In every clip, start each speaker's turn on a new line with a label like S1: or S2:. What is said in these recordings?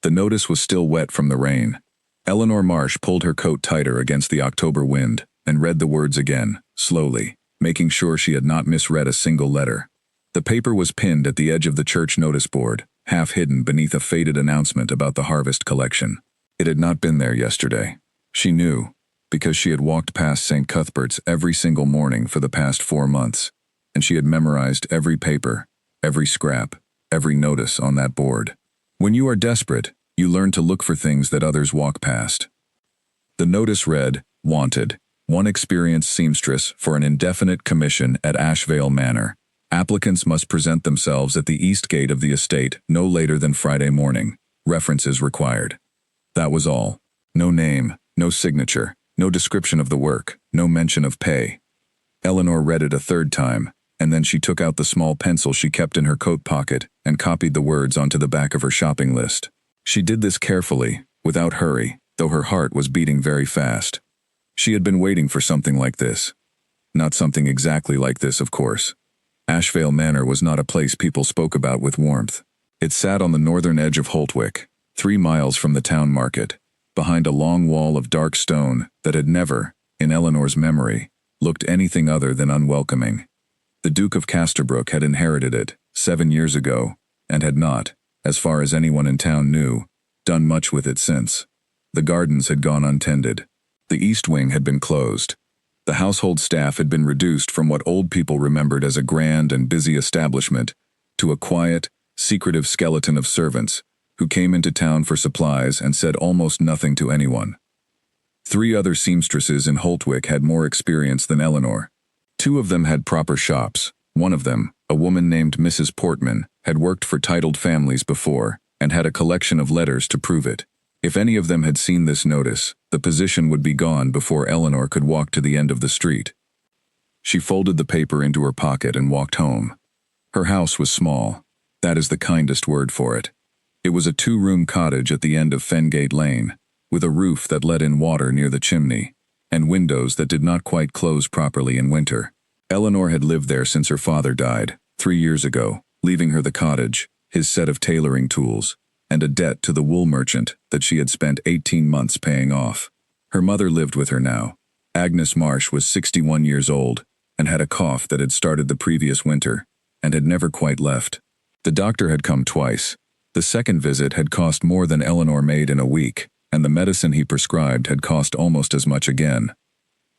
S1: The notice was still wet from the rain. Eleanor Marsh pulled her coat tighter against the October wind and read the words again, slowly, making sure she had not misread a single letter. The paper was pinned at the edge of the church notice board, half hidden beneath a faded announcement about the harvest collection. It had not been there yesterday. She knew, because she had walked past St. Cuthbert's every single morning for the past 4 months, and she had memorized every paper, every scrap, every notice on that board. When you are desperate, you learn to look for things that others walk past. The notice read, "Wanted, one experienced seamstress for an indefinite commission at Ashvale Manor. Applicants must present themselves at the east gate of the estate no later than Friday morning. References required." That was all. No name, no signature, no description of the work, no mention of pay. Eleanor read it a third time, and then she took out the small pencil she kept in her coat pocket and copied the words onto the back of her shopping list. She did this carefully, without hurry, though her heart was beating very fast. She had been waiting for something like this. Not something exactly like this, of course. Ashvale Manor was not a place people spoke about with warmth. It sat on the northern edge of Holtwick, 3 miles from the town market, behind a long wall of dark stone that had never, in Eleanor's memory, looked anything other than unwelcoming. The Duke of Casterbrook had inherited it 7 years ago, and had not, as far as anyone in town knew, done much with it since. The gardens had gone untended. The east wing had been closed. The household staff had been reduced from what old people remembered as a grand and busy establishment to a quiet, secretive skeleton of servants who came into town for supplies and said almost nothing to anyone. 3 other seamstresses in Holtwick had more experience than Eleanor. 2 of them had proper shops. One of them, a woman named Mrs. Portman, had worked for titled families before and had a collection of letters to prove it. If any of them had seen this notice, the position would be gone before Eleanor could walk to the end of the street. She folded the paper into her pocket and walked home. Her house was small. That is the kindest word for it. It was a 2-room cottage at the end of Fengate Lane, with a roof that let in water near the chimney, and windows that did not quite close properly in winter. Eleanor had lived there since her father died, 3 years ago, leaving her the cottage, his set of tailoring tools, and a debt to the wool merchant that she had spent 18 months paying off. Her mother lived with her now. Agnes Marsh was 61 years old, and had a cough that had started the previous winter, and had never quite left. The doctor had come twice. The second visit had cost more than Eleanor made in a week, and the medicine he prescribed had cost almost as much again.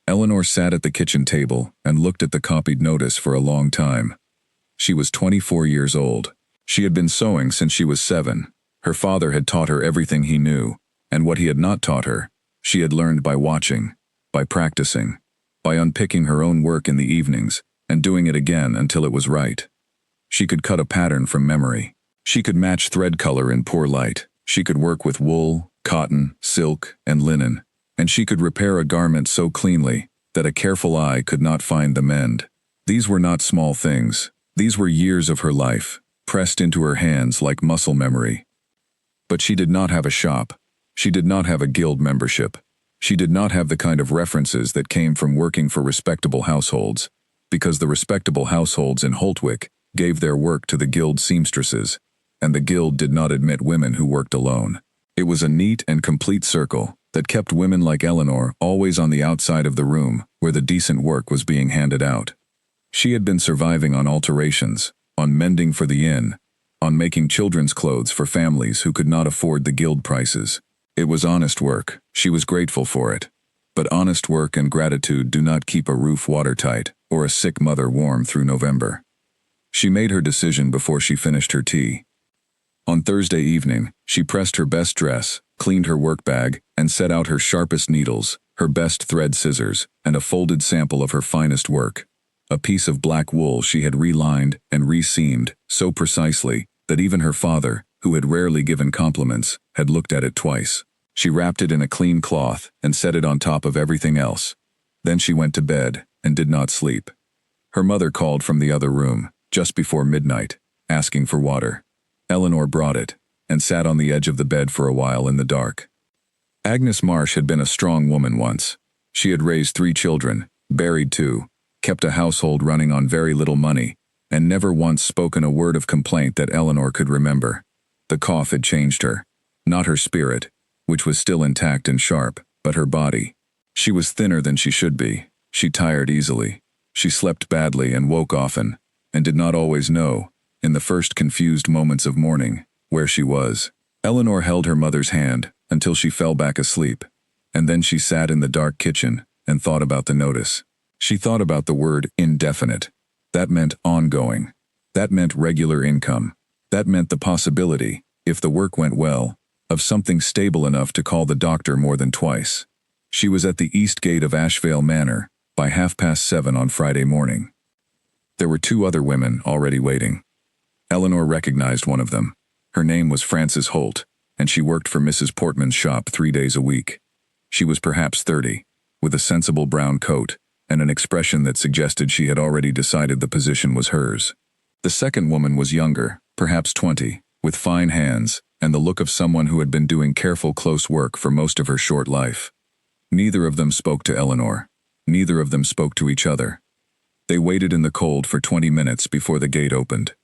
S1: Eleanor sat at the kitchen table and looked at the copied notice for a long time. She was 24 years old. She had been sewing since she was 7. Her father had taught her everything he knew, and what he had not taught her, she had learned by watching, by practicing, by unpicking her own work in the evenings and doing it again until it was right. She could cut a pattern from memory. She could match thread color in poor light. She could work with wool, cotton, silk, and linen, and she could repair a garment so cleanly that a careful eye could not find the mend. These were not small things. These were years of her life, pressed into her hands like muscle memory. But she did not have a shop. She did not have a guild membership. She did not have the kind of references that came from working for respectable households, because the respectable households in Holtwick gave their work to the guild seamstresses, and the guild did not admit women who worked alone. It was a neat and complete circle that kept women like Eleanor always on the outside of the room where the decent work was being handed out. She had been surviving on alterations, on mending for the inn, on making children's clothes for families who could not afford the guild prices. It was honest work. She was grateful for it. But honest work and gratitude do not keep a roof watertight or a sick mother warm through November. She made her decision before she finished her tea. On Thursday evening, she pressed her best dress, cleaned her work bag, and set out her sharpest needles, her best thread scissors, and a folded sample of her finest work. A piece of black wool she had relined and reseamed so precisely that even her father, who had rarely given compliments, had looked at it twice. She wrapped it in a clean cloth and set it on top of everything else. Then she went to bed and did not sleep. Her mother called from the other room, just before midnight, asking for water. Eleanor brought it, and sat on the edge of the bed for a while in the dark. Agnes Marsh had been a strong woman once. She had raised 3 children, buried 2, kept a household running on very little money, and never once spoken a word of complaint that Eleanor could remember. The cough had changed her. Not her spirit, which was still intact and sharp, but her body. She was thinner than she should be. She tired easily. She slept badly and woke often, and did not always know, in the first confused moments of morning, where she was. Eleanor held her mother's hand until she fell back asleep, and then she sat in the dark kitchen and thought about the notice. She thought about the word indefinite. That meant ongoing. That meant regular income. That meant the possibility, if the work went well, of something stable enough to call the doctor more than twice. She was at the east gate of Ashvale Manor by 7:30 on Friday morning. There were 2 other women already waiting. Eleanor recognized one of them. Her name was Frances Holt, and she worked for Mrs. Portman's shop 3 days a week. She was perhaps 30, with a sensible brown coat and an expression that suggested she had already decided the position was hers. The second woman was younger, perhaps 20, with fine hands and the look of someone who had been doing careful, close work for most of her short life. Neither of them spoke to Eleanor. Neither of them spoke to each other. They waited in the cold for 20 minutes before the gate opened.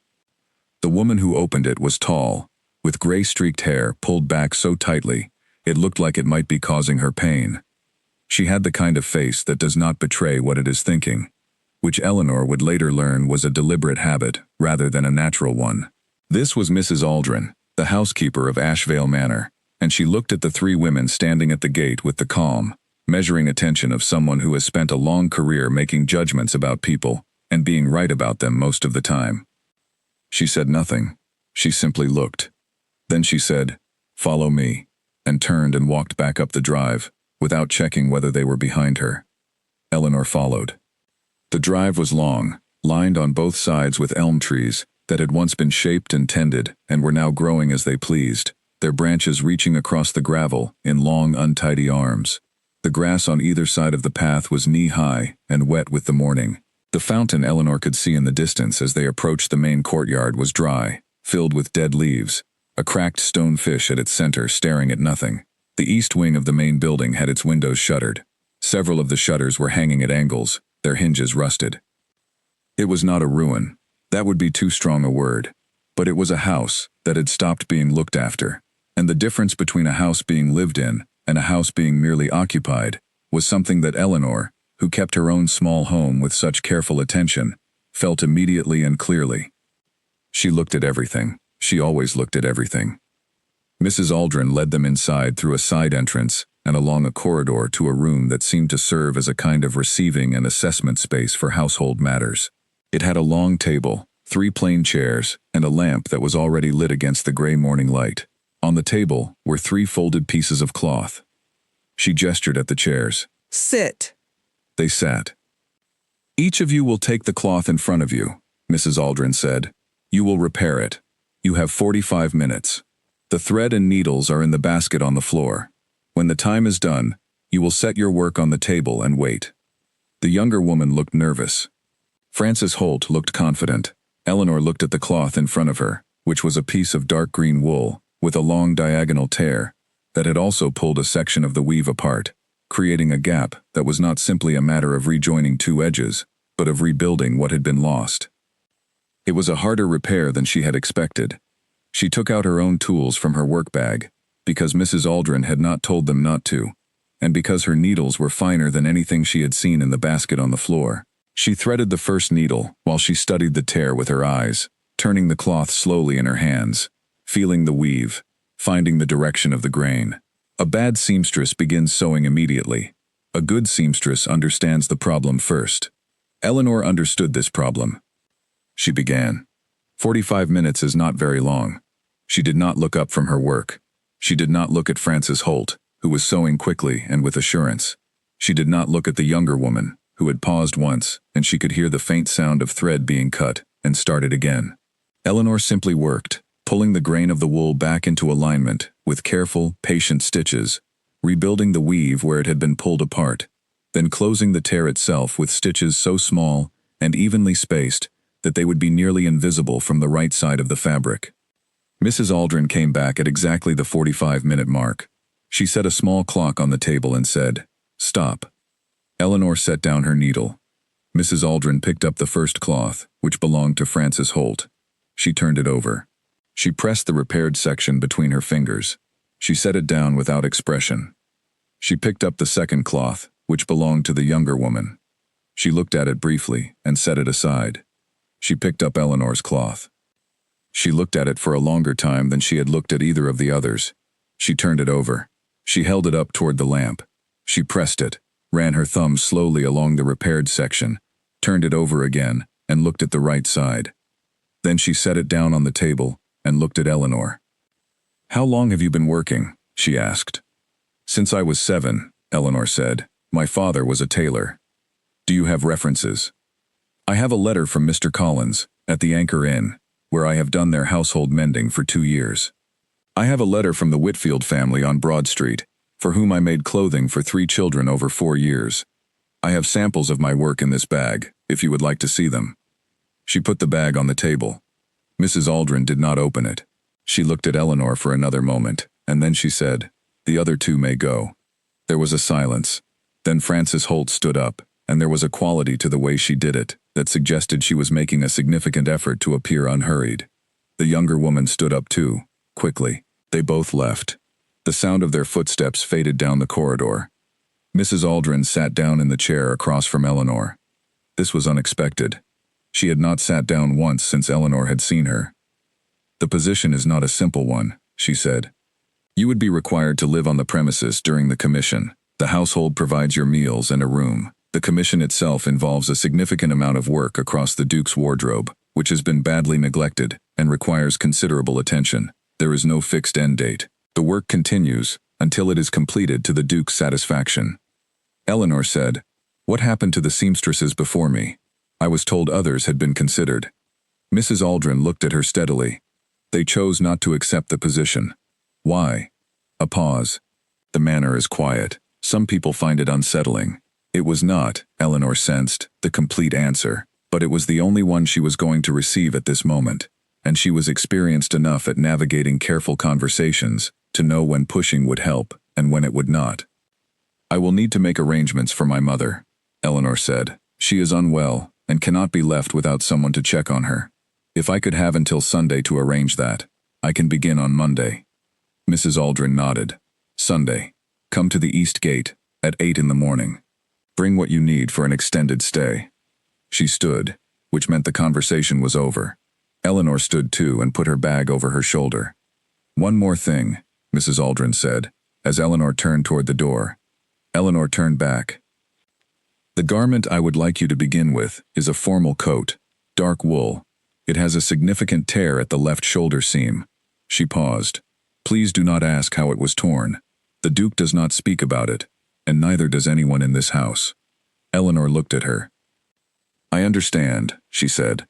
S1: The woman who opened it was tall, with gray-streaked hair pulled back so tightly it looked like it might be causing her pain. She had the kind of face that does not betray what it is thinking, which Eleanor would later learn was a deliberate habit rather than a natural one. This was Mrs. Aldrin, the housekeeper of Ashvale Manor, and she looked at the 3 women standing at the gate with the calm, measuring attention of someone who has spent a long career making judgments about people and being right about them most of the time. She said nothing. She simply looked. Then she said, "Follow me," and turned and walked back up the drive, without checking whether they were behind her. Eleanor followed. The drive was long, lined on both sides with elm trees that had once been shaped and tended and were now growing as they pleased, their branches reaching across the gravel in long, untidy arms. The grass on either side of the path was knee-high and wet with the morning. The fountain Eleanor could see in the distance as they approached the main courtyard was dry, filled with dead leaves, a cracked stone fish at its center staring at nothing. The east wing of the main building had its windows shuttered. Several of the shutters were hanging at angles, their hinges rusted. It was not a ruin. That would be too strong a word. But it was a house that had stopped being looked after, and the difference between a house being lived in and a house being merely occupied was something that Eleanor, who kept her own small home with such careful attention, felt immediately and clearly. She looked at everything. She always looked at everything. Mrs. Aldrin led them inside through a side entrance and along a corridor to a room that seemed to serve as a kind of receiving and assessment space for household matters. It had a long table, 3 plain chairs, and a lamp that was already lit against the gray morning light. On the table were 3 folded pieces of cloth. She gestured at the chairs.
S2: "Sit."
S1: They sat. "Each of you will take the cloth in front of you," Mrs. Aldrin said. "You will repair it. You have 45 minutes. The thread and needles are in the basket on the floor. When the time is done, you will set your work on the table and wait." The younger woman looked nervous. Frances Holt looked confident. Eleanor looked at the cloth in front of her, which was a piece of dark green wool, with a long diagonal tear, that had also pulled a section of the weave apart, creating a gap that was not simply a matter of rejoining 2 edges, but of rebuilding what had been lost. It was a harder repair than she had expected. She took out her own tools from her work bag, because Mrs. Aldrin had not told them not to, and because her needles were finer than anything she had seen in the basket on the floor. She threaded the first needle while she studied the tear with her eyes, turning the cloth slowly in her hands, feeling the weave, finding the direction of the grain. A bad seamstress begins sewing immediately. A good seamstress understands the problem first. Eleanor understood this problem. She began. 45 minutes is not very long. She did not look up from her work. She did not look at Frances Holt, who was sewing quickly and with assurance. She did not look at the younger woman, who had paused once, and she could hear the faint sound of thread being cut, and started again. Eleanor simply worked, pulling the grain of the wool back into alignment with careful, patient stitches, rebuilding the weave where it had been pulled apart, then closing the tear itself with stitches so small and evenly spaced that they would be nearly invisible from the right side of the fabric. Mrs. Aldrin came back at exactly the 45-minute mark. She set a small clock on the table and said, "Stop." Eleanor set down her needle. Mrs. Aldrin picked up the first cloth, which belonged to Frances Holt. She turned it over. She pressed the repaired section between her fingers. She set it down without expression. She picked up the second cloth, which belonged to the younger woman. She looked at it briefly and set it aside. She picked up Eleanor's cloth. She looked at it for a longer time than she had looked at either of the others. She turned it over. She held it up toward the lamp. She pressed it, ran her thumb slowly along the repaired section, turned it over again, and looked at the right side. Then she set it down on the table and looked at Eleanor. "How long have you been working?" she asked. "Since I was 7, Eleanor said. "My father was a tailor." "Do you have references?" "I have a letter from Mr. Collins, at the Anchor Inn, where I have done their household mending for 2 years. I have a letter from the Whitfield family on Broad Street, for whom I made clothing for 3 children over 4 years. I have samples of my work in this bag, if you would like to see them." She put the bag on the table. Mrs. Aldrin did not open it. She looked at Eleanor for another moment, and then she said, "The other 2 may go." There was a silence. Then Frances Holt stood up, and there was a quality to the way she did it that suggested she was making a significant effort to appear unhurried. The younger woman stood up too, quickly. They both left. The sound of their footsteps faded down the corridor. Mrs. Aldrin sat down in the chair across from Eleanor. This was unexpected. She had not sat down once since Eleanor had seen her. "The position is not a simple one," she said. "You would be required to live on the premises during the commission. The household provides your meals and a room. The commission itself involves a significant amount of work across the Duke's wardrobe, which has been badly neglected and requires considerable attention. There is no fixed end date. The work continues until it is completed to the Duke's satisfaction." Eleanor said, "What happened to the seamstresses before me? I was told others had been considered." Mrs. Aldrin looked at her steadily. "They chose not to accept the position." "Why?" A pause. "The manner is quiet. Some people find it unsettling." It was not, Eleanor sensed, the complete answer, but it was the only one she was going to receive at this moment, and she was experienced enough at navigating careful conversations to know when pushing would help and when it would not. "I will need to make arrangements for my mother," Eleanor said. "She is unwell and cannot be left without someone to check on her. If I could have until Sunday to arrange that, I can begin on Monday." Mrs. Aldrin nodded. "Sunday. Come to the East Gate at 8 in the morning. Bring what you need for an extended stay." She stood, which meant the conversation was over. Eleanor stood too and put her bag over her shoulder. "One more thing," Mrs. Aldrin said, as Eleanor turned toward the door. Eleanor turned back. "The garment I would like you to begin with is a formal coat, dark wool. It has a significant tear at the left shoulder seam." She paused. "Please do not ask how it was torn. The Duke does not speak about it, and neither does anyone in this house." Eleanor looked at her. "I understand," she said.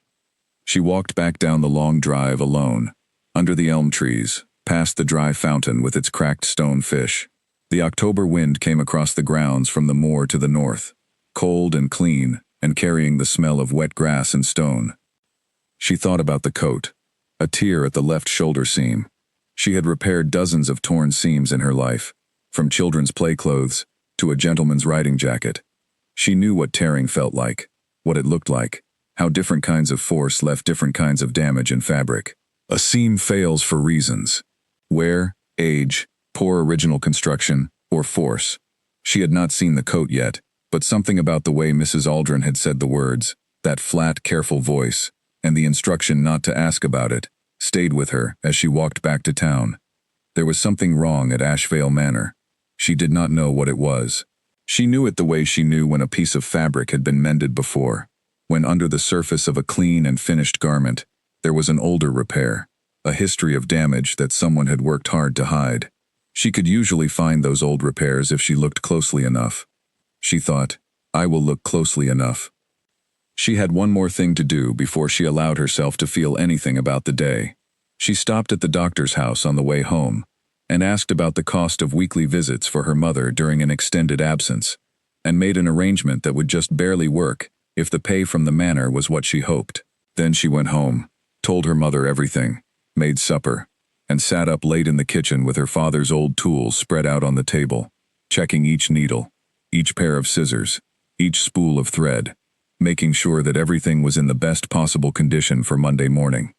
S1: She walked back down the long drive alone, under the elm trees, past the dry fountain with its cracked stone fish. The October wind came across the grounds from the moor to the north, cold and clean, and carrying the smell of wet grass and stone. She thought about the coat, a tear at the left shoulder seam. She had repaired dozens of torn seams in her life, from children's play clothes to a gentleman's riding jacket. She knew what tearing felt like, what it looked like, how different kinds of force left different kinds of damage in fabric. A seam fails for reasons: wear, age, poor original construction, or force. She had not seen the coat yet, but something about the way Mrs. Aldrin had said the words, that flat, careful voice, and the instruction not to ask about it, stayed with her as she walked back to town. There was something wrong at Ashvale Manor. She did not know what it was. She knew it the way she knew when a piece of fabric had been mended before, when under the surface of a clean and finished garment, there was an older repair, a history of damage that someone had worked hard to hide. She could usually find those old repairs if she looked closely enough. She thought, "I will look closely enough." She had one more thing to do before she allowed herself to feel anything about the day. She stopped at the doctor's house on the way home and asked about the cost of weekly visits for her mother during an extended absence, and made an arrangement that would just barely work if the pay from the manor was what she hoped. Then she went home, told her mother everything, made supper, and sat up late in the kitchen with her father's old tools spread out on the table, checking each needle, each pair of scissors, each spool of thread, making sure that everything was in the best possible condition for Monday morning.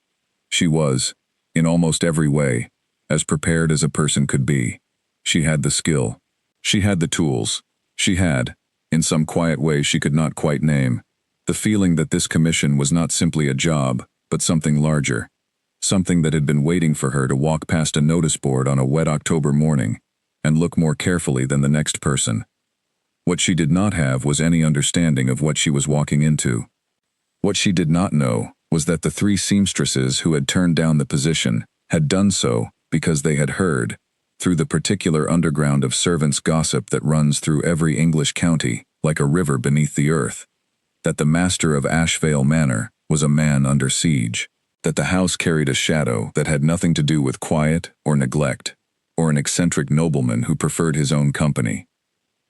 S1: She was, in almost every way, as prepared as a person could be. She had the skill. She had the tools. She had, in some quiet way she could not quite name, the feeling that this commission was not simply a job, but something larger. Something that had been waiting for her to walk past a notice board on a wet October morning and look more carefully than the next person. What she did not have was any understanding of what she was walking into. What she did not know was that the 3 seamstresses who had turned down the position had done so because they had heard, through the particular underground of servants' gossip that runs through every English county like a river beneath the earth, that the master of Ashvale Manor was a man under siege, that the house carried a shadow that had nothing to do with quiet or neglect, or an eccentric nobleman who preferred his own company.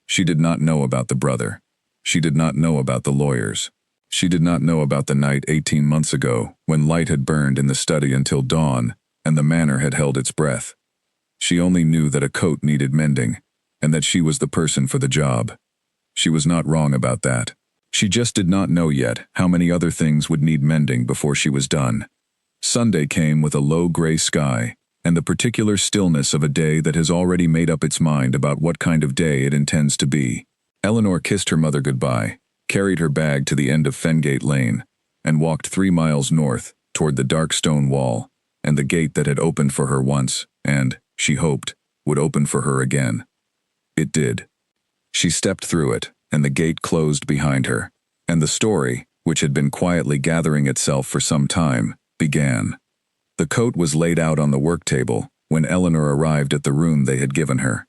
S1: She did not know about the brother. She did not know about the lawyers. She did not know about the night 18 months ago when light had burned in the study until dawn and the manor had held its breath. She only knew that a coat needed mending, and that she was the person for the job. She was not wrong about that. She just did not know yet how many other things would need mending before she was done. Sunday came with a low gray sky, and the particular stillness of a day that has already made up its mind about what kind of day it intends to be. Eleanor kissed her mother goodbye, carried her bag to the end of Fengate Lane, and walked 3 miles north toward the dark stone wall and the gate that had opened for her once and, she hoped, would open for her again. It did. She stepped through it, and the gate closed behind her, and the story, which had been quietly gathering itself for some time, began. The coat was laid out on the work table when Eleanor arrived at the room they had given her.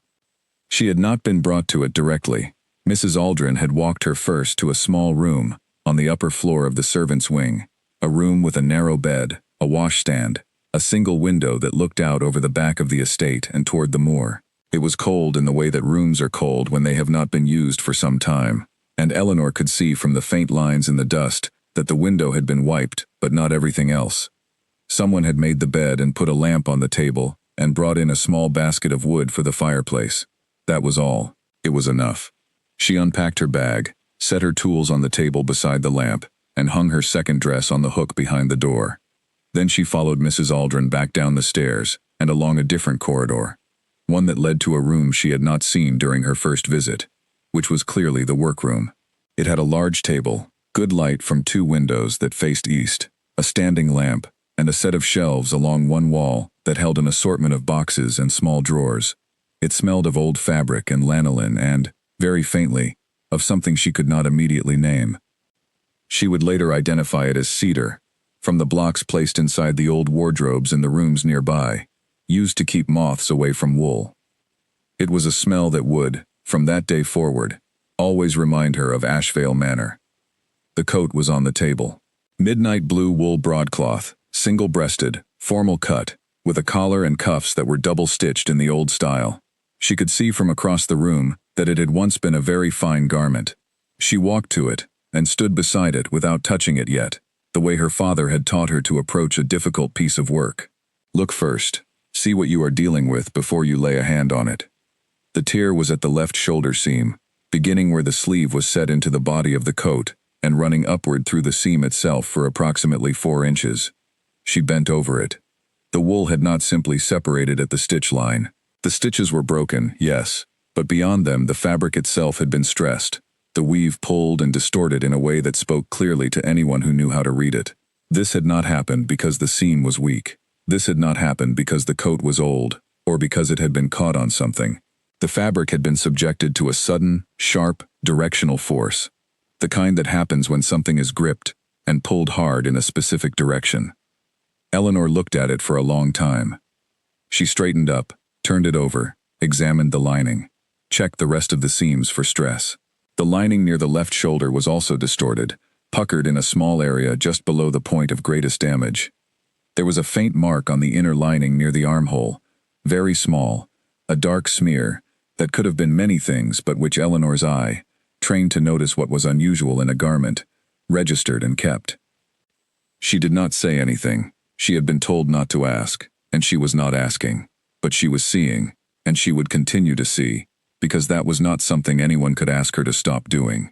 S1: She had not been brought to it directly. Mrs. Aldrin had walked her first to a small room on the upper floor of the servants' wing, a room with a narrow bed, a washstand, a single window that looked out over the back of the estate and toward the moor. It was cold in the way that rooms are cold when they have not been used for some time, and Eleanor could see from the faint lines in the dust that the window had been wiped, but not everything else. Someone had made the bed and put a lamp on the table and brought in a small basket of wood for the fireplace. That was all. It was enough. She unpacked her bag, set her tools on the table beside the lamp, and hung her second dress on the hook behind the door. Then she followed Mrs. Aldrin back down the stairs and along a different corridor, one that led to a room she had not seen during her first visit, which was clearly the workroom. It had a large table, good light from 2 windows that faced east, a standing lamp, and a set of shelves along one wall that held an assortment of boxes and small drawers. It smelled of old fabric and lanolin and, very faintly, of something she could not immediately name. She would later identify it as cedar, from the blocks placed inside the old wardrobes in the rooms nearby, used to keep moths away from wool. It was a smell that would, from that day forward, always remind her of Ashvale Manor. The coat was on the table. Midnight blue wool broadcloth, single-breasted, formal cut, with a collar and cuffs that were double-stitched in the old style. She could see from across the room that it had once been a very fine garment. She walked to it and stood beside it without touching it yet, the way her father had taught her to approach a difficult piece of work. Look first. See what you are dealing with before you lay a hand on it. The tear was at the left shoulder seam, beginning where the sleeve was set into the body of the coat and running upward through the seam itself for approximately 4 inches. She bent over it. The wool had not simply separated at the stitch line. The stitches were broken, yes, but beyond them the fabric itself had been stressed, the weave pulled and distorted in a way that spoke clearly to anyone who knew how to read it. This had not happened because the seam was weak. This had not happened because the coat was old, or because it had been caught on something. The fabric had been subjected to a sudden, sharp, directional force, the kind that happens when something is gripped and pulled hard in a specific direction. Eleanor looked at it for a long time. She straightened up, turned it over, examined the lining, checked the rest of the seams for stress. The lining near the left shoulder was also distorted, puckered in a small area just below the point of greatest damage. There was a faint mark on the inner lining near the armhole, very small, a dark smear that could have been many things but which Eleanor's eye, trained to notice what was unusual in a garment, registered and kept. She did not say anything. She had been told not to ask, and she was not asking, but she was seeing, and she would continue to see, because that was not something anyone could ask her to stop doing.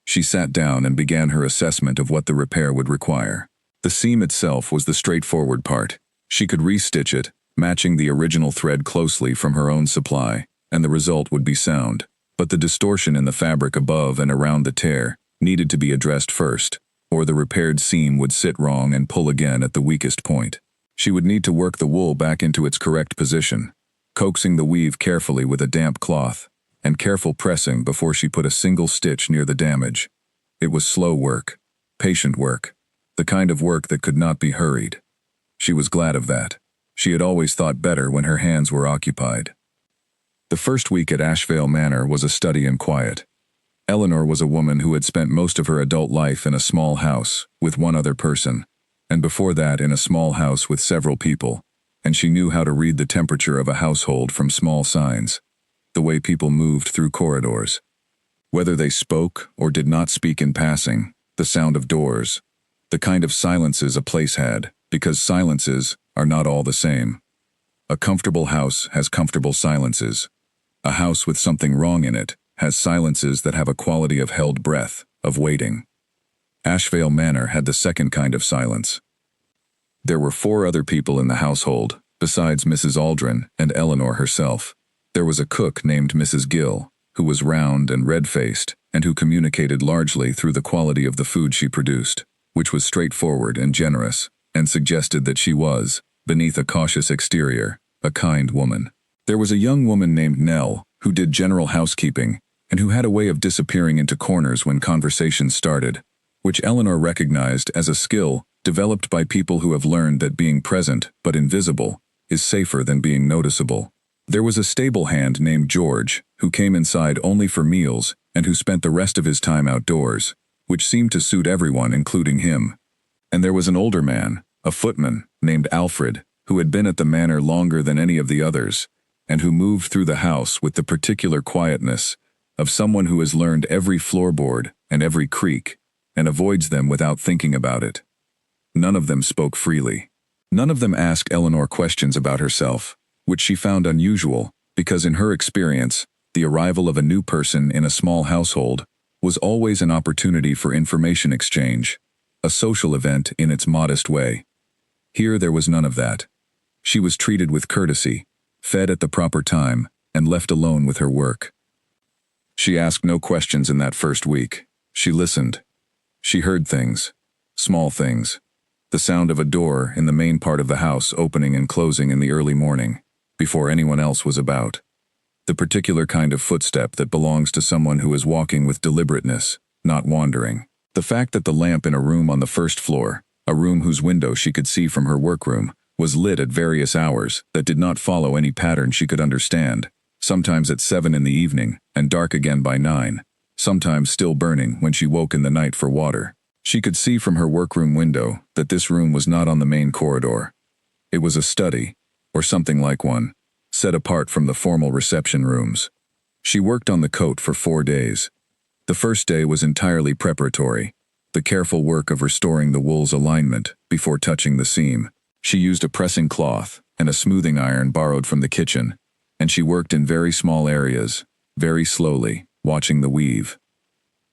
S1: She sat down and began her assessment of what the repair would require. The seam itself was the straightforward part. She could restitch it, matching the original thread closely from her own supply, and the result would be sound. But the distortion in the fabric above and around the tear needed to be addressed first, or the repaired seam would sit wrong and pull again at the weakest point. She would need to work the wool back into its correct position, coaxing the weave carefully with a damp cloth, and careful pressing before she put a single stitch near the damage. It was slow work, patient work, the kind of work that could not be hurried. She was glad of that. She had always thought better when her hands were occupied. The first week at Ashvale Manor was a study in quiet. Eleanor was a woman who had spent most of her adult life in a small house with one other person, and before that in a small house with several people, and she knew how to read the temperature of a household from small signs, the way people moved through corridors. Whether they spoke or did not speak in passing, the sound of doors, the kind of silences a place had, because silences are not all the same. A comfortable house has comfortable silences. A house with something wrong in it has silences that have a quality of held breath, of waiting. Ashvale Manor had the second kind of silence. There were 4 other people in the household, besides Mrs. Aldrin and Eleanor herself. There was a cook named Mrs. Gill, who was round and red-faced, and who communicated largely through the quality of the food she produced, which was straightforward and generous, and suggested that she was, beneath a cautious exterior, a kind woman. There was a young woman named Nell, who did general housekeeping, and who had a way of disappearing into corners when conversations started, which Eleanor recognized as a skill developed by people who have learned that being present, but invisible, is safer than being noticeable. There was a stable hand named George, who came inside only for meals and who spent the rest of his time outdoors, which seemed to suit everyone, including him. And there was an older man, a footman, named Alfred, who had been at the manor longer than any of the others, and who moved through the house with the particular quietness of someone who has learned every floorboard and every creak, and avoids them without thinking about it. None of them spoke freely. None of them asked Eleanor questions about herself, which she found unusual, because in her experience, the arrival of a new person in a small household was always an opportunity for information exchange, a social event in its modest way. Here there was none of that. She was treated with courtesy, fed at the proper time, and left alone with her work. She asked no questions in that first week. She listened. She heard things, small things. The sound of a door in the main part of the house opening and closing in the early morning, before anyone else was about. The particular kind of footstep that belongs to someone who is walking with deliberateness, not wandering. The fact that the lamp in a room on the first floor, a room whose window she could see from her workroom, was lit at various hours that did not follow any pattern she could understand, sometimes at 7 in the evening and dark again by 9, sometimes still burning when she woke in the night for water. She could see from her workroom window that this room was not on the main corridor. It was a study, or something like one, set apart from the formal reception rooms. She worked on the coat for 4 days. The first day was entirely preparatory, the careful work of restoring the wool's alignment before touching the seam. She used a pressing cloth and a smoothing iron borrowed from the kitchen, and she worked in very small areas, very slowly, watching the weave.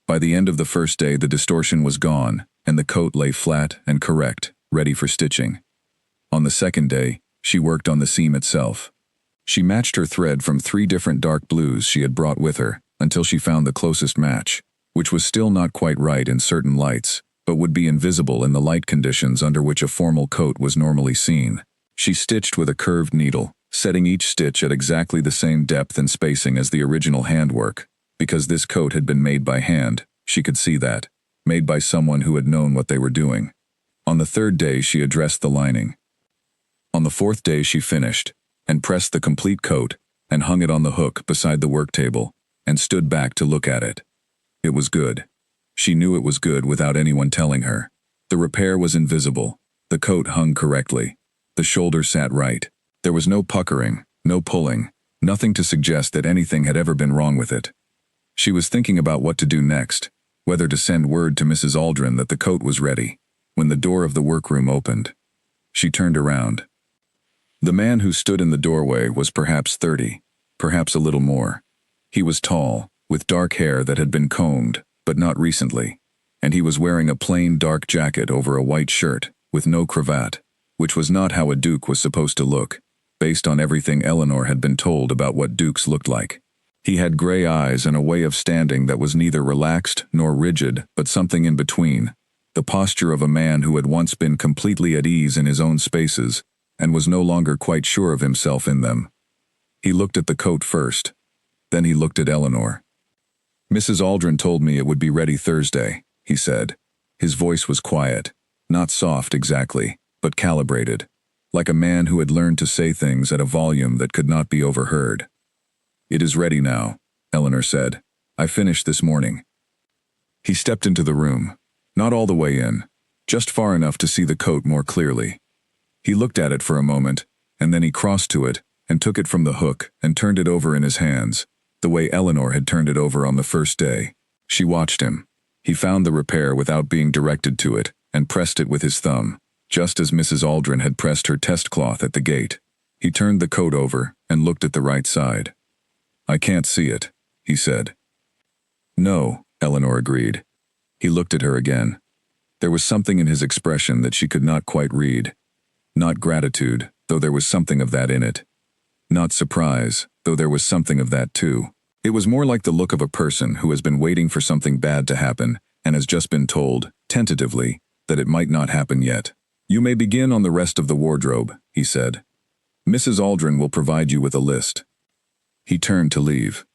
S1: By the end of the first day, the distortion was gone, and the coat lay flat and correct, ready for stitching. On the second day, she worked on the seam itself. She matched her thread from 3 different dark blues she had brought with her, until she found the closest match, which was still not quite right in certain lights, but would be invisible in the light conditions under which a formal coat was normally seen. She stitched with a curved needle, setting each stitch at exactly the same depth and spacing as the original handwork. Because this coat had been made by hand, she could see that, made by someone who had known what they were doing. On the 3rd day she addressed the lining. On the 4th day she finished, and pressed the complete coat, and hung it on the hook beside the work table, and stood back to look at it. It was good. She knew it was good without anyone telling her. The repair was invisible. The coat hung correctly. The shoulder sat right. There was no puckering, no pulling, nothing to suggest that anything had ever been wrong with it. She was thinking about what to do next, whether to send word to Mrs. Aldrin that the coat was ready, when the door of the workroom opened. She turned around. The man who stood in the doorway was perhaps 30, perhaps a little more. He was tall, with dark hair that had been combed, but not recently, and he was wearing a plain dark jacket over a white shirt, with no cravat, which was not how a duke was supposed to look. based on everything Eleanor had been told about what dukes looked like. He had gray eyes and a way of standing that was neither relaxed nor rigid, but something in between, the posture of a man who had once been completely at ease in his own spaces and was no longer quite sure of himself in them. He looked at the coat first. Then he looked at Eleanor. "Mrs. Aldrin told me it would be ready Thursday," he said. His voice was quiet, not soft exactly, but calibrated, like a man who had learned to say things at a volume that could not be overheard. "It is ready now," Eleanor said. "I finished this morning." He stepped into the room, not all the way in, just far enough to see the coat more clearly. He looked at it for a moment, and then he crossed to it and took it from the hook and turned it over in his hands, the way Eleanor had turned it over on the first day. She watched him. He found the repair without being directed to it and pressed it with his thumb, just as Mrs. Aldrin had pressed her test cloth at the gate. He turned the coat over and looked at the right side. "I can't see it," he said. "No," Eleanor agreed. He looked at her again. There was something in his expression that she could not quite read. Not gratitude, though there was something of that in it. Not surprise, though there was something of that too. It was more like the look of a person who has been waiting for something bad to happen and has just been told, tentatively, that it might not happen yet. "You may begin on the rest of the wardrobe," he said. "Mrs. Aldrin will provide you with a list." He turned to leave.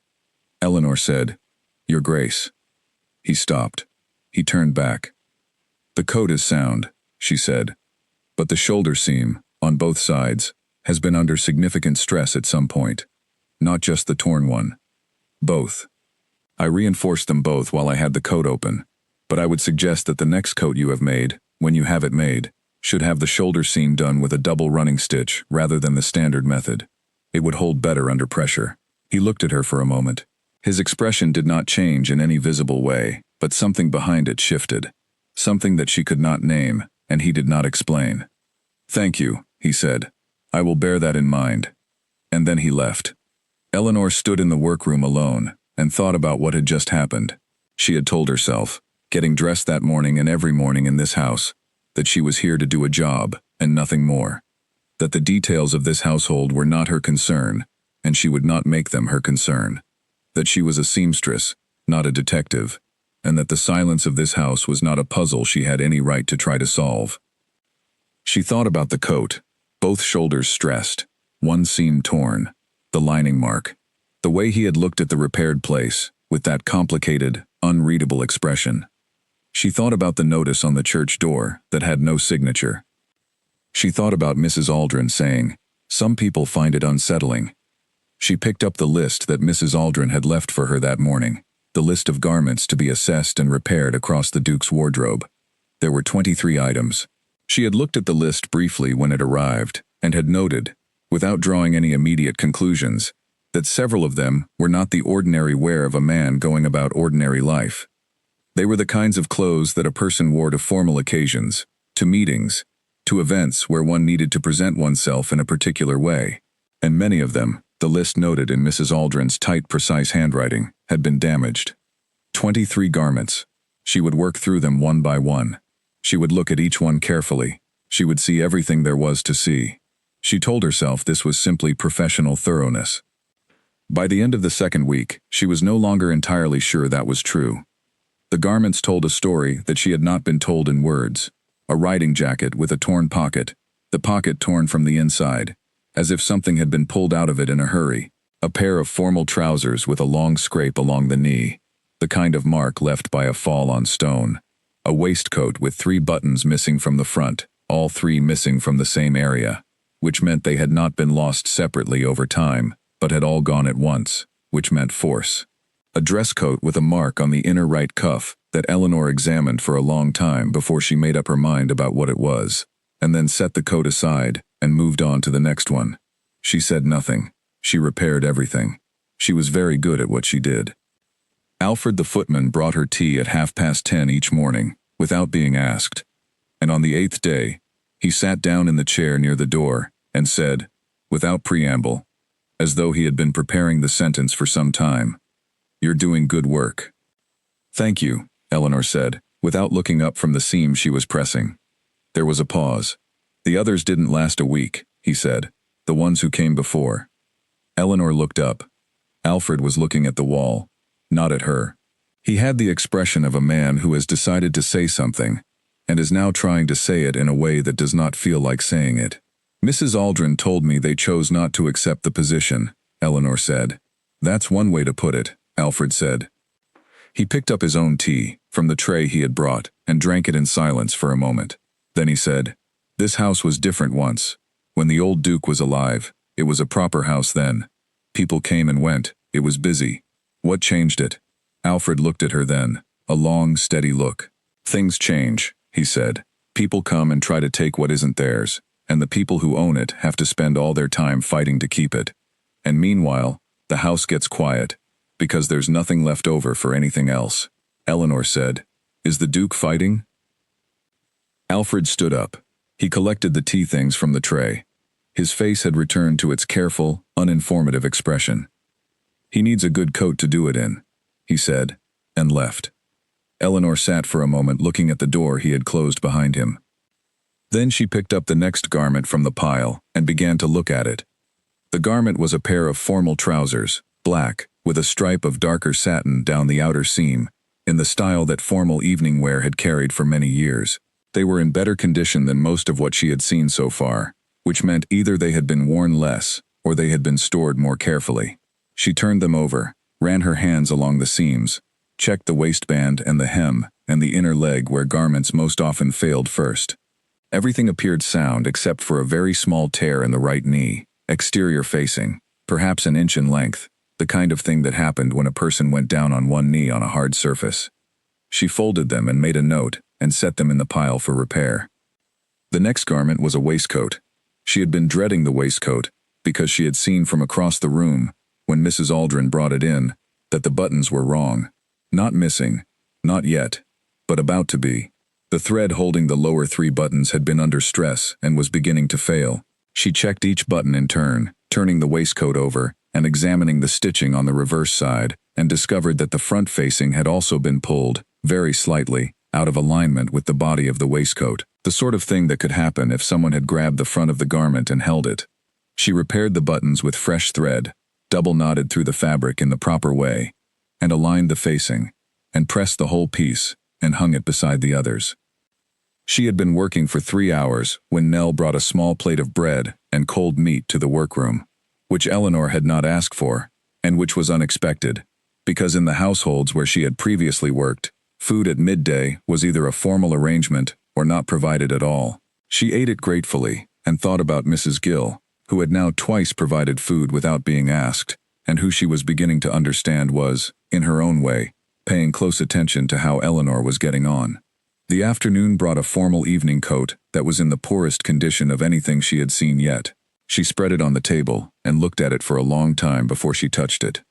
S1: Eleanor said, "Your Grace." He stopped. He turned back. "The coat is sound," she said, "but the shoulder seam, on both sides, has been under significant stress at some point. Not just the torn one. Both. I reinforced them both while I had the coat open, but I would suggest that the next coat you have made, when you have it made, should have the shoulder seam done with a double running stitch rather than the standard method. It would hold better under pressure." He looked at her for a moment. His expression did not change in any visible way, but something behind it shifted. Something that she could not name, and he did not explain. "Thank you," he said. "I will bear that in mind." And then he left. Eleanor stood in the workroom alone and thought about what had just happened. She had told herself, getting dressed that morning and every morning in this house, that she was here to do a job and nothing more. That the details of this household were not her concern, and she would not make them her concern. That she was a seamstress, not a detective, and that the silence of this house was not a puzzle she had any right to try to solve. She thought about the coat, both shoulders stressed, one seam torn, the lining mark, the way he had looked at the repaired place, with that complicated, unreadable expression. She thought about the notice on the church door that had no signature. She thought about Mrs. Aldrin saying, "Some people find it unsettling." She picked up the list that Mrs. Aldrin had left for her that morning, the list of garments to be assessed and repaired across the Duke's wardrobe. There were 23 items. She had looked at the list briefly when it arrived, and had noted, without drawing any immediate conclusions, that several of them were not the ordinary wear of a man going about ordinary life. They were the kinds of clothes that a person wore to formal occasions, to meetings, to events where one needed to present oneself in a particular way. And many of them, the list noted in Mrs. Aldrin's tight, precise handwriting, had been damaged. 23 garments. She would work through them one by one. She would look at each one carefully. She would see everything there was to see. She told herself this was simply professional thoroughness. By the end of the second week, she was no longer entirely sure that was true. The garments told a story that she had not been told in words. A riding jacket with a torn pocket, the pocket torn from the inside, as if something had been pulled out of it in a hurry. A pair of formal trousers with a long scrape along the knee, the kind of mark left by a fall on stone. A waistcoat with 3 buttons missing from the front, all 3 missing from the same area, which meant they had not been lost separately over time, but had all gone at once, which meant force. A dress coat with a mark on the inner right cuff that Eleanor examined for a long time before she made up her mind about what it was, and then set the coat aside and moved on to the next one. She said nothing. She repaired everything. She was very good at what she did. Alfred the footman brought her tea at 10:30 each morning, without being asked. And on the 8th day, he sat down in the chair near the door and said, without preamble, as though he had been preparing the sentence for some time, "You're doing good work." "Thank you," Eleanor said, without looking up from the seam she was pressing. There was a pause. "The others didn't last a week," he said. The ones who came before. Eleanor looked up. Alfred was looking at the wall, not at her. He had the expression of a man who has decided to say something, and is now trying to say it in a way that does not feel like saying it. Mrs. Aldrin told me they chose not to accept the position, Eleanor said. That's one way to put it, Alfred said. He picked up his own tea from the tray he had brought and drank it in silence for a moment. Then he said, "This house was different once. When the old Duke was alive, it was a proper house then. People came and went, it was busy. What changed it?" Alfred looked at her then, a long, steady look. "Things change," he said. "People come and try to take what isn't theirs, and the people who own it have to spend all their time fighting to keep it. And meanwhile, the house gets quiet, because there's nothing left over for anything else." Eleanor said, "Is the Duke fighting?" Alfred stood up. He collected the tea things from the tray. His face had returned to its careful, uninformative expression. "He needs a good coat to do it in," he said, and left. Eleanor sat for a moment looking at the door he had closed behind him. Then she picked up the next garment from the pile and began to look at it. The garment was a pair of formal trousers, black, with a stripe of darker satin down the outer seam, in the style that formal evening wear had carried for many years. They were in better condition than most of what she had seen so far, which meant either they had been worn less or they had been stored more carefully. She turned them over, ran her hands along the seams, checked the waistband and the hem and the inner leg where garments most often failed first. Everything appeared sound except for a very small tear in the right knee, exterior facing, perhaps an inch in length, the kind of thing that happened when a person went down on one knee on a hard surface. She folded them and made a note and set them in the pile for repair. The next garment was a waistcoat. She had been dreading the waistcoat because she had seen from across the room, when Mrs. Aldrin brought it in, that the buttons were wrong. Not missing, not yet, but about to be. The thread holding the lower 3 buttons had been under stress and was beginning to fail. She checked each button in turn, turning the waistcoat over and examining the stitching on the reverse side, and discovered that the front facing had also been pulled, very slightly, out of alignment with the body of the waistcoat, the sort of thing that could happen if someone had grabbed the front of the garment and held it. She repaired the buttons with fresh thread, double-knotted through the fabric in the proper way, and aligned the facing, and pressed the whole piece, and hung it beside the others. She had been working for 3 hours when Nell brought a small plate of bread and cold meat to the workroom, which Eleanor had not asked for, and which was unexpected, because in the households where she had previously worked, food at midday was either a formal arrangement or not provided at all. She ate it gratefully and thought about Mrs. Gill, who had now twice provided food without being asked, and who she was beginning to understand was, in her own way, paying close attention to how Eleanor was getting on. The afternoon brought a formal evening coat that was in the poorest condition of anything she had seen yet. She spread it on the table and looked at it for a long time before she touched it.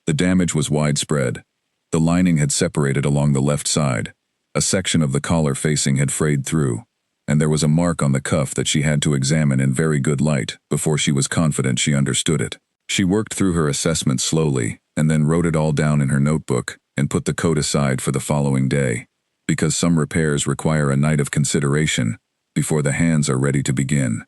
S1: The damage was widespread. The lining had separated along the left side. A section of the collar facing had frayed through, and there was a mark on the cuff that she had to examine in very good light before she was confident she understood it. She worked through her assessment slowly and then wrote it all down in her notebook and put the coat aside for the following day, because some repairs require a night of consideration before the hands are ready to begin.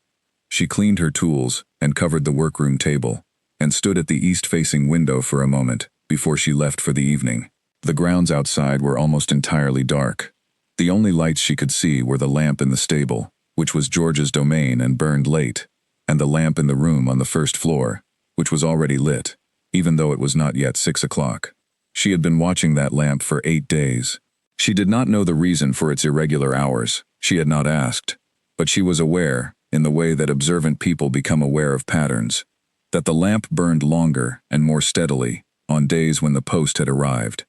S1: She cleaned her tools and covered the workroom table, and stood at the east-facing window for a moment before she left for the evening. The grounds outside were almost entirely dark. The only lights she could see were the lamp in the stable, which was George's domain and burned late, and the lamp in the room on the first floor, which was already lit, even though it was not yet 6 o'clock. She had been watching that lamp for 8 days. She did not know the reason for its irregular hours. She had not asked, but she was aware, in the way that observant people become aware of patterns, that the lamp burned longer and more steadily on days when the post had arrived,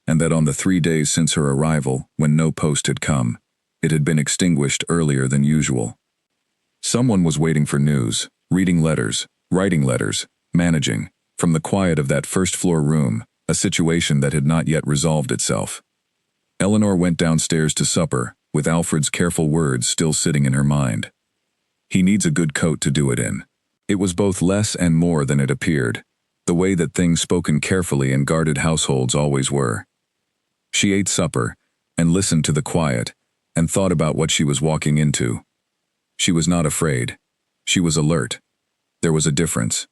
S1: and that on the 3 days since her arrival, when no post had come, it had been extinguished earlier than usual. Someone was waiting for news, reading letters, writing letters, managing, from the quiet of that first-floor room, a situation that had not yet resolved itself. Eleanor went downstairs to supper, with Alfred's careful words still sitting in her mind. He needs a good coat to do it in. It was both less and more than it appeared, the way that things spoken carefully in guarded households always were. She ate supper, and listened to the quiet, and thought about what she was walking into. She was not afraid. She was alert. There was a difference.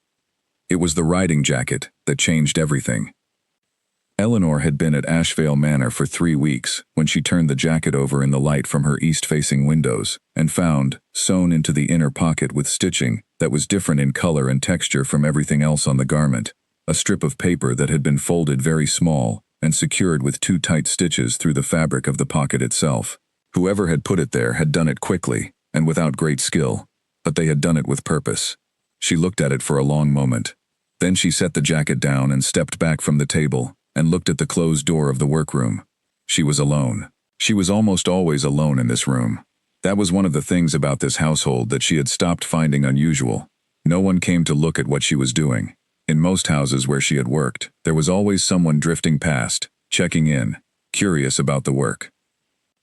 S1: It was the riding jacket that changed everything. Eleanor had been at Ashvale Manor for 3 weeks when she turned the jacket over in the light from her east-facing windows and found, sewn into the inner pocket with stitching that was different in color and texture from everything else on the garment, a strip of paper that had been folded very small and secured with 2 tight stitches through the fabric of the pocket itself. Whoever had put it there had done it quickly and without great skill, but they had done it with purpose. She looked at it for a long moment. Then she set the jacket down and stepped back from the table and looked at the closed door of the workroom. She was alone. She was almost always alone in this room. That was one of the things about this household that she had stopped finding unusual. No one came to look at what she was doing. In most houses where she had worked, there was always someone drifting past, checking in, curious about the work.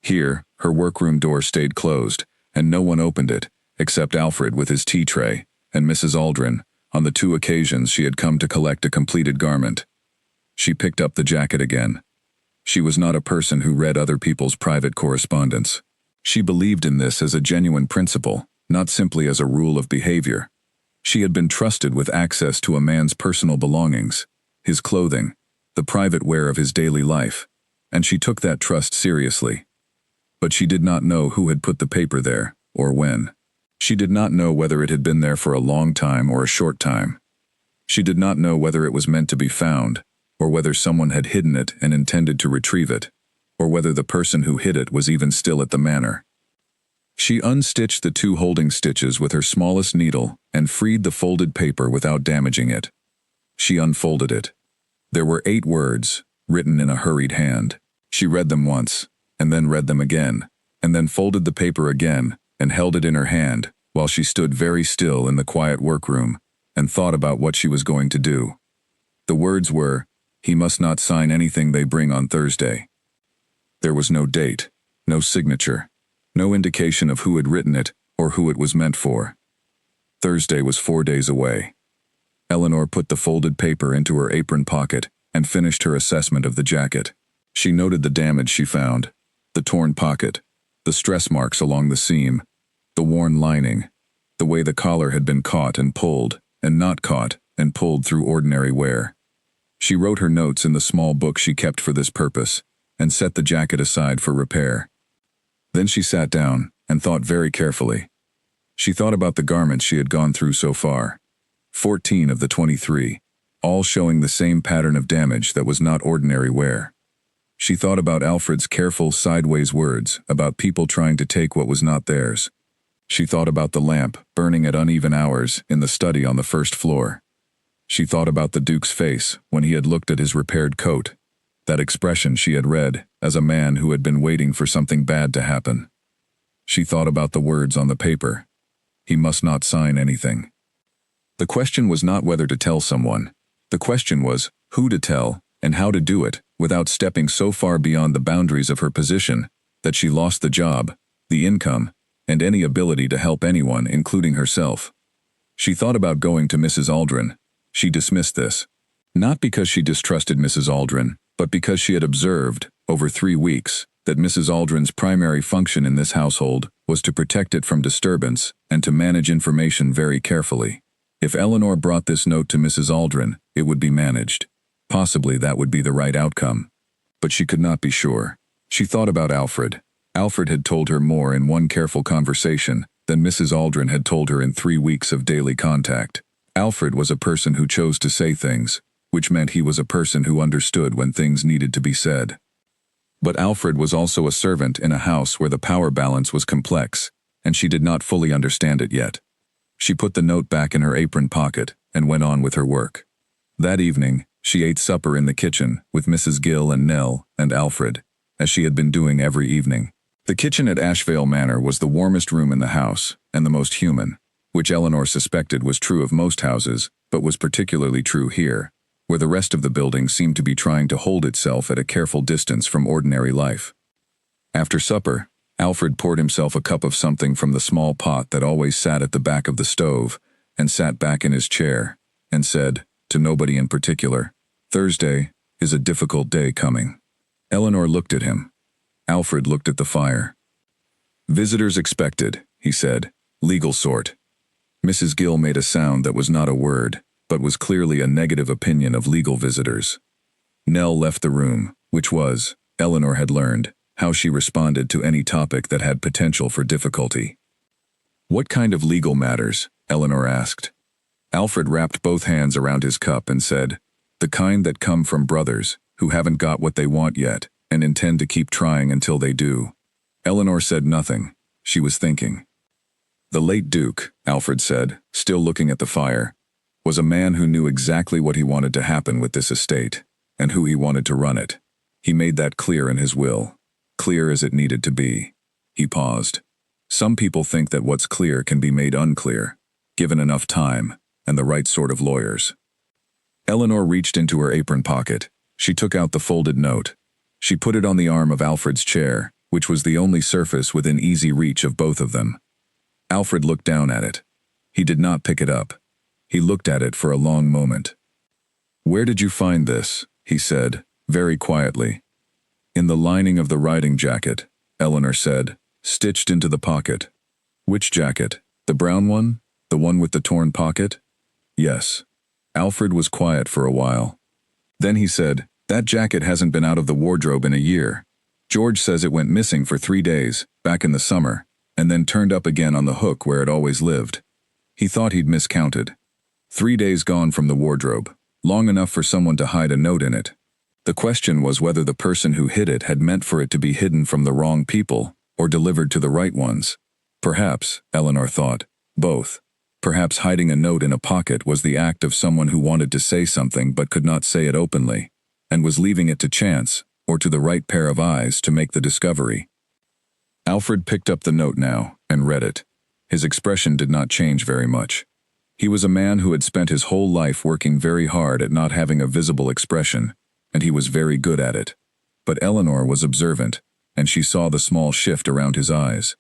S1: Here, her workroom door stayed closed, and no one opened it, except Alfred with his tea tray, and Mrs. Aldrin, on the 2 occasions she had come to collect a completed garment. She picked up the jacket again. She was not a person who read other people's private correspondence. She believed in this as a genuine principle, not simply as a rule of behavior. She had been trusted with access to a man's personal belongings, his clothing, the private wear of his daily life, and she took that trust seriously. But she did not know who had put the paper there, or when. She did not know whether it had been there for a long time or a short time. She did not know whether it was meant to be found, or whether someone had hidden it and intended to retrieve it, or whether the person who hid it was even still at the manor. She unstitched the 2 holding stitches with her smallest needle and freed the folded paper without damaging it. She unfolded it. There were 8 words, written in a hurried hand. She read them once, and then read them again, and then folded the paper again and held it in her hand while she stood very still in the quiet workroom and thought about what she was going to do. The words were, "He must not sign anything they bring on Thursday." There was no date, no signature, no indication of who had written it or who it was meant for. Thursday was 4 days away. Eleanor put the folded paper into her apron pocket and finished her assessment of the jacket. She noted the damage she found, the torn pocket, the stress marks along the seam, the worn lining, the way the collar had been caught and pulled, and not caught and pulled through ordinary wear. She wrote her notes in the small book she kept for this purpose, and set the jacket aside for repair. Then she sat down and thought very carefully. She thought about the garments she had gone through so far. 14 of the 23, all showing the same pattern of damage that was not ordinary wear. She thought about Alfred's careful sideways words about people trying to take what was not theirs. She thought about the lamp burning at uneven hours in the study on the first floor. She thought about the Duke's face when he had looked at his repaired coat, that expression she had read as a man who had been waiting for something bad to happen. She thought about the words on the paper. He must not sign anything. The question was not whether to tell someone. The question was who to tell and how to do it without stepping so far beyond the boundaries of her position that she lost the job, the income, and any ability to help anyone, including herself. She thought about going to Mrs. Aldrin. She dismissed this. Not because she distrusted Mrs. Aldrin, but because she had observed, over 3 weeks, that Mrs. Aldrin's primary function in this household was to protect it from disturbance and to manage information very carefully. If Eleanor brought this note to Mrs. Aldrin, it would be managed. Possibly that would be the right outcome. But she could not be sure. She thought about Alfred. Alfred had told her more in one careful conversation than Mrs. Aldrin had told her in 3 weeks of daily contact. Alfred was a person who chose to say things, which meant he was a person who understood when things needed to be said. But Alfred was also a servant in a house where the power balance was complex, and she did not fully understand it yet. She put the note back in her apron pocket and went on with her work. That evening, she ate supper in the kitchen with Mrs. Gill and Nell and Alfred, as she had been doing every evening. The kitchen at Ashvale Manor was the warmest room in the house and the most human, which Eleanor suspected was true of most houses, but was particularly true here, where the rest of the building seemed to be trying to hold itself at a careful distance from ordinary life. After supper, Alfred poured himself a cup of something from the small pot that always sat at the back of the stove, and sat back in his chair, and said, to nobody in particular, "Thursday is a difficult day coming." Eleanor looked at him. Alfred looked at the fire. "Visitors expected," he said. "Legal sort. Mrs. Gill made a sound that was not a word, but was clearly a negative opinion of legal visitors. Nell left the room, which was, Eleanor had learned, how she responded to any topic that had potential for difficulty. "What kind of legal matters?" Eleanor asked. Alfred wrapped both hands around his cup and said, "The kind that come from brothers, who haven't got what they want yet, and intend to keep trying until they do." Eleanor said nothing. She was thinking. "The late Duke," Alfred said, still looking at the fire, "was a man who knew exactly what he wanted to happen with this estate, and who he wanted to run it. He made that clear in his will, clear as it needed to be." He paused. "Some people think that what's clear can be made unclear, given enough time, and the right sort of lawyers." Eleanor reached into her apron pocket. She took out the folded note. She put it on the arm of Alfred's chair, which was the only surface within easy reach of both of them. Alfred looked down at it. He did not pick it up. He looked at it for a long moment. "Where did you find this?" he said, very quietly. "In the lining of the riding jacket," Eleanor said, "stitched into the pocket." "Which jacket? The brown one? The one with the torn pocket?" "Yes." Alfred was quiet for a while. Then he said, "That jacket hasn't been out of the wardrobe in a year. George says it went missing for 3 days, back in the summer, and then turned up again on the hook where it always lived. He thought he'd miscounted. 3 days gone from the wardrobe, long enough for someone to hide a note in it. The question was whether the person who hid it had meant for it to be hidden from the wrong people, or delivered to the right ones. Perhaps, Eleanor thought, both. Perhaps hiding a note in a pocket was the act of someone who wanted to say something but could not say it openly, and was leaving it to chance, or to the right pair of eyes to make the discovery. Alfred picked up the note now, and read it. His expression did not change very much. He was a man who had spent his whole life working very hard at not having a visible expression, and he was very good at it. But Eleanor was observant, and she saw the small shift around his eyes.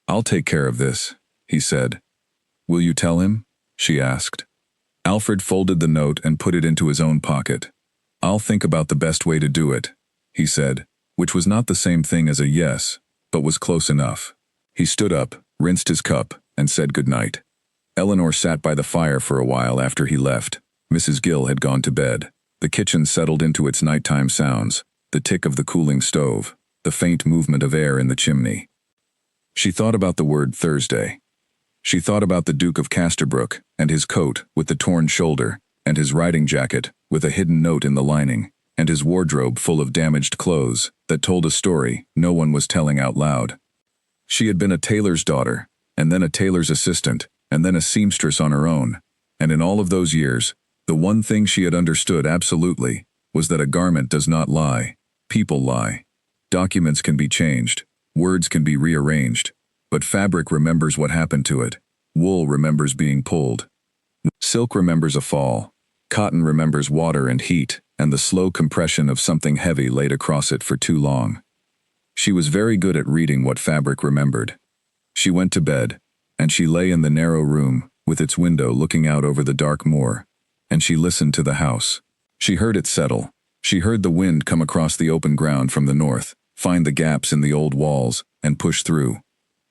S1: "I'll take care of this," he said. "Will you tell him?" she asked. Alfred folded the note and put it into his own pocket. "I'll think about the best way to do it," he said, which was not the same thing as a yes, but was close enough. He stood up, rinsed his cup, and said good night. Eleanor sat by the fire for a while after he left. Mrs. Gill had gone to bed. The kitchen settled into its nighttime sounds, the tick of the cooling stove, the faint movement of air in the chimney. She thought about the word Thursday. She thought about the Duke of Casterbrook, and his coat with the torn shoulder, and his riding jacket with a hidden note in the lining, and his wardrobe full of damaged clothes that told a story no one was telling out loud. She had been a tailor's daughter, and then a tailor's assistant, and then a seamstress on her own, and in all of those years, the one thing she had understood absolutely was that a garment does not lie. People lie. Documents can be changed. Words can be rearranged. But fabric remembers what happened to it. Wool remembers being pulled. Silk remembers a fall. Cotton remembers water and heat, and the slow compression of something heavy laid across it for too long. She was very good at reading what fabric remembered. She went to bed, and she lay in the narrow room, with its window looking out over the dark moor, and she listened to the house. She heard it settle. She heard the wind come across the open ground from the north, find the gaps in the old walls, and push through.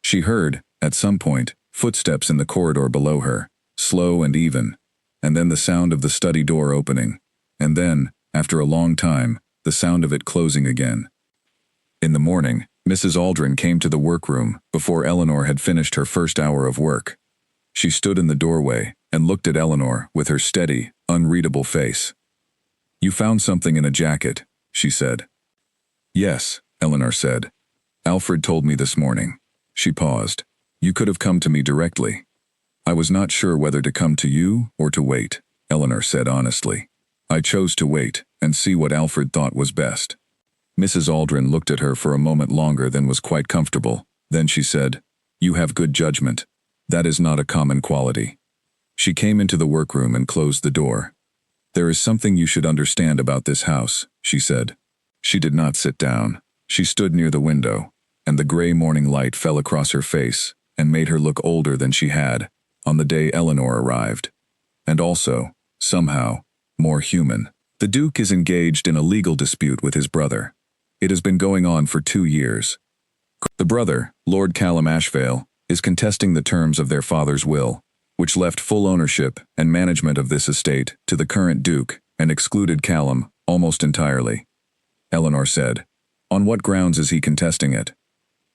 S1: She heard, at some point, footsteps in the corridor below her, slow and even, and then the sound of the study door opening, and then, after a long time, the sound of it closing again. In the morning, Mrs. Aldrin came to the workroom before Eleanor had finished her first hour of work. She stood in the doorway and looked at Eleanor with her steady, unreadable face. "You found something in a jacket," she said. "Yes," Eleanor said. "Alfred told me this morning." She paused. "You could have come to me directly." "I was not sure whether to come to you or to wait," Eleanor said honestly. "I chose to wait and see what Alfred thought was best." Mrs. Aldrin looked at her for a moment longer than was quite comfortable. Then she said, "You have good judgment. That is not a common quality." She came into the workroom and closed the door. "There is something you should understand about this house," she said. She did not sit down. She stood near the window, and the gray morning light fell across her face and made her look older than she had on the day Eleanor arrived. And also, somehow, more human. The Duke is engaged in a legal dispute with his brother. It has been going on for 2 years. The brother, Lord Callum Ashvale, is contesting the terms of their father's will, which left full ownership and management of this estate to the current Duke and excluded Callum almost entirely. Eleanor said, "On what grounds is he contesting it?"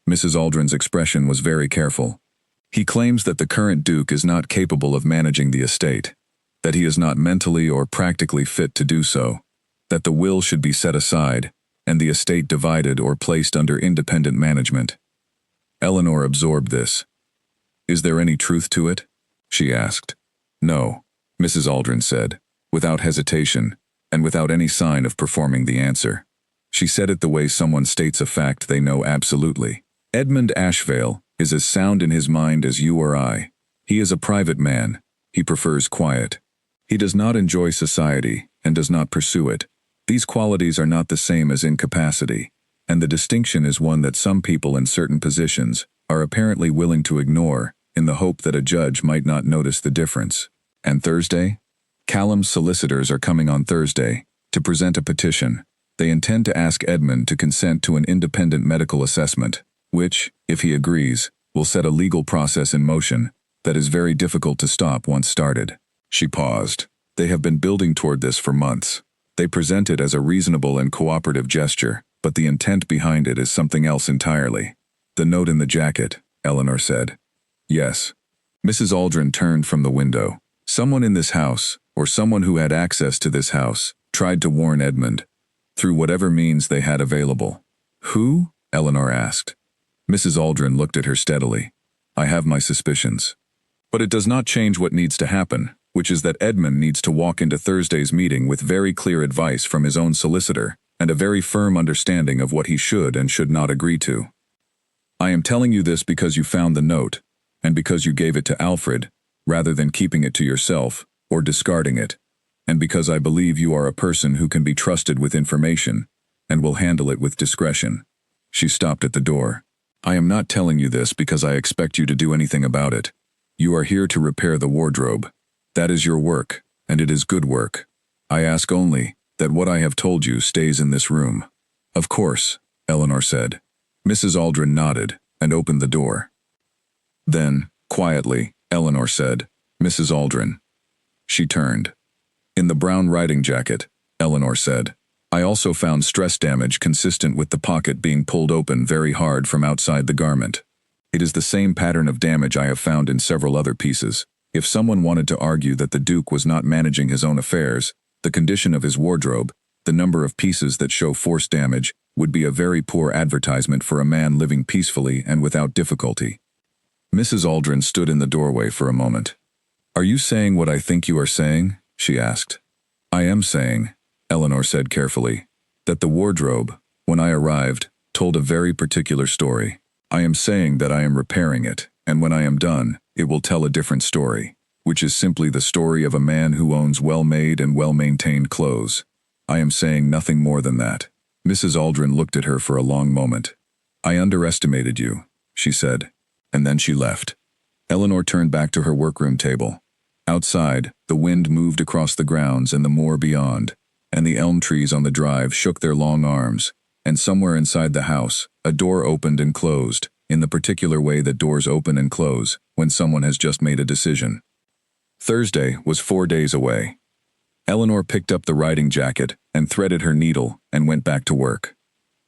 S1: Mrs. Aldrin's expression was very careful. "He claims that the current Duke is not capable of managing the estate, that he is not mentally or practically fit to do so, that the will should be set aside, and the estate divided or placed under independent management." Eleanor absorbed this. "Is there any truth to it?" she asked. "No," Mrs. Aldrin said, without hesitation, and without any sign of performing the answer. She said it the way someone states a fact they know absolutely. "Edmund Ashvale is as sound in his mind as you or I. He is a private man. He prefers quiet. He does not enjoy society and does not pursue it. These qualities are not the same as incapacity, and the distinction is one that some people in certain positions are apparently willing to ignore in the hope that a judge might not notice the difference." And Thursday? "Callum's solicitors are coming on Thursday to present a petition. They intend to ask Edmund to consent to an independent medical assessment, which, if he agrees, will set a legal process in motion that is very difficult to stop once started." She paused. "They have been building toward this for months. They present it as a reasonable and cooperative gesture, but the intent behind it is something else entirely." "The note in the jacket," Eleanor said. "Yes." Mrs. Aldrin turned from the window. "Someone in this house, or someone who had access to this house, tried to warn Edmund, through whatever means they had available." "Who?" Eleanor asked. Mrs. Aldrin looked at her steadily. "I have my suspicions. But it does not change what needs to happen, which is that Edmund needs to walk into Thursday's meeting with very clear advice from his own solicitor, and a very firm understanding of what he should and should not agree to. I am telling you this because you found the note, and because you gave it to Alfred, rather than keeping it to yourself, or discarding it, and because I believe you are a person who can be trusted with information, and will handle it with discretion." She stopped at the door. "I am not telling you this because I expect you to do anything about it. You are here to repair the wardrobe. That is your work, and it is good work. I ask only that what I have told you stays in this room." "Of course," Eleanor said. Mrs. Aldrin nodded and opened the door. Then, quietly, Eleanor said, "Mrs. Aldrin." She turned. "In the brown riding jacket," Eleanor said, "I also found stress damage consistent with the pocket being pulled open very hard from outside the garment. It is the same pattern of damage I have found in several other pieces. If someone wanted to argue that the Duke was not managing his own affairs, the condition of his wardrobe, the number of pieces that show force damage, would be a very poor advertisement for a man living peacefully and without difficulty." Mrs. Aldrin stood in the doorway for a moment. "Are you saying what I think you are saying?" she asked. "I am saying," Eleanor said carefully, "that the wardrobe, when I arrived, told a very particular story. I am saying that I am repairing it, and when I am done, it will tell a different story, which is simply the story of a man who owns well-made and well-maintained clothes. I am saying nothing more than that." Mrs. Aldrin looked at her for a long moment. "I underestimated you," she said, and then she left. Eleanor turned back to her workroom table. Outside, the wind moved across the grounds and the moor beyond, and the elm trees on the drive shook their long arms, and somewhere inside the house, a door opened and closed, in the particular way that doors open and close when someone has just made a decision. Thursday was 4 days away. Eleanor picked up the riding jacket and threaded her needle and went back to work.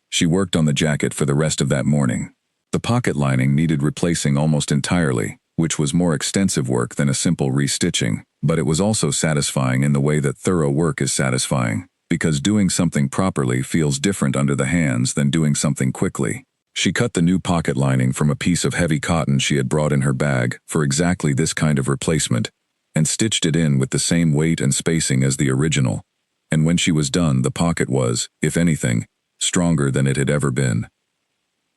S1: She worked on the jacket for the rest of that morning. The pocket lining needed replacing almost entirely, which was more extensive work than a simple restitching, but it was also satisfying in the way that thorough work is satisfying, because doing something properly feels different under the hands than doing something quickly. She cut the new pocket lining from a piece of heavy cotton she had brought in her bag for exactly this kind of replacement, and stitched it in with the same weight and spacing as the original, and when she was done the pocket was, if anything, stronger than it had ever been.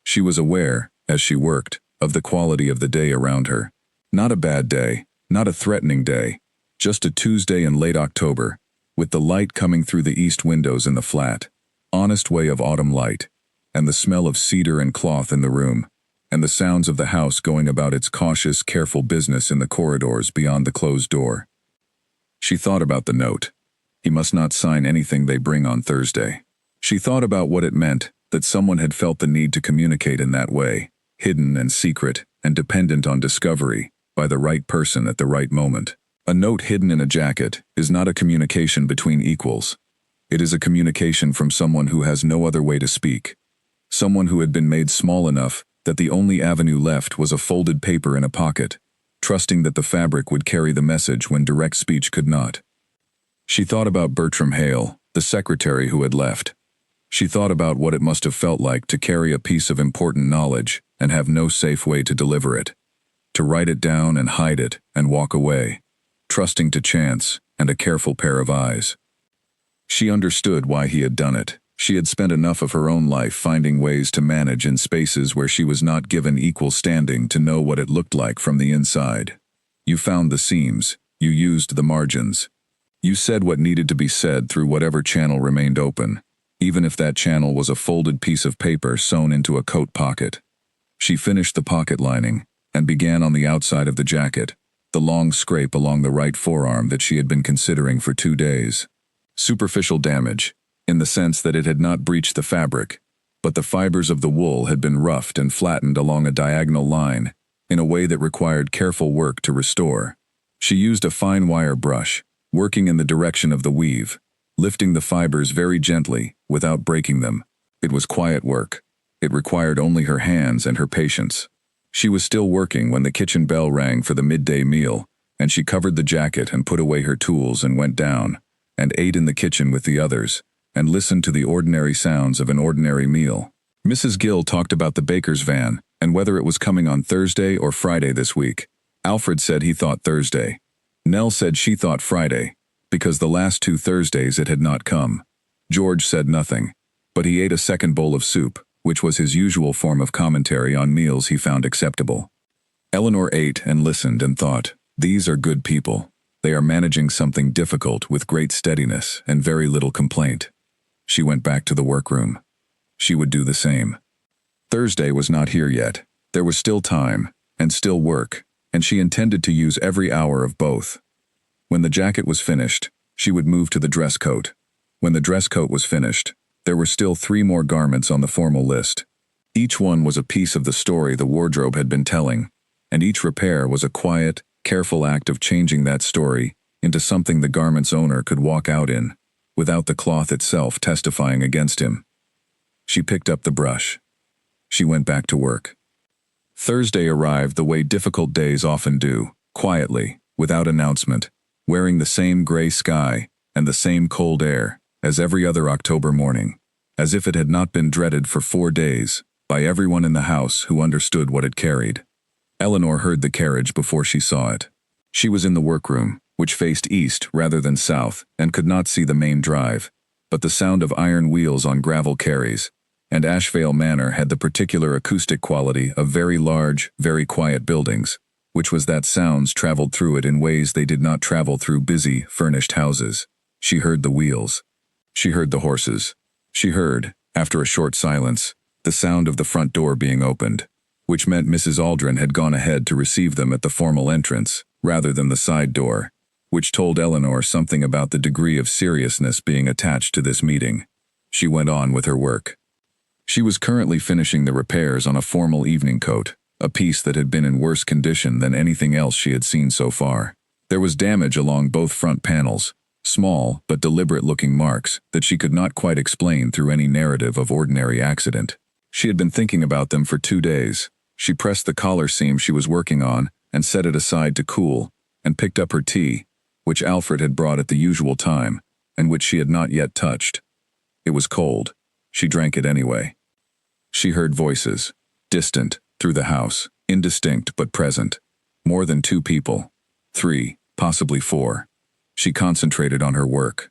S1: She was aware, as she worked, of the quality of the day around her. Not a bad day, not a threatening day, just a Tuesday in late October, with the light coming through the east windows in the flat, honest way of autumn light, and the smell of cedar and cloth in the room, and the sounds of the house going about its cautious, careful business in the corridors beyond the closed door. She thought about the note. He must not sign anything they bring on Thursday. She thought about what it meant that someone had felt the need to communicate in that way, hidden and secret, and dependent on discovery by the right person at the right moment. A note hidden in a jacket is not a communication between equals. It is a communication from someone who has no other way to speak. Someone who had been made small enough that the only avenue left was a folded paper in a pocket, trusting that the fabric would carry the message when direct speech could not. She thought about Bertram Hale, the secretary who had left. She thought about what it must have felt like to carry a piece of important knowledge and have no safe way to deliver it. To write it down and hide it and walk away, trusting to chance and a careful pair of eyes. She understood why he had done it. She had spent enough of her own life finding ways to manage in spaces where she was not given equal standing to know what it looked like from the inside. You found the seams. You used the margins. You said what needed to be said through whatever channel remained open, even if that channel was a folded piece of paper sewn into a coat pocket. She finished the pocket lining and began on the outside of the jacket, the long scrape along the right forearm that she had been considering for 2 days. Superficial damage, in the sense that it had not breached the fabric, but the fibers of the wool had been roughed and flattened along a diagonal line in a way that required careful work to restore. She used a fine wire brush, working in the direction of the weave, lifting the fibers very gently without breaking them. It was quiet work. It required only her hands and her patience. She was still working when the kitchen bell rang for the midday meal, and she covered the jacket and put away her tools and went down, and ate in the kitchen with the others, and listened to the ordinary sounds of an ordinary meal. Mrs. Gill talked about the baker's van, and whether it was coming on Thursday or Friday this week. Alfred said he thought Thursday. Nell said she thought Friday, because the last 2 Thursdays it had not come. George said nothing, but he ate a second bowl of soup, which was his usual form of commentary on meals he found acceptable. Eleanor ate and listened and thought, these are good people. They are managing something difficult with great steadiness and very little complaint. She went back to the workroom. She would do the same. Thursday was not here yet. There was still time, and still work, and she intended to use every hour of both. When the jacket was finished, she would move to the dress coat. When the dress coat was finished, there were still 3 more garments on the formal list. Each one was a piece of the story the wardrobe had been telling, and each repair was a quiet, careful act of changing that story into something the garment's owner could walk out in, without the cloth itself testifying against him. She picked up the brush. She went back to work. Thursday arrived the way difficult days often do, quietly, without announcement, wearing the same gray sky and the same cold air as every other October morning, as if it had not been dreaded for 4 days by everyone in the house who understood what it carried. Eleanor heard the carriage before she saw it. She was in the workroom, which faced east rather than south, and could not see the main drive, but the sound of iron wheels on gravel carries, and Ashvale Manor had the particular acoustic quality of very large, very quiet buildings, which was that sounds traveled through it in ways they did not travel through busy, furnished houses. She heard the wheels. She heard the horses. She heard, after a short silence, the sound of the front door being opened, which meant Mrs. Aldrin had gone ahead to receive them at the formal entrance, rather than the side door, which told Eleanor something about the degree of seriousness being attached to this meeting. She went on with her work. She was currently finishing the repairs on a formal evening coat, a piece that had been in worse condition than anything else she had seen so far. There was damage along both front panels, small but deliberate-looking marks that she could not quite explain through any narrative of ordinary accident. She had been thinking about them for 2 days. She pressed the collar seam she was working on and set it aside to cool, and picked up her tea, which Alfred had brought at the usual time, and which she had not yet touched. It was cold. She drank it anyway. She heard voices, distant, through the house, indistinct but present. More than 2 people. 3, possibly 4. She concentrated on her work.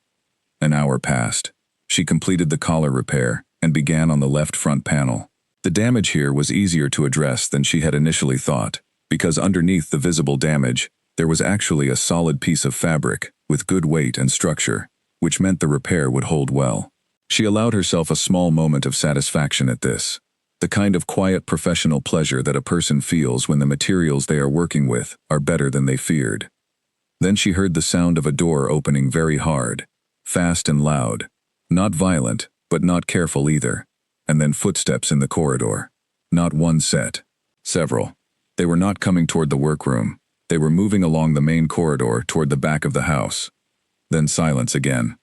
S1: An hour passed. She completed the collar repair and began on the left front panel. The damage here was easier to address than she had initially thought, because underneath the visible damage, there was actually a solid piece of fabric with good weight and structure, which meant the repair would hold well. She allowed herself a small moment of satisfaction at this, the kind of quiet professional pleasure that a person feels when the materials they are working with are better than they feared. Then she heard the sound of a door opening very hard, fast and loud, not violent, but not careful either, and then footsteps in the corridor. Not one set, several. They were not coming toward the workroom. They were moving along the main corridor toward the back of the house. Then silence again.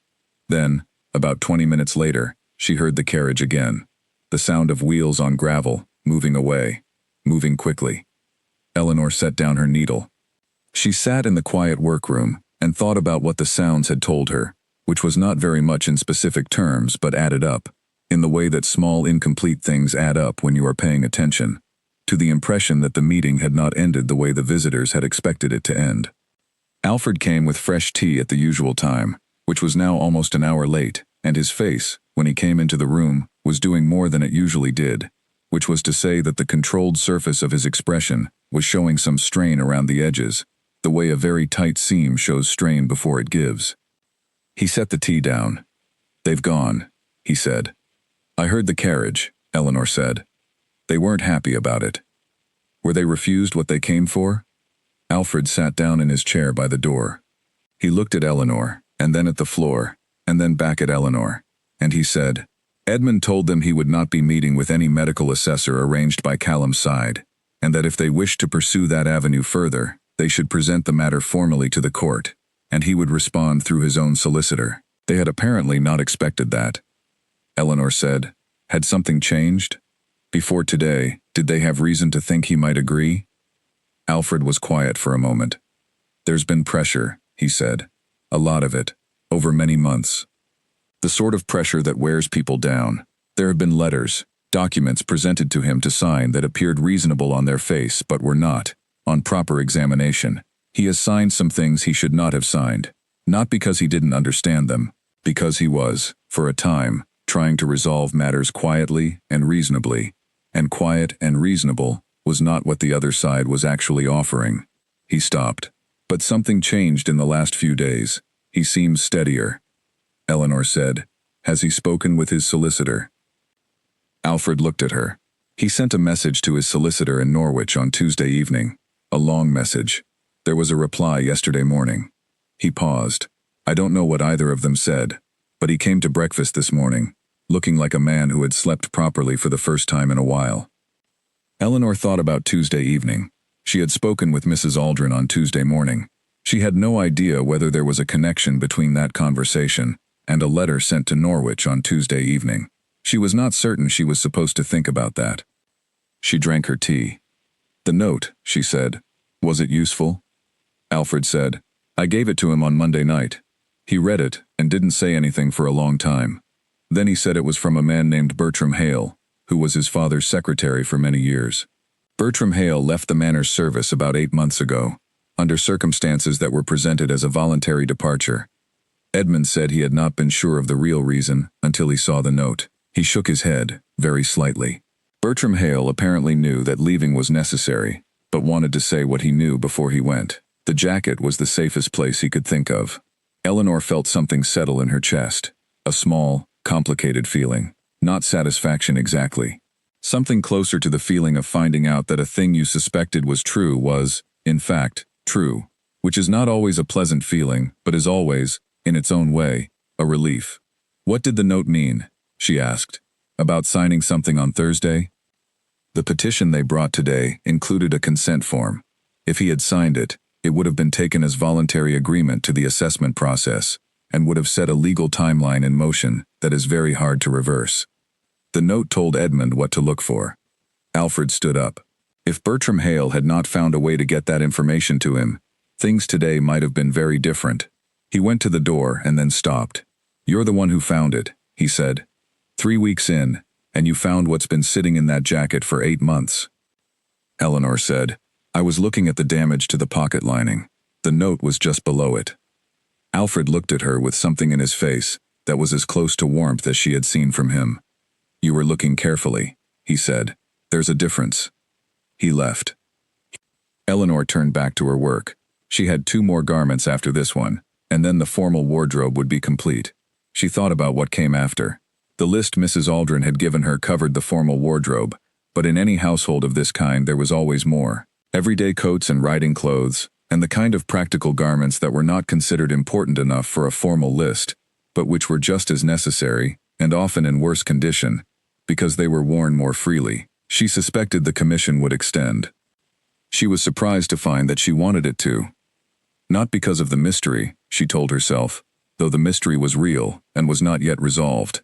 S1: Then, about 20 minutes later, she heard the carriage again. The sound of wheels on gravel, moving away, moving quickly. Eleanor set down her needle. She sat in the quiet workroom and thought about what the sounds had told her, which was not very much in specific terms but added up, in the way that small incomplete things add up when you are paying attention, to the impression that the meeting had not ended the way the visitors had expected it to end. Alfred came with fresh tea at the usual time, which was now almost an hour late, and his face, when he came into the room, was doing more than it usually did, which was to say that the controlled surface of his expression was showing some strain around the edges, the way a very tight seam shows strain before it gives. He set the tea down. "They've gone," he said. "I heard the carriage," Eleanor said. "They weren't happy about it." "Were they refused what they came for?" Alfred sat down in his chair by the door. He looked at Eleanor, and then at the floor, and then back at Eleanor, and he said, "Edmund told them he would not be meeting with any medical assessor arranged by Callum's side, and that if they wished to pursue that avenue further, they should present the matter formally to the court, and he would respond through his own solicitor." They had apparently not expected that. Eleanor said, "Had something changed? Before today, did they have reason to think he might agree?" Alfred was quiet for a moment. "There's been pressure," he said. "A lot of it, over many months. The sort of pressure that wears people down. There have been letters, documents presented to him to sign that appeared reasonable on their face but were not, on proper examination. He has signed some things he should not have signed, not because he didn't understand them, because he was, for a time, trying to resolve matters quietly and reasonably, and quiet and reasonable was not what the other side was actually offering." He stopped. "But something changed in the last few days. He seems steadier." Eleanor said, "Has he spoken with his solicitor?" Alfred looked at her. "He sent a message to his solicitor in Norwich on Tuesday evening. A long message. There was a reply yesterday morning." He paused. "I don't know what either of them said, but he came to breakfast this morning, looking like a man who had slept properly for the first time in a while." Eleanor thought about Tuesday evening. She had spoken with Mrs. Aldrin on Tuesday morning. She had no idea whether there was a connection between that conversation and a letter sent to Norwich on Tuesday evening. She was not certain she was supposed to think about that. She drank her tea. "The note," she said. "Was it useful?" Alfred said, "I gave it to him on Monday night. He read it and didn't say anything for a long time. Then he said it was from a man named Bertram Hale, who was his father's secretary for many years. Bertram Hale left the manor's service about 8 months ago, under circumstances that were presented as a voluntary departure. Edmund said he had not been sure of the real reason until he saw the note." He shook his head, very slightly. Bertram Hale apparently knew that leaving was necessary, but wanted to say what he knew before he went. The jacket was the safest place he could think of. Eleanor felt something settle in her chest, a small, complicated feeling, not satisfaction exactly. Something closer to the feeling of finding out that a thing you suspected was true was, in fact, true, which is not always a pleasant feeling, but is always, in its own way, a relief. "What did the note mean?" she asked. "About signing something on Thursday?" The petition they brought today included a consent form. If he had signed it, it would have been taken as voluntary agreement to the assessment process, and would have set a legal timeline in motion that is very hard to reverse. The note told Edmund what to look for. Alfred stood up. If Bertram Hale had not found a way to get that information to him, things today might have been very different. He went to the door and then stopped. "You're the one who found it," he said. 3 weeks in, and you found what's been sitting in that jacket for 8 months. Eleanor said, "I was looking at the damage to the pocket lining. The note was just below it." Alfred looked at her with something in his face that was as close to warmth as she had seen from him. "You were looking carefully," he said. "There's a difference." He left. Eleanor turned back to her work. She had 2 more garments after this one, and then the formal wardrobe would be complete. She thought about what came after. The list Mrs. Aldrin had given her covered the formal wardrobe, but in any household of this kind there was always more. Everyday coats and riding clothes, and the kind of practical garments that were not considered important enough for a formal list, but which were just as necessary, and often in worse condition, because they were worn more freely. She suspected the commission would extend. She was surprised to find that she wanted it to. Not because of the mystery, she told herself, though the mystery was real and was not yet resolved.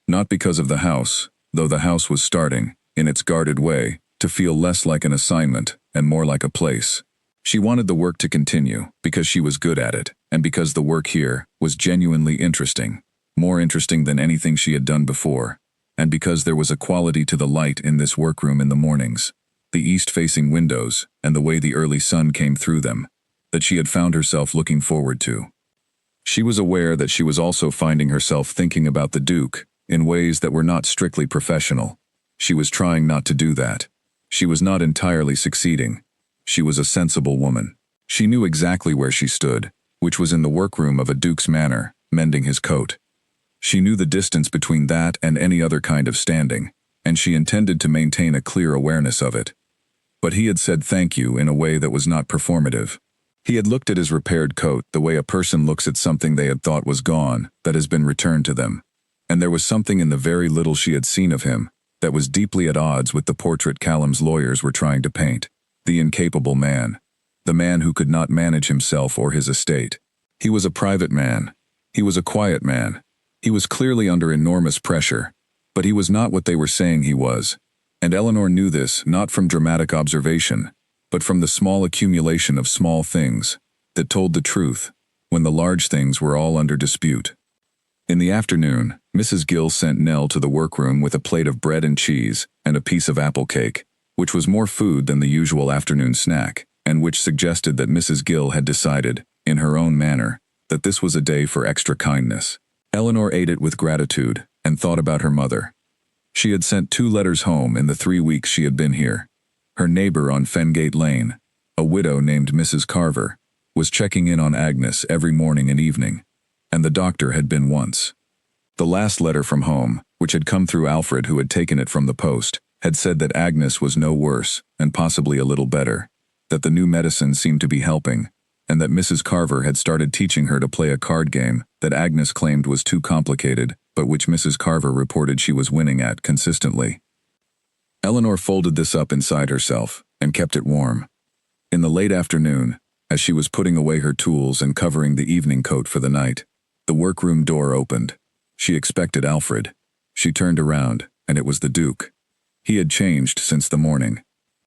S1: Not because of the house, though the house was starting, in its guarded way, to feel less like an assignment and more like a place. She wanted the work to continue because she was good at it, and because the work here was genuinely interesting, more interesting than anything she had done before, and because there was a quality to the light in this workroom in the mornings, the east-facing windows, and the way the early sun came through them, that she had found herself looking forward to. She was aware that she was also finding herself thinking about the Duke in ways that were not strictly professional. She was trying not to do that. She was not entirely succeeding. She was a sensible woman. She knew exactly where she stood, which was in the workroom of a Duke's manor, mending his coat. She knew the distance between that and any other kind of standing, and she intended to maintain a clear awareness of it. But he had said thank you in a way that was not performative. He had looked at his repaired coat the way a person looks at something they had thought was gone, that has been returned to them. And there was something in the very little she had seen of him that was deeply at odds with the portrait Callum's lawyers were trying to paint. The incapable man. The man who could not manage himself or his estate. He was a private man. He was a quiet man. He was clearly under enormous pressure, but he was not what they were saying he was. And Eleanor knew this not from dramatic observation, but from the small accumulation of small things that told the truth when the large things were all under dispute. In the afternoon, Mrs. Gill sent Nell to the workroom with a plate of bread and cheese and a piece of apple cake, which was more food than the usual afternoon snack, and which suggested that Mrs. Gill had decided, in her own manner, that this was a day for extra kindness. Eleanor ate it with gratitude and thought about her mother. She had sent 2 letters home in the 3 weeks she had been here. Her neighbor on Fengate Lane, a widow named Mrs. Carver, was checking in on Agnes every morning and evening, and the doctor had been once. The last letter from home, which had come through Alfred who had taken it from the post, had said that Agnes was no worse, and possibly a little better, that the new medicine seemed to be helping, and that Mrs. Carver had started teaching her to play a card game that Agnes claimed was too complicated, but which Mrs. Carver reported she was winning at consistently. Eleanor folded this up inside herself and kept it warm. In the late afternoon, as she was putting away her tools and covering the evening coat for the night, the workroom door opened. She expected Alfred. She turned around, and it was the Duke. He had changed since the morning.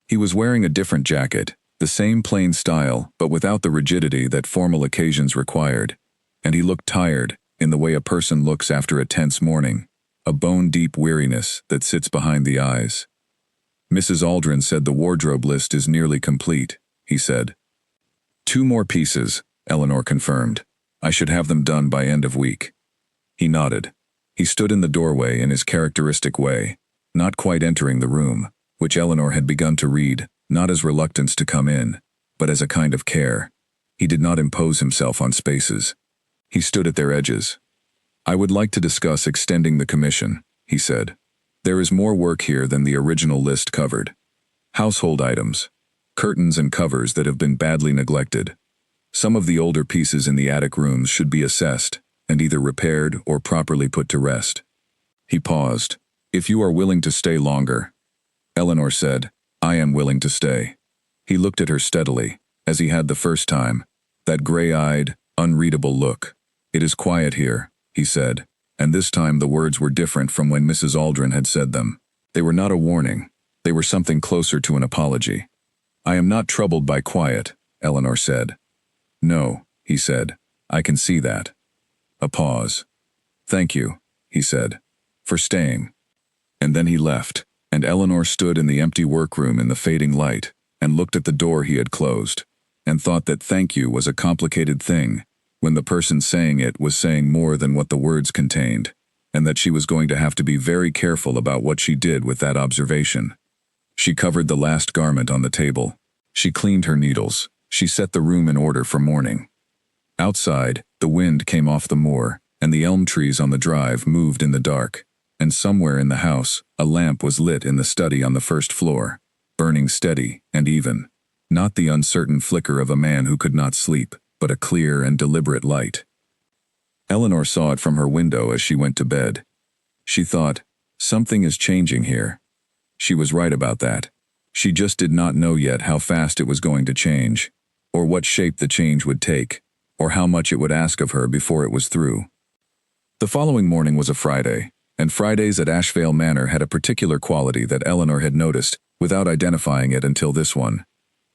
S1: He was wearing a different jacket, the same plain style but without the rigidity that formal occasions required, and he looked tired in the way a person looks after a tense morning, a bone-deep weariness that sits behind the eyes. Mrs. Aldrin said the wardrobe list is nearly complete, he said. 2 more pieces, Eleanor confirmed. I should have them done by end of week. He nodded. He stood in the doorway in his characteristic way, not quite entering the room, which Eleanor had begun to read, not as reluctance to come in, but as a kind of care. He did not impose himself on spaces. He stood at their edges. I would like to discuss extending the commission, he said. There is more work here than the original list covered. Household items, curtains and covers that have been badly neglected. Some of the older pieces in the attic rooms should be assessed and either repaired or properly put to rest. He paused. If you are willing to stay longer, Eleanor said, I am willing to stay. He looked at her steadily, as he had the first time, that gray-eyed, unreadable look. It is quiet here, he said, and this time the words were different from when Mrs. Aldrin had said them. They were not a warning. They were something closer to an apology. I am not troubled by quiet, Eleanor said. No, he said, I can see that. A pause. Thank you, he said, for staying. And then he left, and Eleanor stood in the empty workroom in the fading light, and looked at the door he had closed, and thought that thank you was a complicated thing, when the person saying it was saying more than what the words contained, and that she was going to have to be very careful about what she did with that observation. She covered the last garment on the table. She cleaned her needles. She set the room in order for morning. Outside, the wind came off the moor, and the elm trees on the drive moved in the dark, and somewhere in the house, a lamp was lit in the study on the first floor, burning steady and even, not the uncertain flicker of a man who could not sleep, but a clear and deliberate light. Eleanor saw it from her window as she went to bed. She thought, something is changing here. She was right about that. She just did not know yet how fast it was going to change, or what shape the change would take, or how much it would ask of her before it was through. The following morning was a Friday, and Fridays at Ashvale Manor had a particular quality that Eleanor had noticed without identifying it until this one.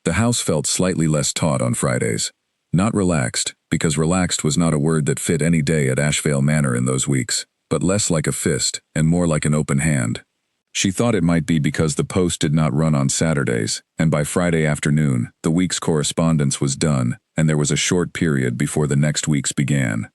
S1: The house felt slightly less taut on Fridays. Not relaxed, because relaxed was not a word that fit any day at Ashvale Manor in those weeks, but less like a fist and more like an open hand. She thought it might be because the post did not run on Saturdays, and by Friday afternoon, the week's correspondence was done, and there was a short period before the next week's began.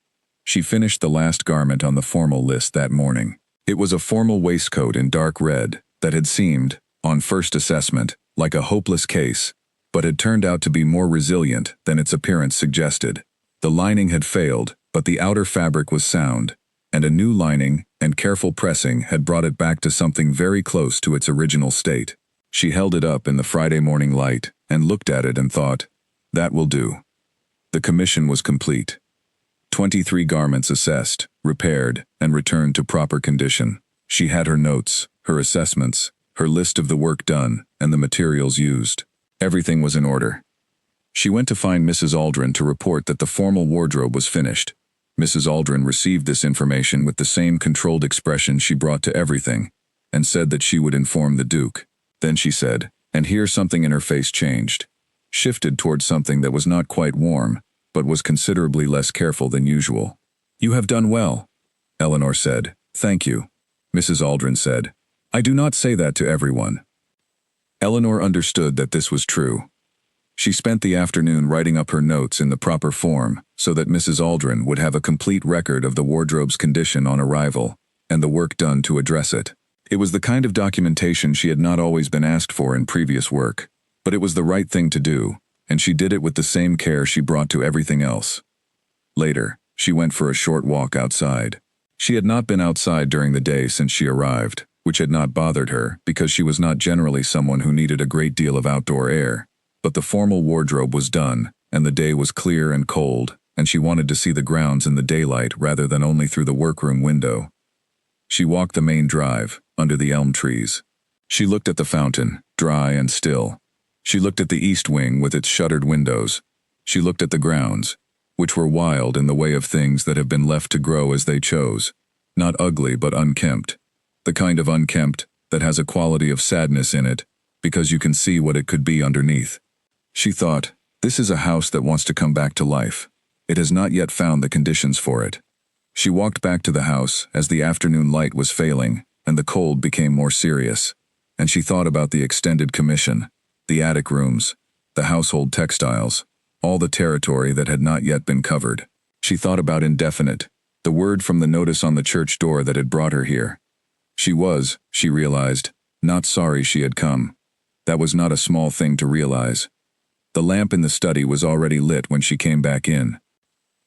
S1: She finished the last garment on the formal list that morning. It was a formal waistcoat in dark red that had seemed, on first assessment, like a hopeless case, but had turned out to be more resilient than its appearance suggested. The lining had failed, but the outer fabric was sound, and a new lining and careful pressing had brought it back to something very close to its original state. She held it up in the Friday morning light and looked at it and thought, "That will do." The commission was complete. 23 garments assessed, repaired, and returned to proper condition. She had her notes, her assessments, her list of the work done, and the materials used. Everything was in order. She went to find Mrs. Aldrin to report that the formal wardrobe was finished. Mrs. Aldrin received this information with the same controlled expression she brought to everything, and said that she would inform the Duke. Then she said, and here something in her face changed, shifted towards something that was not quite warm, but was considerably less careful than usual. "You have done well," Eleanor said. "Thank you." Mrs. Aldrin said, "I do not say that to everyone." Eleanor understood that this was true. She spent the afternoon writing up her notes in the proper form so that Mrs. Aldrin would have a complete record of the wardrobe's condition on arrival and the work done to address it. It was the kind of documentation she had not always been asked for in previous work, but it was the right thing to do, and she did it with the same care she brought to everything else. Later, she went for a short walk outside. She had not been outside during the day since she arrived, which had not bothered her because she was not generally someone who needed a great deal of outdoor air. But the formal wardrobe was done, and the day was clear and cold, and she wanted to see the grounds in the daylight rather than only through the workroom window. She walked the main drive, under the elm trees. She looked at the fountain, dry and still. She looked at the east wing with its shuttered windows. She looked at the grounds, which were wild in the way of things that have been left to grow as they chose, not ugly but unkempt, the kind of unkempt that has a quality of sadness in it, because you can see what it could be underneath. She thought, this is a house that wants to come back to life. It has not yet found the conditions for it. She walked back to the house as the afternoon light was failing and the cold became more serious, and she thought about the extended commission, the attic rooms, the household textiles, all the territory that had not yet been covered. She thought about indefinite, the word from the notice on the church door that had brought her here. She was, she realized, not sorry she had come. That was not a small thing to realize. The lamp in the study was already lit when she came back in.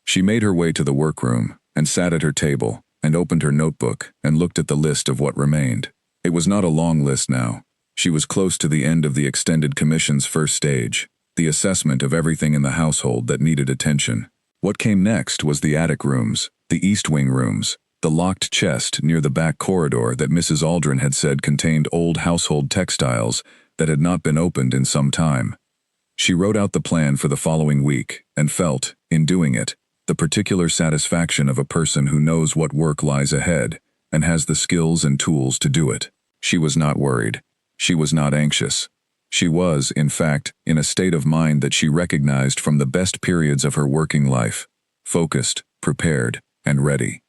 S1: She made her way to the workroom and sat at her table and opened her notebook and looked at the list of what remained. It was not a long list now. She was close to the end of the extended commission's first stage, the assessment of everything in the household that needed attention. What came next was the attic rooms, the east wing rooms, the locked chest near the back corridor that Mrs. Aldrin had said contained old household textiles that had not been opened in some time. She wrote out the plan for the following week and felt, in doing it, the particular satisfaction of a person who knows what work lies ahead and has the skills and tools to do it. She was not worried. She was not anxious. She was, in fact, in a state of mind that she recognized from the best periods of her working life, focused, prepared, and ready.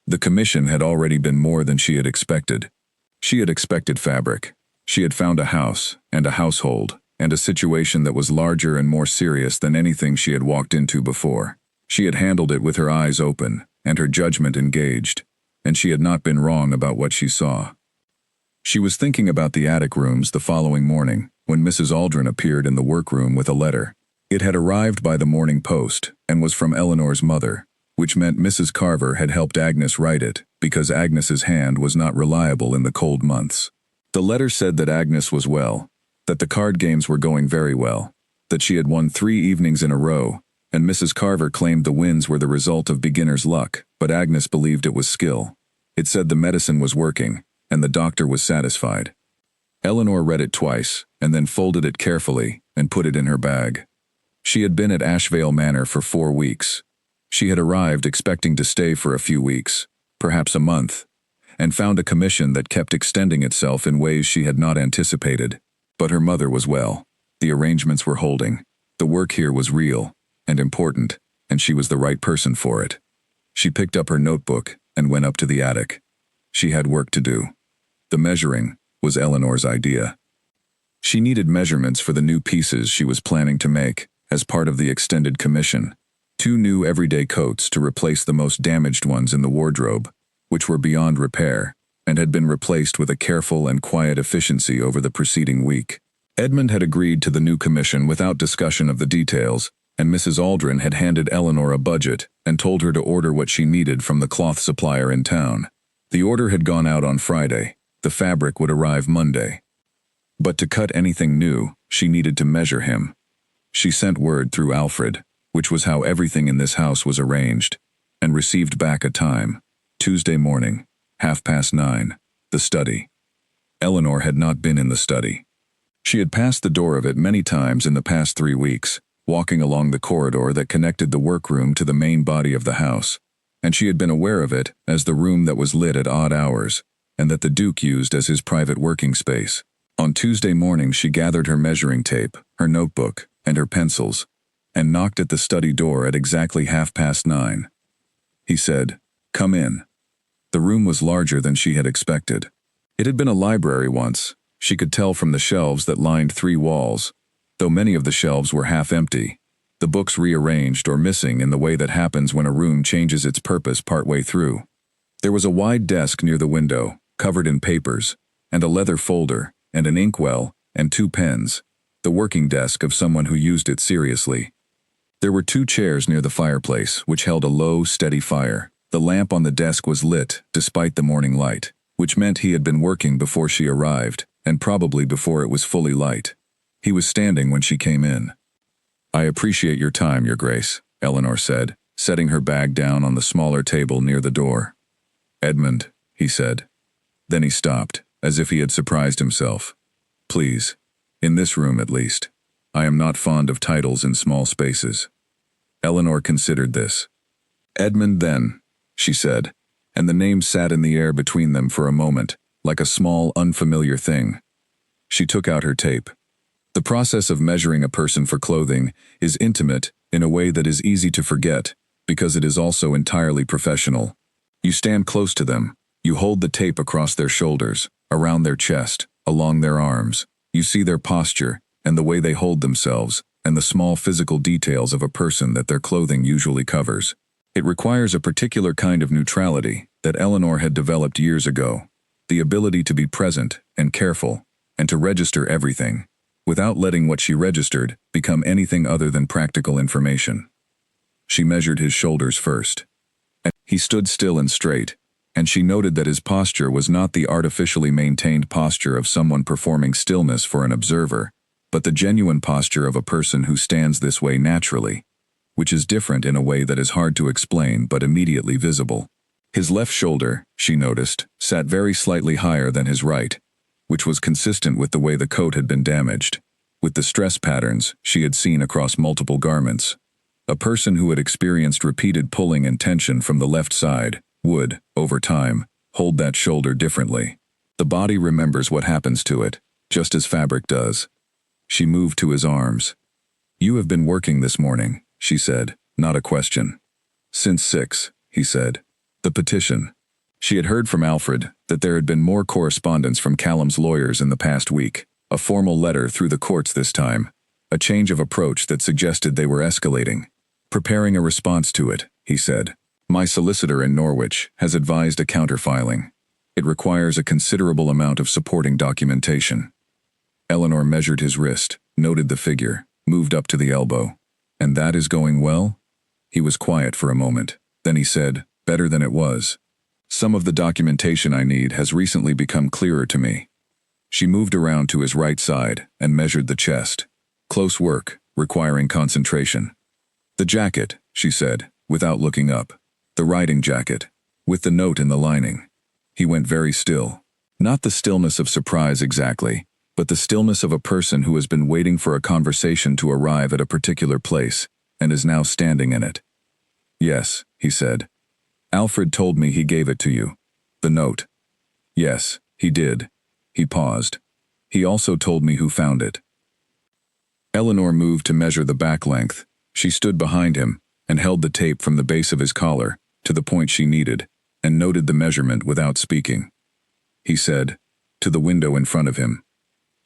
S1: The commission had already been more than she had expected. She had expected fabric. She had found a house and a household and a situation that was larger and more serious than anything she had walked into before. She had handled it with her eyes open and her judgment engaged, and she had not been wrong about what she saw. She was thinking about the attic rooms the following morning when Mrs. Aldrin appeared in the workroom with a letter. It had arrived by the morning post and was from Eleanor's mother, which meant Mrs. Carver had helped Agnes write it because Agnes's hand was not reliable in the cold months. The letter said that Agnes was well, that the card games were going very well, that she had won 3 evenings in a row, and Mrs. Carver claimed the wins were the result of beginner's luck, but Agnes believed it was skill. It said the medicine was working, and the doctor was satisfied. Eleanor read it twice, and then folded it carefully and put it in her bag. She had been at Ashvale Manor for 4 weeks. She had arrived expecting to stay for a few weeks, perhaps a month, and found a commission that kept extending itself in ways she had not anticipated. But her mother was well. The arrangements were holding. The work here was real and important, and she was the right person for it. She picked up her notebook and went up to the attic. She had work to do. The measuring was Eleanor's idea. She needed measurements for the new pieces she was planning to make as part of the extended commission. 2 new everyday coats to replace the most damaged ones in the wardrobe, which were beyond repair, and had been replaced with a careful and quiet efficiency over the preceding week. Edmund had agreed to the new commission without discussion of the details, and Mrs. Aldrin had handed Eleanor a budget and told her to order what she needed from the cloth supplier in town. The order had gone out on Friday. The fabric would arrive Monday. But to cut anything new, she needed to measure him. She sent word through Alfred, which was how everything in this house was arranged, and received back a time. Tuesday morning, 9:30, the study. Eleanor had not been in the study. She had passed the door of it many times in the past 3 weeks, walking along the corridor that connected the workroom to the main body of the house, and she had been aware of it as the room that was lit at odd hours, and that the Duke used as his private working space. On Tuesday morning she gathered her measuring tape, her notebook, and her pencils, and knocked at the study door at exactly 9:30. He said, "Come in." The room was larger than she had expected. It had been a library once. She could tell from the shelves that lined 3 walls, though many of the shelves were half empty, the books rearranged or missing in the way that happens when a room changes its purpose partway through. There was a wide desk near the window, covered in papers, and a leather folder, and an inkwell, and 2 pens, the working desk of someone who used it seriously. There were 2 chairs near the fireplace, which held a low, steady fire. The lamp on the desk was lit, despite the morning light, which meant he had been working before she arrived, and probably before it was fully light. He was standing when she came in. "I appreciate your time, Your Grace," Eleanor said, setting her bag down on the smaller table near the door. "Edmund," he said. Then he stopped, as if he had surprised himself. "Please, in this room at least. I am not fond of titles in small spaces." Eleanor considered this. "Edmund, then," she said, and the name sat in the air between them for a moment, like a small, unfamiliar thing. She took out her tape. The process of measuring a person for clothing is intimate in a way that is easy to forget, because it is also entirely professional. You stand close to them. You hold the tape across their shoulders, around their chest, along their arms. You see their posture, and the way they hold themselves, and the small physical details of a person that their clothing usually covers. It requires a particular kind of neutrality that Eleanor had developed years ago, the ability to be present and careful, and to register everything, without letting what she registered become anything other than practical information. She measured his shoulders first. He stood still and straight, and she noted that his posture was not the artificially maintained posture of someone performing stillness for an observer, but the genuine posture of a person who stands this way naturally, which is different in a way that is hard to explain but immediately visible. His left shoulder, she noticed, sat very slightly higher than his right, which was consistent with the way the coat had been damaged, with the stress patterns she had seen across multiple garments. A person who had experienced repeated pulling and tension from the left side would, over time, hold that shoulder differently. The body remembers what happens to it, just as fabric does. She moved to his arms. "You have been working this morning," she said, not a question. "Since 6, he said. "The petition." She had heard from Alfred that there had been more correspondence from Callum's lawyers in the past week, a formal letter through the courts this time, a change of approach that suggested they were escalating. "Preparing a response to it," he said. "My solicitor in Norwich has advised a counterfiling. It requires a considerable amount of supporting documentation." Eleanor measured his wrist, noted the figure, moved up to the elbow. "And that is going well?" He was quiet for a moment. Then he said, "Better than it was. Some of the documentation I need has recently become clearer to me." She moved around to his right side and measured the chest. "Close work, requiring concentration." "The jacket," she said, without looking up. "The riding jacket, with the note in the lining." He went very still. Not the stillness of surprise exactly, but the stillness of a person who has been waiting for a conversation to arrive at a particular place and is now standing in it. Yes, he said. Alfred told me he gave it to you. The note. Yes, he did. He paused. He also told me who found it. Eleanor moved to measure the back length. She stood behind him and held the tape from the base of his collar to the point she needed and noted the measurement without speaking. He said, to the window in front of him,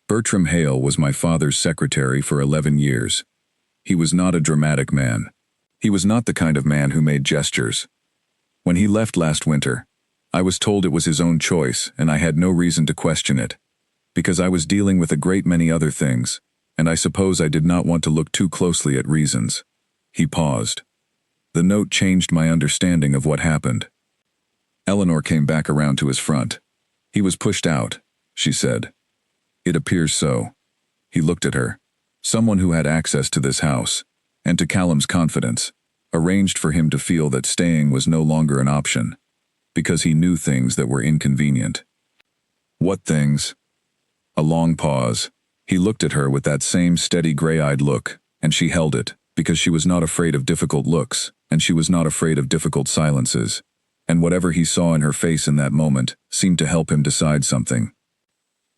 S1: Bertram Hale was my father's secretary for 11 years. He was not a dramatic man. He was not the kind of man who made gestures. When he left last winter, I was told it was his own choice and I had no reason to question it, because I was dealing with a great many other things, and I suppose I did not want to look too closely at reasons. He paused. The note changed my understanding of what happened. Eleanor came back around to his front. He was pushed out, she said. It appears so. He looked at her. Someone who had access to this house, and to Callum's confidence, arranged for him to feel that staying was no longer an option, because he knew things that were inconvenient. What things? A long pause. He looked at her with that same steady gray-eyed look, and she held it, because she was not afraid of difficult looks, and she was not afraid of difficult silences, and whatever he saw in her face in that moment seemed to help him decide something.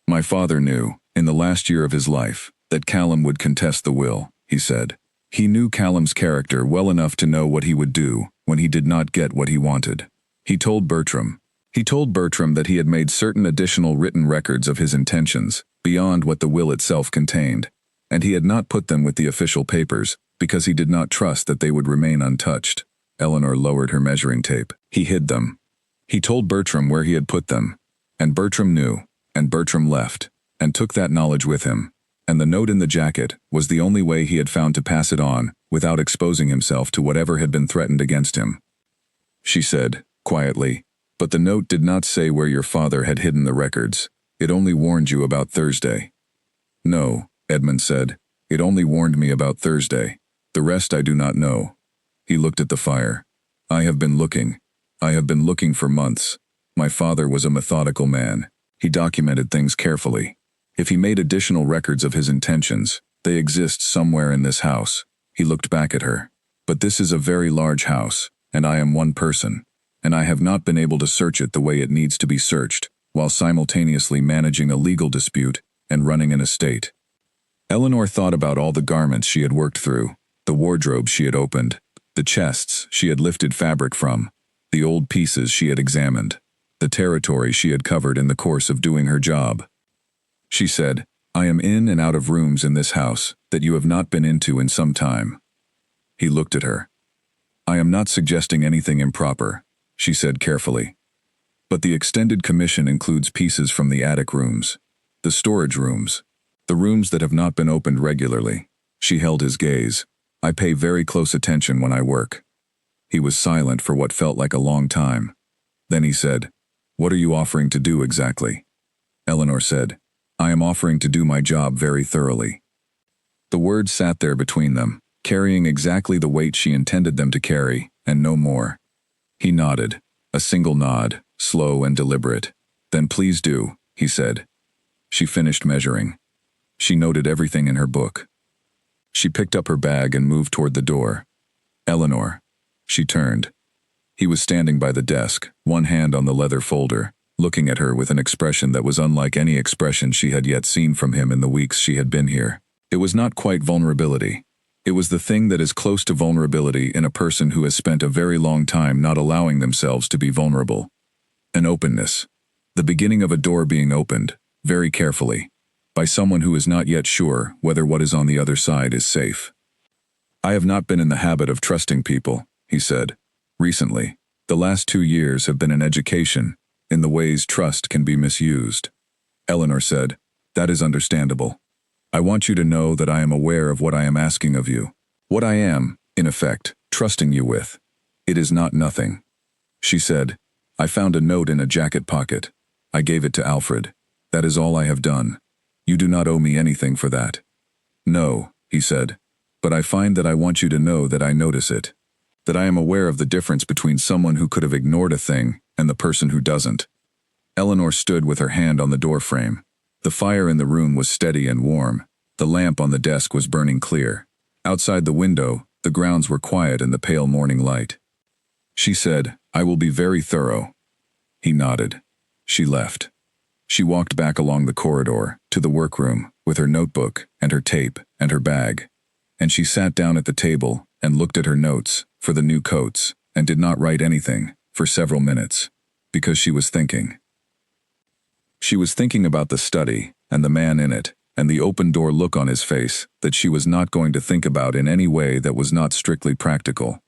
S1: My father knew, in the last year of his life, that Callum would contest the will, he said. He knew Callum's character well enough to know what he would do when he did not get what he wanted. He told Bertram that he had made certain additional written records of his intentions, beyond what the will itself contained, and he had not put them with the official papers, because he did not trust that they would remain untouched. Eleanor lowered her measuring tape. He hid them. He told Bertram where he had put them, and Bertram knew, and Bertram left, and took that knowledge with him, and the note in the jacket was the only way he had found to pass it on, without exposing himself to whatever had been threatened against him. She said, quietly, but the note did not say where your father had hidden the records. It only warned you about Thursday. No, Edmund said. It only warned me about Thursday. The rest I do not know. He looked at the fire. I have been looking. I have been looking for months. My father was a methodical man. He documented things carefully. If he made additional records of his intentions, they exist somewhere in this house. He looked back at her. But this is a very large house, and I am one person, and I have not been able to search it the way it needs to be searched, while simultaneously managing a legal dispute and running an estate. Eleanor thought about all the garments she had worked through, the wardrobes she had opened, the chests she had lifted fabric from, the old pieces she had examined, the territory she had covered in the course of doing her job. She said, I am in and out of rooms in this house that you have not been into in some time. He looked at her. I am not suggesting anything improper, she said carefully. But the extended commission includes pieces from the attic rooms, the storage rooms, the rooms that have not been opened regularly. She held his gaze. I pay very close attention when I work. He was silent for what felt like a long time. Then he said, What are you offering to do exactly? Eleanor said, I am offering to do my job very thoroughly. The words sat there between them, carrying exactly the weight she intended them to carry, and no more. He nodded, a single nod, slow and deliberate. Then please do, he said. She finished measuring. She noted everything in her book. She picked up her bag and moved toward the door. Eleanor. She turned. He was standing by the desk, one hand on the leather folder, looking at her with an expression that was unlike any expression she had yet seen from him in the weeks she had been here. It was not quite vulnerability. It was the thing that is close to vulnerability in a person who has spent a very long time not allowing themselves to be vulnerable. An openness. The beginning of a door being opened, very carefully, by someone who is not yet sure whether what is on the other side is safe. I have not been in the habit of trusting people, he said. Recently, the last 2 years have been an education in the ways trust can be misused. Eleanor said, That is understandable. I want you to know that I am aware of what I am asking of you. What I am, in effect, trusting you with. It is not nothing. She said, I found a note in a jacket pocket. I gave it to Alfred. That is all I have done. You do not owe me anything for that. No, he said, but I find that I want you to know that I notice it. That I am aware of the difference between someone who could have ignored a thing and the person who doesn't. Eleanor stood with her hand on the doorframe. The fire in the room was steady and warm. The lamp on the desk was burning clear. Outside the window, the grounds were quiet in the pale morning light. She said, "I will be very thorough." He nodded. She left. She walked back along the corridor, to the workroom, with her notebook, and her tape, and her bag. And she sat down at the table, and looked at her notes, for the new coats, and did not write anything, for several minutes, because she was thinking. She was thinking about the study, and the man in it, and the open-door look on his face that she was not going to think about in any way that was not strictly practical.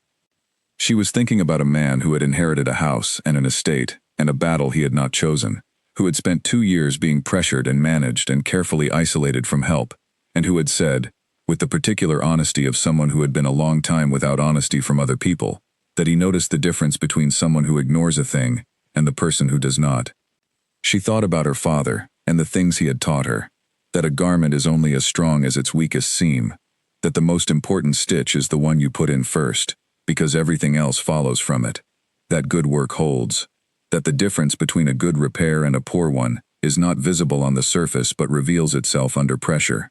S1: She was thinking about a man who had inherited a house and an estate, and a battle he had not chosen, who had spent 2 years being pressured and managed and carefully isolated from help, and who had said, with the particular honesty of someone who had been a long time without honesty from other people, that he noticed the difference between someone who ignores a thing and the person who does not. She thought about her father and the things he had taught her, that a garment is only as strong as its weakest seam, that the most important stitch is the one you put in first, because everything else follows from it, that good work holds, that the difference between a good repair and a poor one is not visible on the surface but reveals itself under pressure.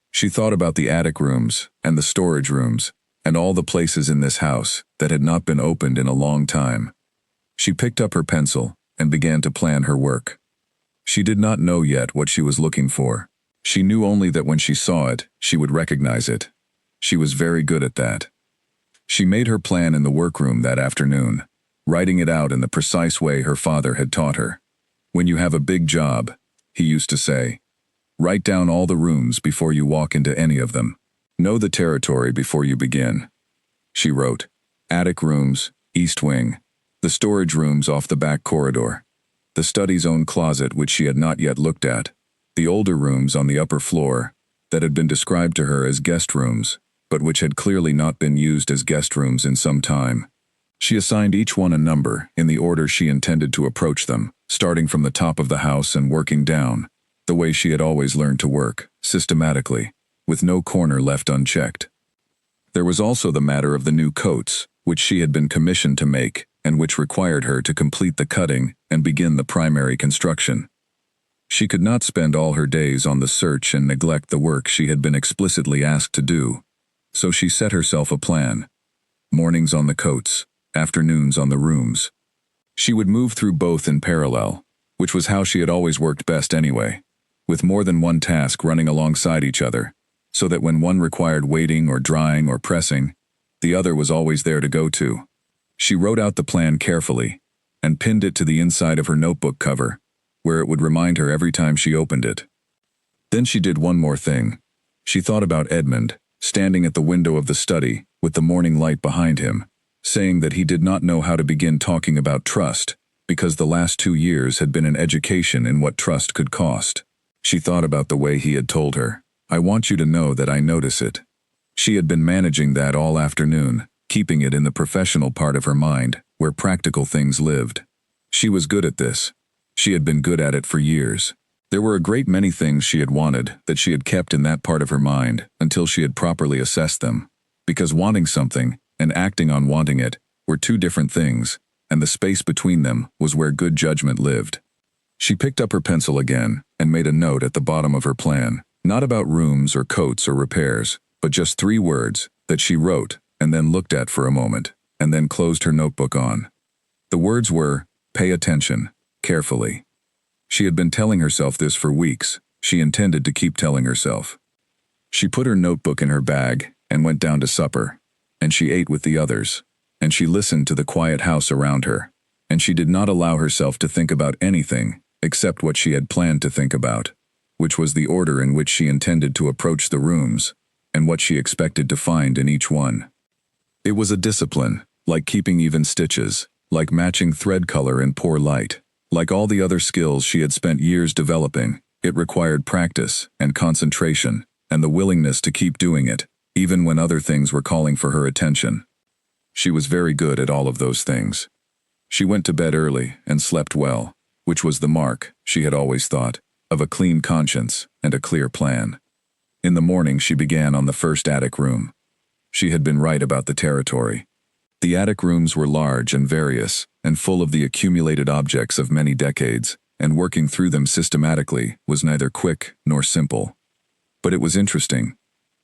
S1: She thought about the attic rooms and the storage rooms and all the places in this house that had not been opened in a long time. She picked up her pencil and began to plan her work. She did not know yet what she was looking for. She knew only that when she saw it, she would recognize it. She was very good at that. She made her plan in the workroom that afternoon, writing it out in the precise way her father had taught her. When you have a big job, he used to say, write down all the rooms before you walk into any of them. Know the territory before you begin. She wrote, attic rooms, east wing, the storage rooms off the back corridor, the study's own closet which she had not yet looked at, the older rooms on the upper floor that had been described to her as guest rooms, but which had clearly not been used as guest rooms in some time. She assigned each one a number in the order she intended to approach them, starting from the top of the house and working down, the way she had always learned to work, systematically, with no corner left unchecked. There was also the matter of the new coats, which she had been commissioned to make, and which required her to complete the cutting and begin the primary construction. She could not spend all her days on the search and neglect the work she had been explicitly asked to do, so she set herself a plan. Mornings on the coats, afternoons on the rooms. She would move through both in parallel, which was how she had always worked best anyway, with more than one task running alongside each other, so that when one required waiting or drying or pressing, the other was always there to go to. She wrote out the plan carefully, and pinned it to the inside of her notebook cover, where it would remind her every time she opened it. Then she did one more thing. She thought about Edmund, standing at the window of the study, with the morning light behind him, saying that he did not know how to begin talking about trust, because the last 2 years had been an education in what trust could cost. She thought about the way he had told her, I want you to know that I notice it. She had been managing that all afternoon, keeping it in the professional part of her mind, where practical things lived. She was good at this. She had been good at it for years. There were a great many things she had wanted that she had kept in that part of her mind until she had properly assessed them, because wanting something and acting on wanting it were two different things, and the space between them was where good judgment lived. She picked up her pencil again and made a note at the bottom of her plan, not about rooms or coats or repairs, but just 3 words that she wrote and then looked at for a moment, and then closed her notebook on. The words were, pay attention, carefully. She had been telling herself this for weeks. She intended to keep telling herself. She put her notebook in her bag and went down to supper, and she ate with the others, and she listened to the quiet house around her, and she did not allow herself to think about anything except what she had planned to think about, which was the order in which she intended to approach the rooms, and what she expected to find in each one. It was a discipline, like keeping even stitches, like matching thread color in poor light. Like all the other skills she had spent years developing, it required practice and concentration and the willingness to keep doing it, even when other things were calling for her attention. She was very good at all of those things. She went to bed early and slept well, which was the mark, she had always thought, of a clean conscience and a clear plan. In the morning she began on the first attic room. She had been right about the territory. The attic rooms were large and various, and full of the accumulated objects of many decades, and working through them systematically was neither quick nor simple. But it was interesting.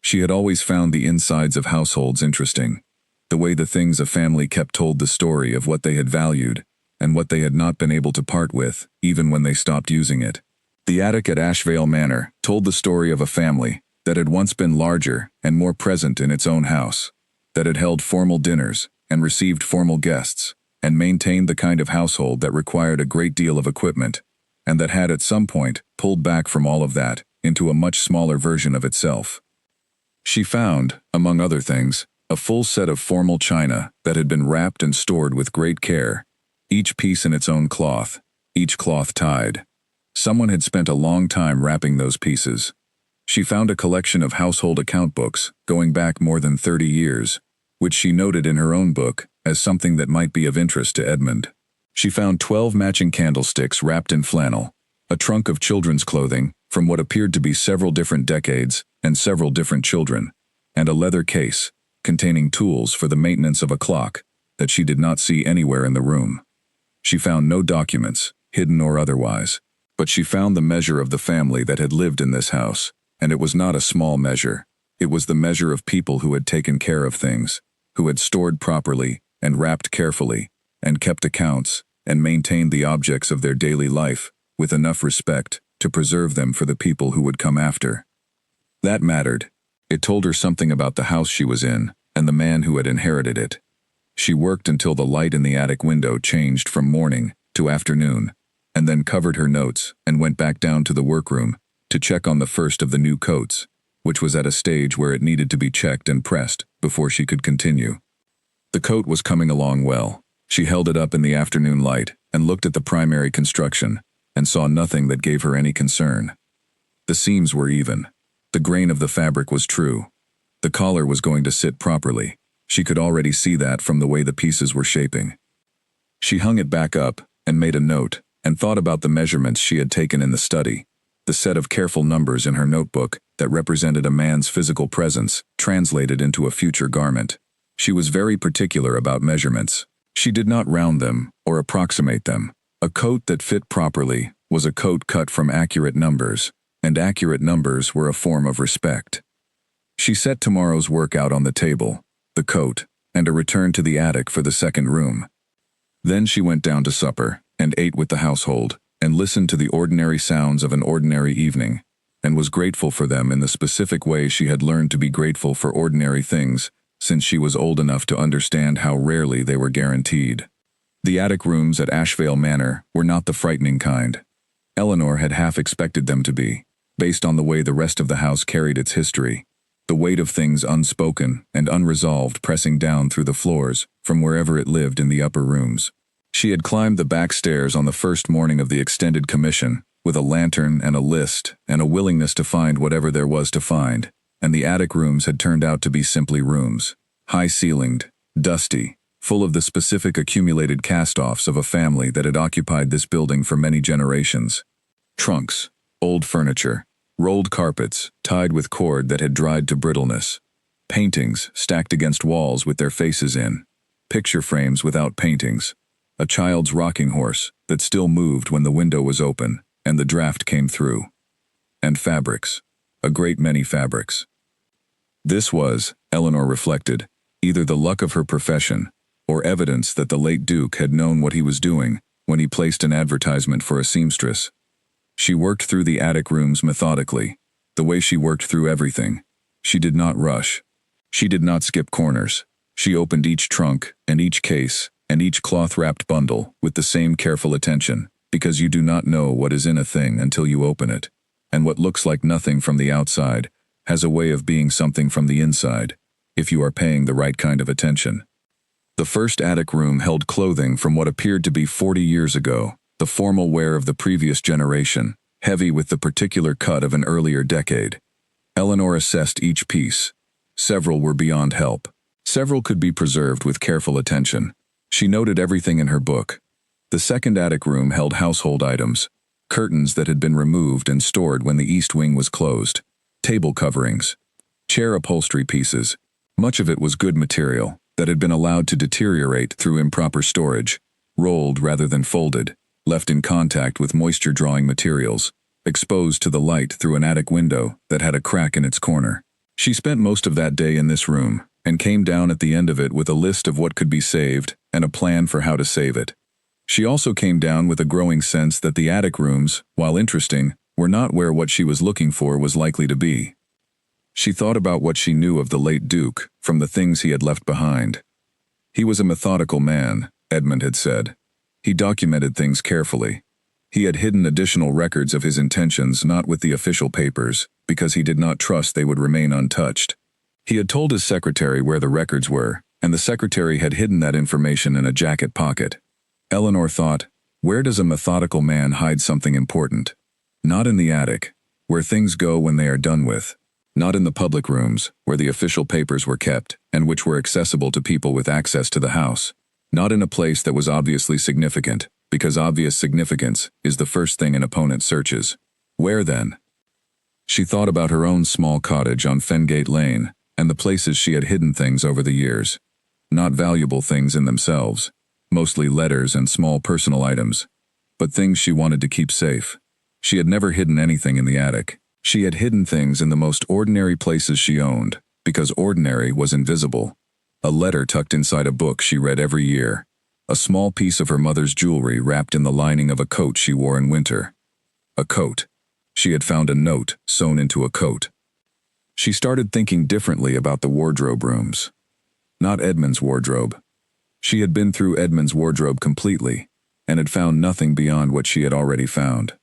S1: She had always found the insides of households interesting. The way the things a family kept told the story of what they had valued, and what they had not been able to part with, even when they stopped using it. The attic at Ashvale Manor told the story of a family that had once been larger and more present in its own house, that had held formal dinners and received formal guests, and maintained the kind of household that required a great deal of equipment, and that had at some point pulled back from all of that into a much smaller version of itself. She found, among other things, a full set of formal china that had been wrapped and stored with great care, each piece in its own cloth, each cloth tied. Someone had spent a long time wrapping those pieces. She found a collection of household account books going back more than 30 years, which she noted in her own book as something that might be of interest to Edmund. She found 12 matching candlesticks wrapped in flannel, a trunk of children's clothing from what appeared to be several different decades and several different children, and a leather case containing tools for the maintenance of a clock that she did not see anywhere in the room. She found no documents, hidden or otherwise, but she found the measure of the family that had lived in this house, and it was not a small measure. It was the measure of people who had taken care of things, who had stored properly and wrapped carefully, and kept accounts, and maintained the objects of their daily life with enough respect to preserve them for the people who would come after. That mattered. It told her something about the house she was in and the man who had inherited it. She worked until the light in the attic window changed from morning to afternoon, and then covered her notes and went back down to the workroom to check on the first of the new coats, which was at a stage where it needed to be checked and pressed before she could continue. The coat was coming along well. She held it up in the afternoon light and looked at the primary construction and saw nothing that gave her any concern. The seams were even. The grain of the fabric was true. The collar was going to sit properly. She could already see that from the way the pieces were shaping. She hung it back up and made a note and thought about the measurements she had taken in the study, the set of careful numbers in her notebook that represented a man's physical presence translated into a future garment. She was very particular about measurements. She did not round them or approximate them. A coat that fit properly was a coat cut from accurate numbers, and accurate numbers were a form of respect. She set tomorrow's work out on the table, the coat, and a return to the attic for the second room. Then she went down to supper and ate with the household, and listened to the ordinary sounds of an ordinary evening, and was grateful for them in the specific way she had learned to be grateful for ordinary things since she was old enough to understand how rarely they were guaranteed. The attic rooms at Ashvale Manor were not the frightening kind. Eleanor had half expected them to be, based on the way the rest of the house carried its history, the weight of things unspoken and unresolved pressing down through the floors from wherever it lived in the upper rooms. She had climbed the back stairs on the first morning of the extended commission, with a lantern and a list and a willingness to find whatever there was to find, and the attic rooms had turned out to be simply rooms, high-ceilinged, dusty, full of the specific accumulated cast-offs of a family that had occupied this building for many generations. Trunks, old furniture, rolled carpets tied with cord that had dried to brittleness, paintings stacked against walls with their faces in, picture frames without paintings, a child's rocking horse that still moved when the window was open and the draft came through, and fabrics, a great many fabrics. This was, Eleanor reflected, either the luck of her profession or evidence that the late Duke had known what he was doing when he placed an advertisement for a seamstress. She worked through the attic rooms methodically, the way she worked through everything. She did not rush. She did not skip corners. She opened each trunk and each case and each cloth-wrapped bundle with the same careful attention, because you do not know what is in a thing until you open it, and what looks like nothing from the outside has a way of being something from the inside, if you are paying the right kind of attention. The first attic room held clothing from what appeared to be 40 years ago, the formal wear of the previous generation, heavy with the particular cut of an earlier decade. Eleanor assessed each piece. Several were beyond help. Several could be preserved with careful attention. She noted everything in her book. The second attic room held household items, curtains that had been removed and stored when the east wing was closed, table coverings, chair upholstery pieces. Much of it was good material that had been allowed to deteriorate through improper storage, rolled rather than folded, left in contact with moisture-drawing materials, exposed to the light through an attic window that had a crack in its corner. She spent most of that day in this room, and came down at the end of it with a list of what could be saved and a plan for how to save it. She also came down with a growing sense that the attic rooms, while interesting, were not where what she was looking for was likely to be. She thought about what she knew of the late Duke from the things he had left behind. He was a methodical man, Edmund had said. He documented things carefully. He had hidden additional records of his intentions not with the official papers, because he did not trust they would remain untouched. He had told his secretary where the records were, and the secretary had hidden that information in a jacket pocket. Eleanor thought, where does a methodical man hide something important? Not in the attic, where things go when they are done with. Not in the public rooms, where the official papers were kept, and which were accessible to people with access to the house. Not in a place that was obviously significant, because obvious significance is the first thing an opponent searches. Where then? She thought about her own small cottage on Fengate Lane, and the places she had hidden things over the years. Not valuable things in themselves, mostly letters and small personal items, but things she wanted to keep safe. She had never hidden anything in the attic. She had hidden things in the most ordinary places she owned, because ordinary was invisible. A letter tucked inside a book she read every year. A small piece of her mother's jewelry wrapped in the lining of a coat she wore in winter. A coat. She had found a note sewn into a coat. She started thinking differently about the wardrobe rooms. Not Edmund's wardrobe. She had been through Edmund's wardrobe completely, and had found nothing beyond what she had already found.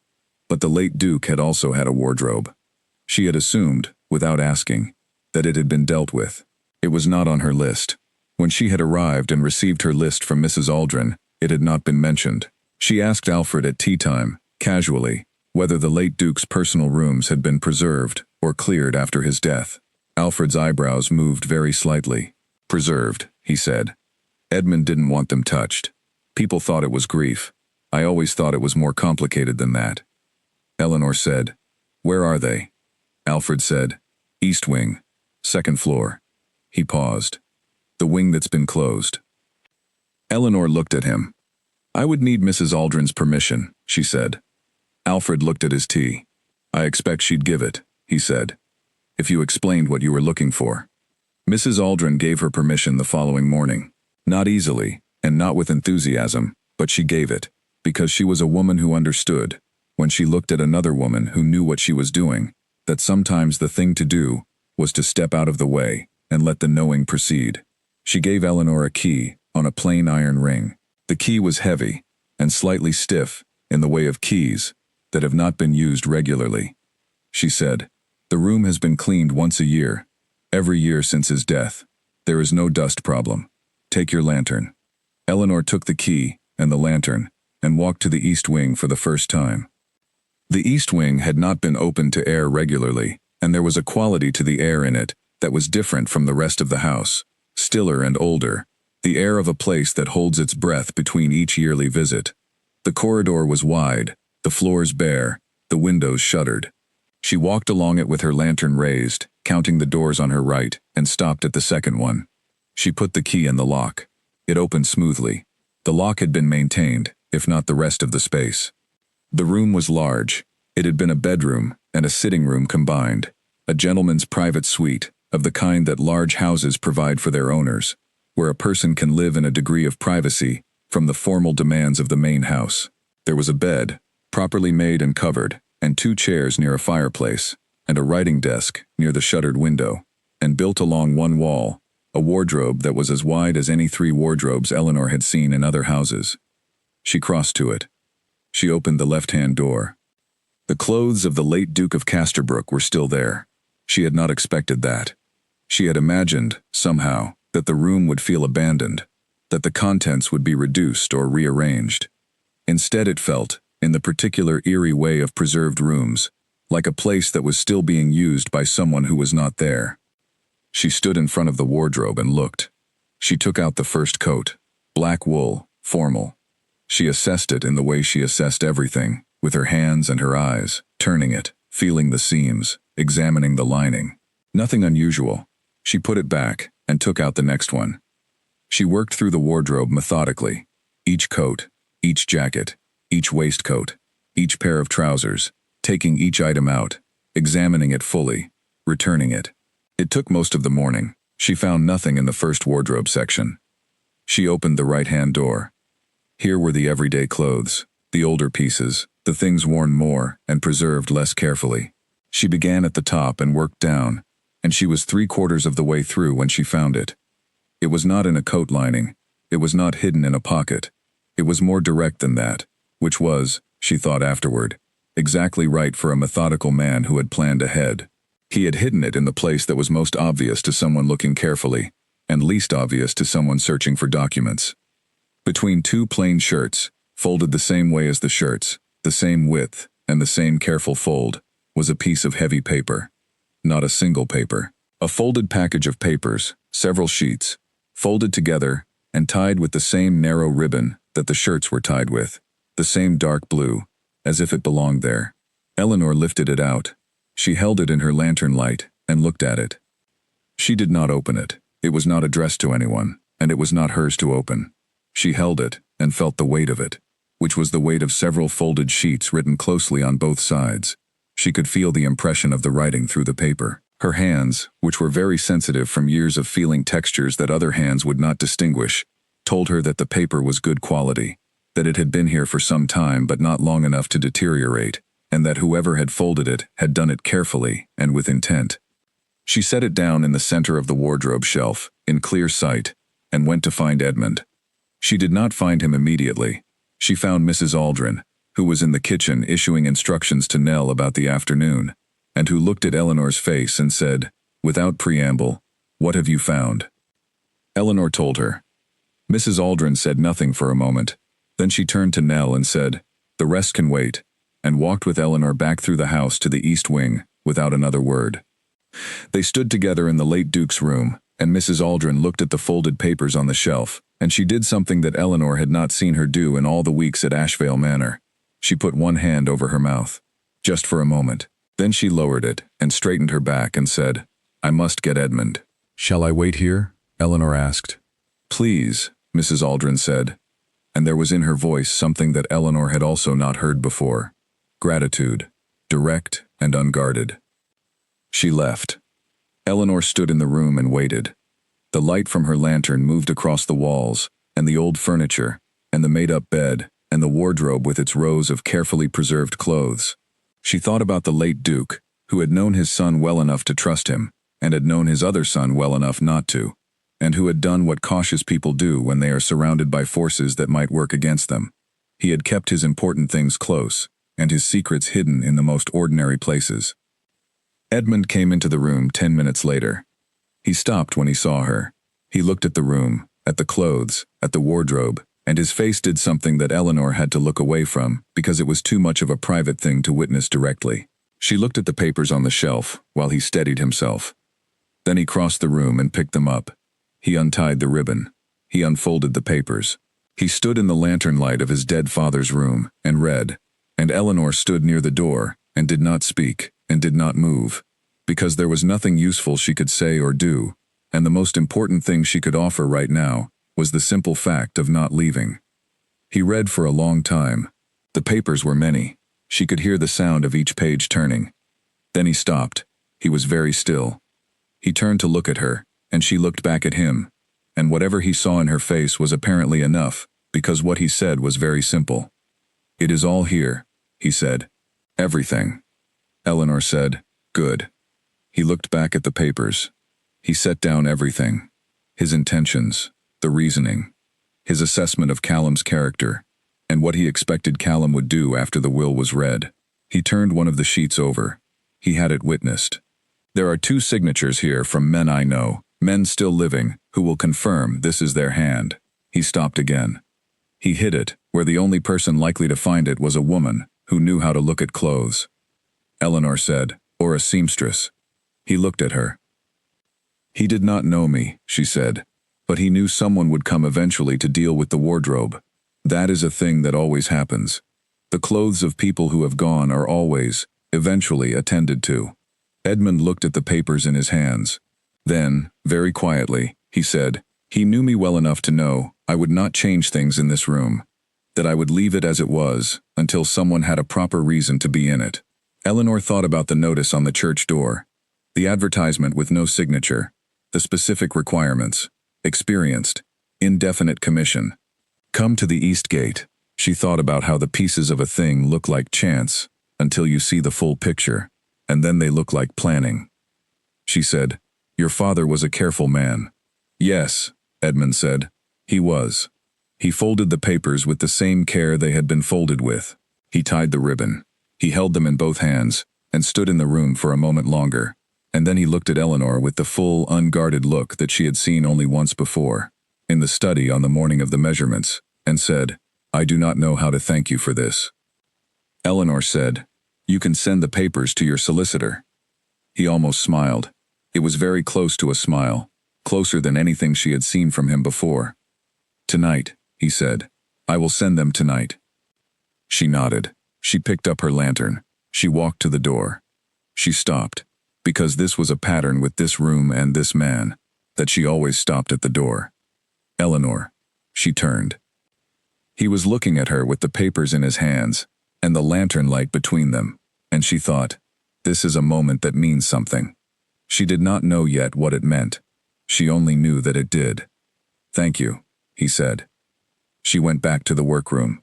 S1: But the late Duke had also had a wardrobe. She had assumed, without asking, that it had been dealt with. It was not on her list. When she had arrived and received her list from Mrs. Aldrin, it had not been mentioned. She asked Alfred at tea time, casually, whether the late Duke's personal rooms had been preserved or cleared after his death. Alfred's eyebrows moved very slightly. Preserved, he said. Edmund didn't want them touched. People thought it was grief. I always thought it was more complicated than that. Eleanor said, where are they? Alfred said, East Wing, second floor. He paused. The wing that's been closed. Eleanor looked at him. I would need Mrs. Aldrin's permission, she said. Alfred looked at his tea. I expect she'd give it, he said, if you explained what you were looking for. Mrs. Aldrin gave her permission the following morning. Not easily, and not with enthusiasm, but she gave it, because she was a woman who understood, when she looked at another woman who knew what she was doing, that sometimes the thing to do was to step out of the way and let the knowing proceed. She gave Eleanor a key on a plain iron ring. The key was heavy and slightly stiff in the way of keys that have not been used regularly. She said, the room has been cleaned once a year, every year since his death. There is no dust problem. Take your lantern. Eleanor took the key and the lantern and walked to the East Wing for the first time. The East Wing had not been opened to air regularly, and there was a quality to the air in it that was different from the rest of the house, stiller and older, the air of a place that holds its breath between each yearly visit. The corridor was wide, the floors bare, the windows shuttered. She walked along it with her lantern raised, counting the doors on her right, and stopped at the second one. She put the key in the lock. It opened smoothly. The lock had been maintained, if not the rest of the space. The room was large. It had been a bedroom and a sitting room combined, a gentleman's private suite, of the kind that large houses provide for their owners, where a person can live in a degree of privacy from the formal demands of the main house. There was a bed, properly made and covered, and 2 chairs near a fireplace, and a writing desk near the shuttered window, and built along one wall, a wardrobe that was as wide as any 3 wardrobes Eleanor had seen in other houses. She crossed to it. She opened the left-hand door. The clothes of the late Duke of Casterbrook were still there. She had not expected that. She had imagined, somehow, that the room would feel abandoned, that the contents would be reduced or rearranged. Instead it felt, in the particular eerie way of preserved rooms, like a place that was still being used by someone who was not there. She stood in front of the wardrobe and looked. She took out the first coat, black wool, formal. She assessed it in the way she assessed everything, with her hands and her eyes, turning it, feeling the seams, examining the lining. Nothing unusual. She put it back and took out the next one. She worked through the wardrobe methodically, each coat, each jacket, each waistcoat, each pair of trousers, taking each item out, examining it fully, returning it. It took most of the morning. She found nothing in the first wardrobe section. She opened the right-hand door. Here were the everyday clothes, the older pieces, the things worn more and preserved less carefully. She began at the top and worked down, and she was 3/4 of the way through when she found it. It was not in a coat lining. It was not hidden in a pocket. It was more direct than that, which was, she thought afterward, exactly right for a methodical man who had planned ahead. He had hidden it in the place that was most obvious to someone looking carefully, and least obvious to someone searching for documents. Between two plain shirts, folded the same way as the shirts, the same width, and the same careful fold, was a piece of heavy paper. Not a single paper. A folded package of papers, several sheets, folded together and tied with the same narrow ribbon that the shirts were tied with, the same dark blue, as if it belonged there. Eleanor lifted it out. She held it in her lantern light and looked at it. She did not open it. It was not addressed to anyone, and it was not hers to open. She held it and felt the weight of it, which was the weight of several folded sheets written closely on both sides. She could feel the impression of the writing through the paper. Her hands, which were very sensitive from years of feeling textures that other hands would not distinguish, told her that the paper was good quality, that it had been here for some time but not long enough to deteriorate, and that whoever had folded it had done it carefully and with intent. She set it down in the center of the wardrobe shelf, in clear sight, and went to find Edmund. She did not find him immediately. She found Mrs. Aldrin, who was in the kitchen issuing instructions to Nell about the afternoon, and who looked at Eleanor's face and said, without preamble, "What have you found?" Eleanor told her. Mrs. Aldrin said nothing for a moment. Then she turned to Nell and said, "The rest can wait," and walked with Eleanor back through the house to the east wing, without another word. They stood together in the late Duke's room, and Mrs. Aldrin looked at the folded papers on the shelf, and she did something that Eleanor had not seen her do in all the weeks at Ashvale Manor. She put one hand over her mouth. Just for a moment. Then she lowered it and straightened her back and said, "I must get Edmund." "Shall I wait here?" Eleanor asked. "Please," Mrs. Aldrin said, and there was in her voice something that Eleanor had also not heard before. Gratitude, direct and unguarded. She left. Eleanor stood in the room and waited. The light from her lantern moved across the walls, and the old furniture, and the made-up bed, and the wardrobe with its rows of carefully preserved clothes. She thought about the late Duke, who had known his son well enough to trust him, and had known his other son well enough not to, and who had done what cautious people do when they are surrounded by forces that might work against them. He had kept his important things close, and his secrets hidden in the most ordinary places. Edmund came into the room 10 minutes later. He stopped when he saw her. He looked at the room, at the clothes, at the wardrobe, and his face did something that Eleanor had to look away from because it was too much of a private thing to witness directly. She looked at the papers on the shelf while he steadied himself. Then he crossed the room and picked them up. He untied the ribbon. He unfolded the papers. He stood in the lantern light of his dead father's room and read, and Eleanor stood near the door and did not speak and did not move, because there was nothing useful she could say or do, and the most important thing she could offer right now was the simple fact of not leaving. He read for a long time. The papers were many. She could hear the sound of each page turning. Then he stopped. He was very still. He turned to look at her, and she looked back at him, and whatever he saw in her face was apparently enough, because what he said was very simple. "It is all here," he said. "Everything." Eleanor said, "Good." He looked back at the papers. He set down everything. His intentions, the reasoning, his assessment of Callum's character, and what he expected Callum would do after the will was read. He turned one of the sheets over. He had it witnessed. "There are 2 signatures here from men I know, men still living, who will confirm this is their hand." He stopped again. He hid it where the only person likely to find it was a woman who knew how to look at clothes. Eleanor said, "Or a seamstress." He looked at her. "He did not know me," she said, "but he knew someone would come eventually to deal with the wardrobe. That is a thing that always happens. The clothes of people who have gone are always, eventually, attended to." Edmund looked at the papers in his hands. Then, very quietly, he said, "He knew me well enough to know I would not change things in this room. that I would leave it as it was until someone had a proper reason to be in it. Eleanor thought about the notice on the church door, the advertisement with no signature, the specific requirements, experienced, indefinite commission. Come to the East Gate. She thought about how the pieces of a thing look like chance until you see the full picture, and then they look like planning. She said, "Your father was a careful man." "Yes," Edmund said. "He was." He folded the papers with the same care they had been folded with. He tied the ribbon. He held them in both hands and stood in the room for a moment longer, and then he looked at Eleanor with the full, unguarded look that she had seen only once before, in the study on the morning of the measurements, and said, "I do not know how to thank you for this." Eleanor said, "You can send the papers to your solicitor." He almost smiled. It was very close to a smile, closer than anything she had seen from him before. "Tonight," he said. "I will send them tonight." She nodded. She picked up her lantern. She walked to the door. She stopped, because this was a pattern with this room and this man, that she always stopped at the door. "Eleanor." She turned. He was looking at her with the papers in his hands, and the lantern light between them, and she thought, this is a moment that means something. She did not know yet what it meant. She only knew that it did. "Thank you," he said. She went back to the workroom.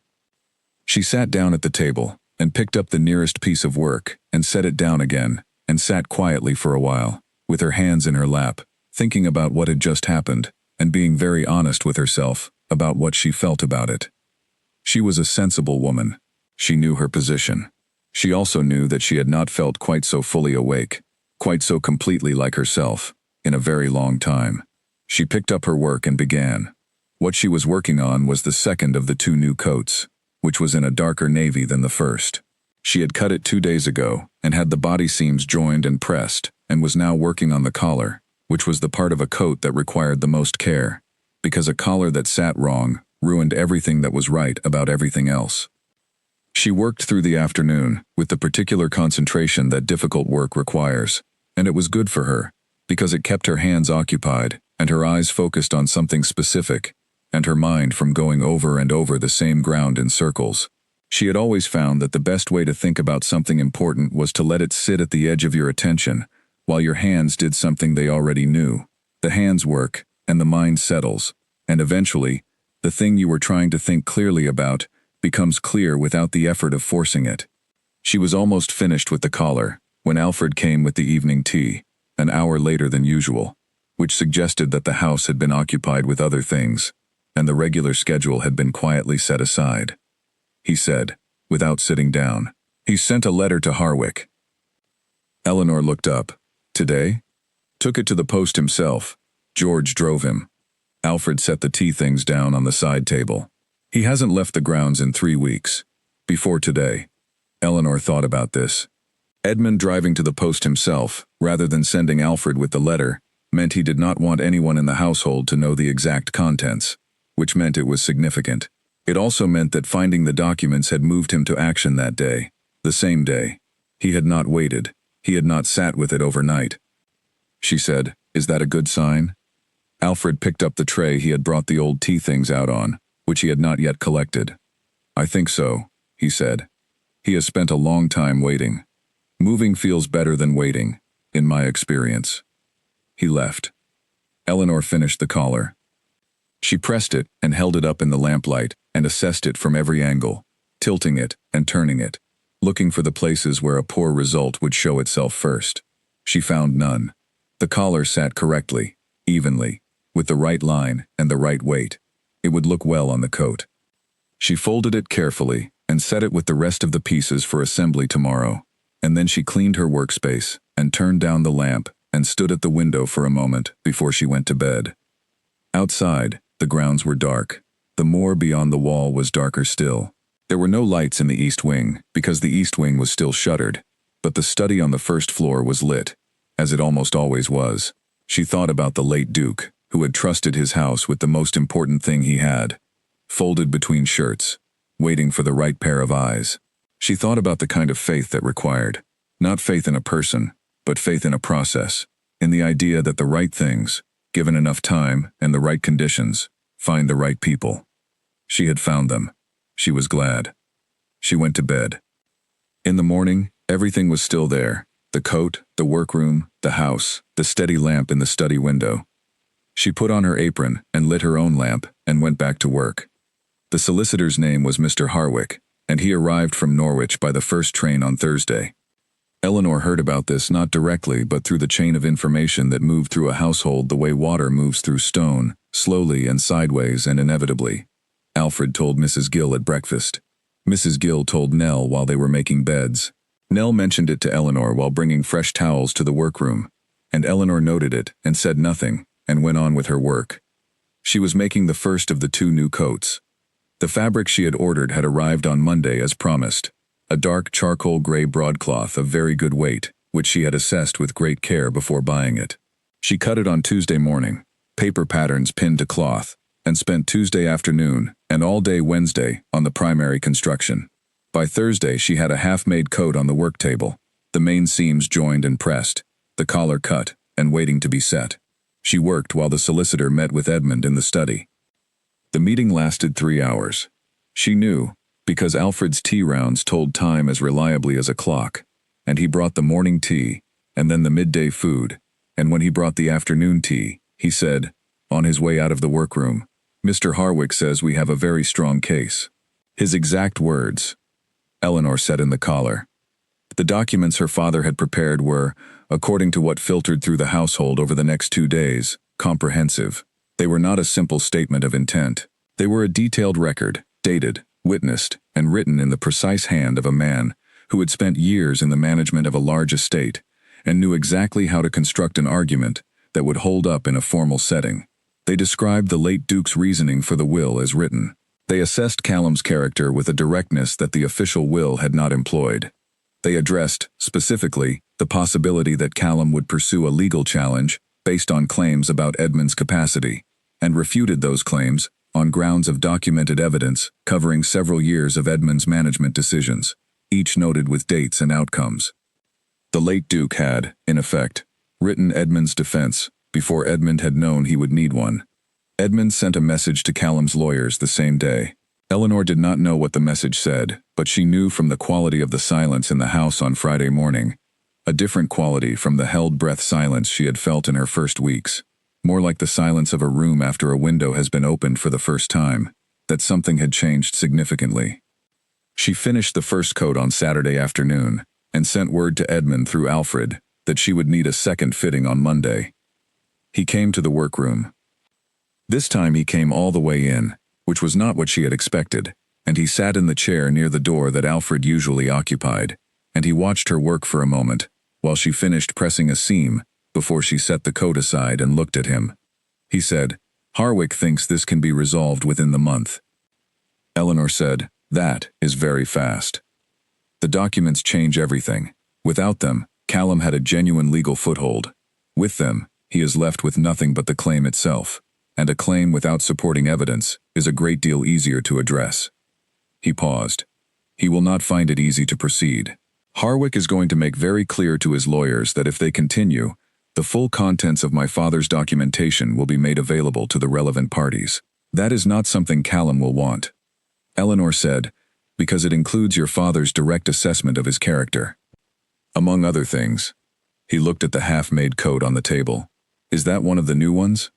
S1: She sat down at the table and picked up the nearest piece of work and set it down again and sat quietly for a while, with her hands in her lap, thinking about what had just happened and being very honest with herself about what she felt about it. She was a sensible woman. She knew her position. She also knew that she had not felt quite so fully awake, quite so completely like herself, in a very long time. She picked up her work and began. What she was working on was the second of the 2 new coats, which was in a darker navy than the first. She had cut it 2 days ago and had the body seams joined and pressed, and was now working on the collar, which was the part of a coat that required the most care, because a collar that sat wrong ruined everything that was right about everything else. She worked through the afternoon with the particular concentration that difficult work requires, and it was good for her, because it kept her hands occupied and her eyes focused on something specific, and her mind from going over and over the same ground in circles. She had always found that the best way to think about something important was to let it sit at the edge of your attention, while your hands did something they already knew. The hands work, and the mind settles, and eventually, the thing you were trying to think clearly about becomes clear without the effort of forcing it. She was almost finished with the collar when Alfred came with the evening tea, an hour later than usual, which suggested that the house had been occupied with other things, and the regular schedule had been quietly set aside. He said, without sitting down, "He sent a letter to Harwick." Eleanor looked up. "Today?" "Took it to the post himself. George drove him." Alfred set the tea things down on the side table. "He hasn't left the grounds in 3 weeks. Before today." Eleanor thought about this. Edmund driving to the post himself, rather than sending Alfred with the letter, meant he did not want anyone in the household to know the exact contents, which meant it was significant. It also meant that finding the documents had moved him to action that day, the same day. He had not waited. He had not sat with it overnight. She said, "Is that a good sign?" Alfred picked up the tray he had brought the old tea things out on, which he had not yet collected. "I think so," he said. "He has spent a long time waiting. Moving feels better than waiting, in my experience." He left. Eleanor finished the collar. She pressed it and held it up in the lamplight and assessed it from every angle, tilting it and turning it, looking for the places where a poor result would show itself first. She found none. The collar sat correctly, evenly, with the right line and the right weight. It would look well on the coat. She folded it carefully and set it with the rest of the pieces for assembly tomorrow, and then she cleaned her workspace and turned down the lamp and stood at the window for a moment before she went to bed. Outside, the grounds were dark. The moor beyond the wall was darker still. There were no lights in the east wing, because the east wing was still shuttered, but the study on the first floor was lit, as it almost always was. She thought about the late Duke, who had trusted his house with the most important thing he had, folded between shirts, waiting for the right pair of eyes. She thought about the kind of faith that required, not faith in a person, but faith in a process, in the idea that the right things, given enough time and the right conditions, find the right people. She had found them. She was glad. She went to bed. In the morning, everything was still there. The coat, the workroom, the house, the steady lamp in the study window. She put on her apron and lit her own lamp and went back to work. The solicitor's name was Mr. Harwick, and he arrived from Norwich by the first train on Thursday. Eleanor heard about this not directly but through the chain of information that moved through a household the way water moves through stone, slowly and sideways and inevitably. Alfred told Mrs. Gill at breakfast. Mrs. Gill told Nell while they were making beds. Nell mentioned it to Eleanor while bringing fresh towels to the workroom, and Eleanor noted it and said nothing and went on with her work. She was making the first of the 2 new coats. The fabric she had ordered had arrived on Monday as promised. A dark charcoal gray broadcloth of very good weight, which she had assessed with great care before buying it. She cut it on Tuesday morning, paper patterns pinned to cloth, and spent Tuesday afternoon and all day Wednesday on the primary construction. By Thursday she had a half-made coat on the work table, the main seams joined and pressed, the collar cut, and waiting to be set. She worked while the solicitor met with Edmund in the study. The meeting lasted 3 hours. She knew, because Alfred's tea rounds told time as reliably as a clock, and he brought the morning tea, and then the midday food, and when he brought the afternoon tea, he said, on his way out of the workroom, "Mr. Harwick says we have a very strong case." His exact words. Eleanor said in the collar. The documents her father had prepared were, according to what filtered through the household over the next 2 days, comprehensive. They were not a simple statement of intent. They were a detailed record, dated, witnessed, and written in the precise hand of a man who had spent years in the management of a large estate and knew exactly how to construct an argument that would hold up in a formal setting. They described the late Duke's reasoning for the will as written. They assessed Callum's character with a directness that the official will had not employed. They addressed, specifically, the possibility that Callum would pursue a legal challenge based on claims about Edmund's capacity, and refuted those claims on grounds of documented evidence covering several years of Edmund's management decisions, each noted with dates and outcomes. The late Duke had, in effect, written Edmund's defense before Edmund had known he would need one. Edmund sent a message to Callum's lawyers the same day. Eleanor did not know what the message said, but she knew from the quality of the silence in the house on Friday morning, a different quality from the held-breath silence she had felt in her first weeks. More like the silence of a room after a window has been opened for the first time, that something had changed significantly. She finished the first coat on Saturday afternoon and sent word to Edmund through Alfred that she would need a second fitting on Monday. He came to the workroom. This time he came all the way in, which was not what she had expected, and he sat in the chair near the door that Alfred usually occupied, and he watched her work for a moment, while she finished pressing a seam, before she set the coat aside and looked at him. He said, "Harwick thinks this can be resolved within the month." Eleanor said, "That is very fast." The documents change everything. Without them, Callum had a genuine legal foothold. With them, he is left with nothing but the claim itself, and a claim without supporting evidence is a great deal easier to address. He paused. He will not find it easy to proceed. Harwick is going to make very clear to his lawyers that if they continue, the full contents of my father's documentation will be made available to the relevant parties. That is not something Callum will want. Eleanor said, because it includes your father's direct assessment of his character. Among other things. He looked at the half-made coat on the table. Is that one of the new ones?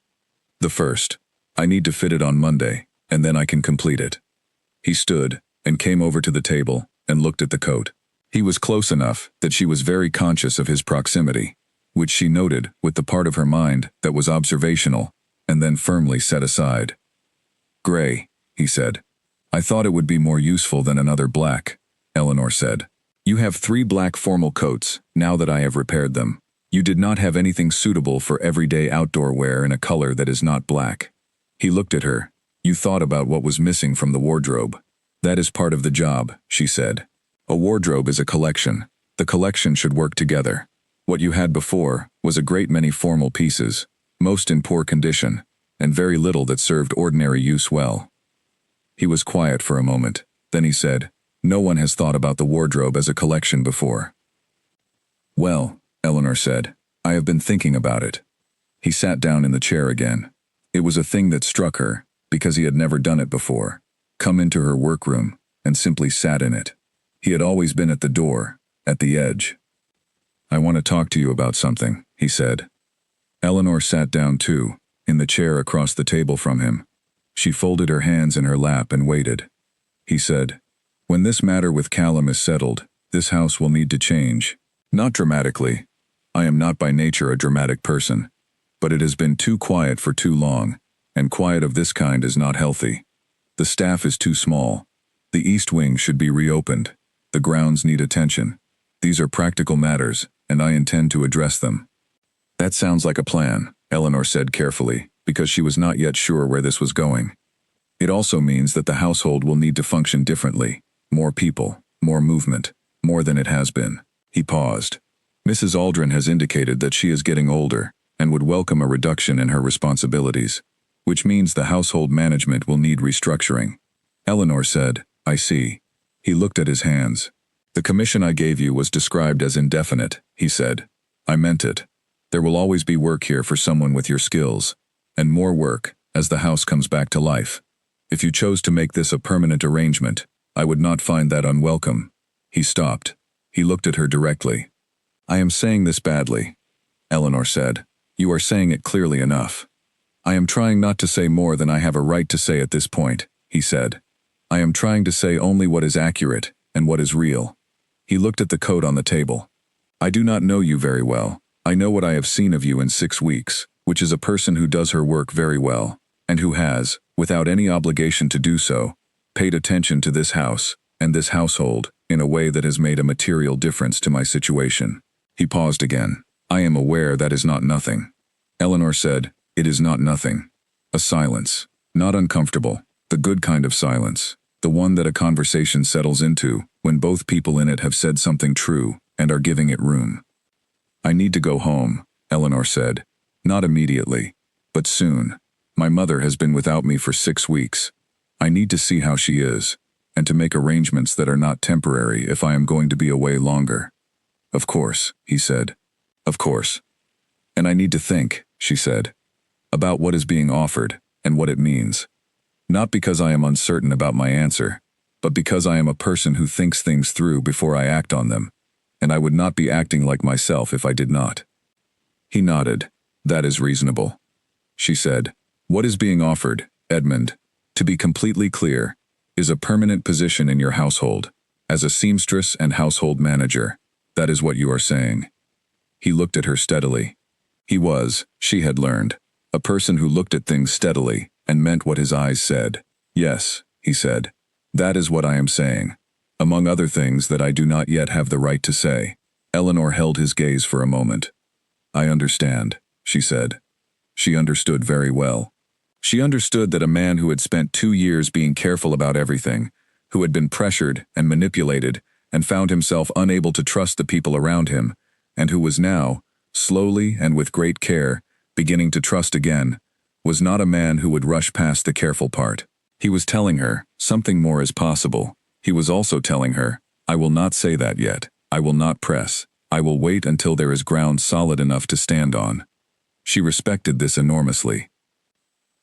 S1: The first. I need to fit it on Monday, and then I can complete it. He stood and came over to the table and looked at the coat. He was close enough that she was very conscious of his proximity, which she noted with the part of her mind that was observational, and then firmly set aside. "Gray," he said. "I thought it would be more useful than another black," Eleanor said. "You have 3 black formal coats, now that I have repaired them. You did not have anything suitable for everyday outdoor wear in a color that is not black." He looked at her. "You thought about what was missing from the wardrobe." "That is part of the job," she said. "A wardrobe is a collection. The collection should work together. What you had before was a great many formal pieces, most in poor condition, and very little that served ordinary use well." He was quiet for a moment. Then he said, "No one has thought about the wardrobe as a collection before." "Well," Eleanor said, "I have been thinking about it." He sat down in the chair again. It was a thing that struck her, because he had never done it before. come into her workroom, and simply sat in it. He had always been at the door, at the edge. "I want to talk to you about something," he said. Eleanor sat down too, in the chair across the table from him. She folded her hands in her lap and waited. He said, "When this matter with Callum is settled, this house will need to change. Not dramatically. I am not by nature a dramatic person. But it has been too quiet for too long, and quiet of this kind is not healthy. The staff is too small. The East Wing should be reopened. The grounds need attention. These are practical matters, and I intend to address them." "That sounds like a plan," Eleanor said carefully, because she was not yet sure where this was going. "It also means that the household will need to function differently. More people, more movement, more than it has been." He paused. "Mrs. Aldrin has indicated that she is getting older and would welcome a reduction in her responsibilities, which means the household management will need restructuring." Eleanor said, "I see." He looked at his hands. "The commission I gave you was described as indefinite," he said. "I meant it. There will always be work here for someone with your skills, and more work as the house comes back to life. If you chose to make this a permanent arrangement, I would not find that unwelcome." He stopped. He looked at her directly. "I am saying this badly," Eleanor said. "You are saying it clearly enough." "I am trying not to say more than I have a right to say at this point," he said. "I am trying to say only what is accurate and what is real." He looked at the coat on the table. "I do not know you very well. I know what I have seen of you in 6 weeks, which is a person who does her work very well, and who has, without any obligation to do so, paid attention to this house and this household in a way that has made a material difference to my situation." He paused again. "I am aware that is not nothing." Eleanor said, "It is not nothing." A silence. Not uncomfortable. The good kind of silence. The one that a conversation settles into when both people in it have said something true and are giving it room. "I need to go home," Eleanor said. "Not immediately, but soon. My mother has been without me for 6 weeks. I need to see how she is, and to make arrangements that are not temporary if I am going to be away longer." "Of course," he said. "Of course." "And I need to think," she said, "about what is being offered and what it means. Not because I am uncertain about my answer, but because I am a person who thinks things through before I act on them, and I would not be acting like myself if I did not." He nodded. "That is reasonable." She said, "What is being offered, Edmund, to be completely clear, is a permanent position in your household, as a seamstress and household manager. That is what you are saying." He looked at her steadily. He was, she had learned, a person who looked at things steadily and meant what his eyes said. "Yes," he said, "that is what I am saying. Among other things that I do not yet have the right to say." Eleanor held his gaze for a moment. "I understand," she said. She understood very well. She understood that a man who had spent 2 years being careful about everything, who had been pressured and manipulated and found himself unable to trust the people around him, and who was now, slowly and with great care, beginning to trust again, was not a man who would rush past the careful part. He was telling her, something more is possible. He was also telling her, "I will not say that yet. I will not press. I will wait until there is ground solid enough to stand on." She respected this enormously.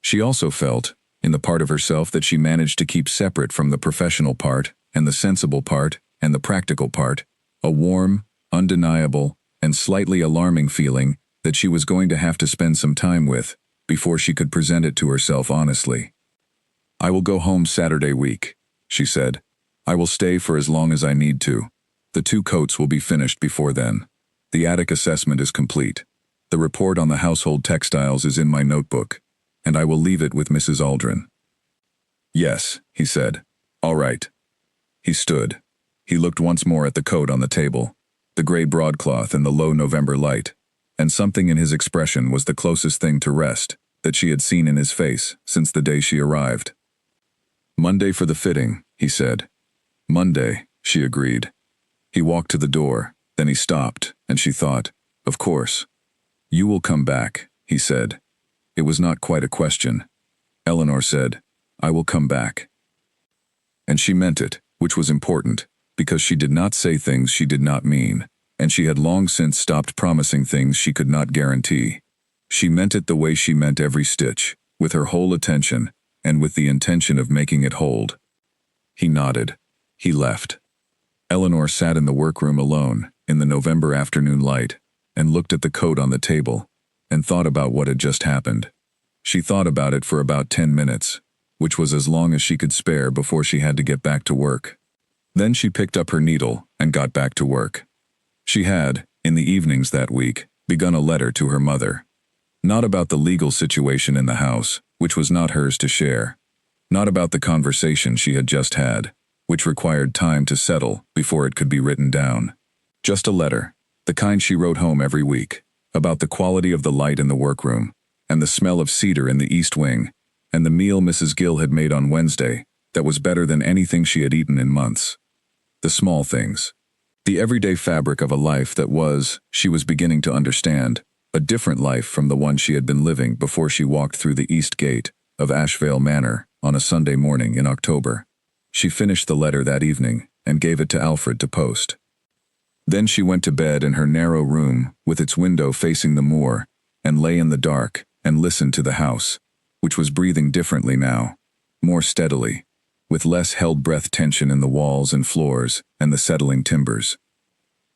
S1: She also felt, in the part of herself that she managed to keep separate from the professional part, and the sensible part, and the practical part, a warm, undeniable, and slightly alarming feeling that she was going to have to spend some time with before she could present it to herself honestly. "I will go home Saturday week," she said. "I will stay for as long as I need to. The 2 coats will be finished before then. The attic assessment is complete. The report on the household textiles is in my notebook, and I will leave it with Mrs. Aldrin." "Yes," he said. "All right." He stood. He looked once more at the coat on the table, the gray broadcloth in the low November light, and something in his expression was the closest thing to rest that she had seen in his face since the day she arrived. "Monday for the fitting," he said. "Monday," she agreed. He walked to the door, then he stopped, and she thought, "Of course." "You will come back," he said. It was not quite a question. Eleanor said, "I will come back." And she meant it, which was important, because she did not say things she did not mean, and she had long since stopped promising things she could not guarantee. She meant it the way she meant every stitch, with her whole attention, and with the intention of making it hold. He nodded. He left. Eleanor sat in the workroom alone, in the November afternoon light, and looked at the coat on the table, and thought about what had just happened. She thought about it for about 10 minutes, which was as long as she could spare before she had to get back to work. Then she picked up her needle and got back to work. She had, in the evenings that week, begun a letter to her mother. Not about the legal situation in the house, which was not hers to share. Not about the conversation she had just had, which required time to settle before it could be written down. Just a letter, the kind she wrote home every week, about the quality of the light in the workroom, and the smell of cedar in the east wing, and the meal Mrs. Gill had made on Wednesday that was better than anything she had eaten in months. The small things. The everyday fabric of a life that was, she was beginning to understand, a different life from the one she had been living before she walked through the east gate of Ashvale Manor on a Sunday morning in October. She finished the letter that evening and gave it to Alfred to post. Then she went to bed in her narrow room with its window facing the moor and lay in the dark and listened to the house, which was breathing differently now, more steadily, with less held-breath tension in the walls and floors and the settling timbers.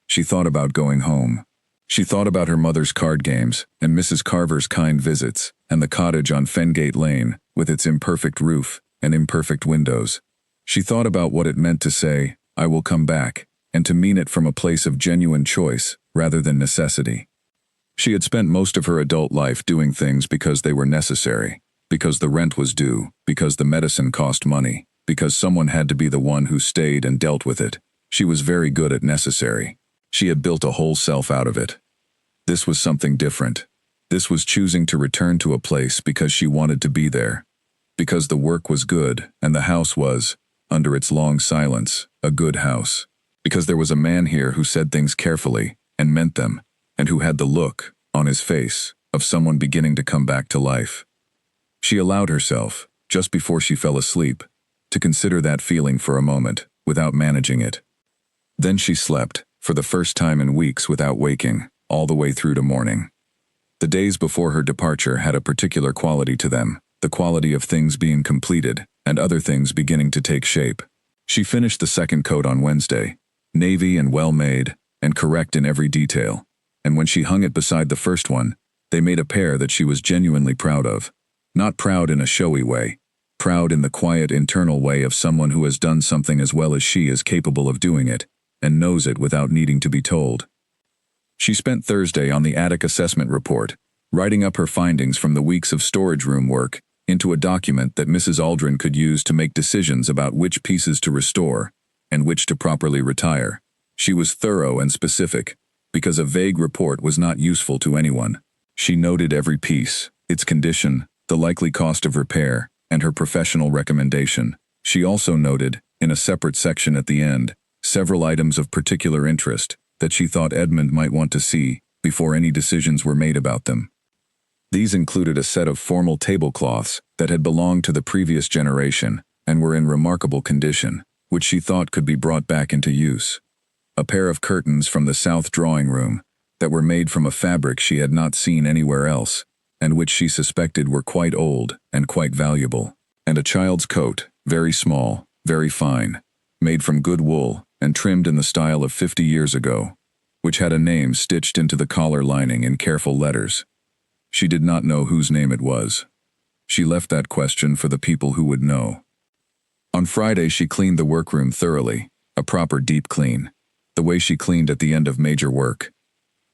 S1: She thought about going home. She thought about her mother's card games and Mrs. Carver's kind visits and the cottage on Fengate Lane with its imperfect roof and imperfect windows. She thought about what it meant to say, "I will come back," and to mean it from a place of genuine choice rather than necessity. She had spent most of her adult life doing things because they were necessary, because the rent was due, because the medicine cost money, because someone had to be the one who stayed and dealt with it. She was very good at necessary. She had built a whole self out of it. This was something different. This was choosing to return to a place because she wanted to be there. Because the work was good and the house was, under its long silence, a good house. Because there was a man here who said things carefully and meant them, and who had the look, on his face, of someone beginning to come back to life. She allowed herself, just before she fell asleep, to consider that feeling for a moment, without managing it. Then she slept, for the first time in weeks without waking, all the way through to morning. The days before her departure had a particular quality to them, the quality of things being completed, and other things beginning to take shape. She finished the second coat on Wednesday, navy and well-made, and correct in every detail, and when she hung it beside the first one, they made a pair that she was genuinely proud of. Not proud in a showy way, proud in the quiet internal way of someone who has done something as well as she is capable of doing it, and knows it without needing to be told. She spent Thursday on the attic assessment report, writing up her findings from the weeks of storage room work into a document that Mrs. Aldrin could use to make decisions about which pieces to restore and which to properly retire. She was thorough and specific, because a vague report was not useful to anyone. She noted every piece, its condition, the likely cost of repair, and her professional recommendation. She also noted, in a separate section at the end, several items of particular interest that she thought Edmund might want to see before any decisions were made about them. These included a set of formal tablecloths that had belonged to the previous generation and were in remarkable condition, which she thought could be brought back into use. A pair of curtains from the south drawing room that were made from a fabric she had not seen anywhere else, and which she suspected were quite old and quite valuable. And a child's coat, very small, very fine, made from good wool and trimmed in the style of 50 years ago, which had a name stitched into the collar lining in careful letters. She did not know whose name it was. She left that question for the people who would know. On Friday she cleaned the workroom thoroughly, a proper deep clean, the way she cleaned at the end of major work.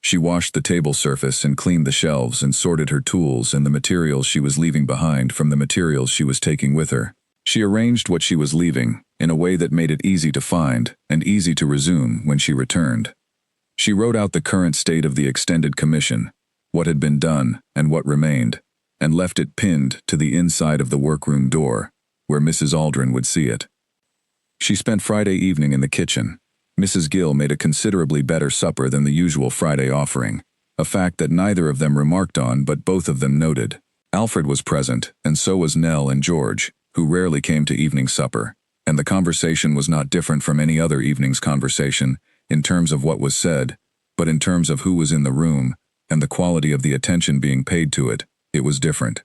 S1: She washed the table surface and cleaned the shelves and sorted her tools and the materials she was leaving behind from the materials she was taking with her. She arranged what she was leaving in a way that made it easy to find and easy to resume when she returned. She wrote out the current state of the extended commission, what had been done and what remained, and left it pinned to the inside of the workroom door, where Mrs. Aldrin would see it. She spent Friday evening in the kitchen. Mrs. Gill made a considerably better supper than the usual Friday offering, a fact that neither of them remarked on but both of them noted. Alfred was present, and so was Nell and George, who rarely came to evening supper, and the conversation was not different from any other evening's conversation in terms of what was said, but in terms of who was in the room and the quality of the attention being paid to it, it was different.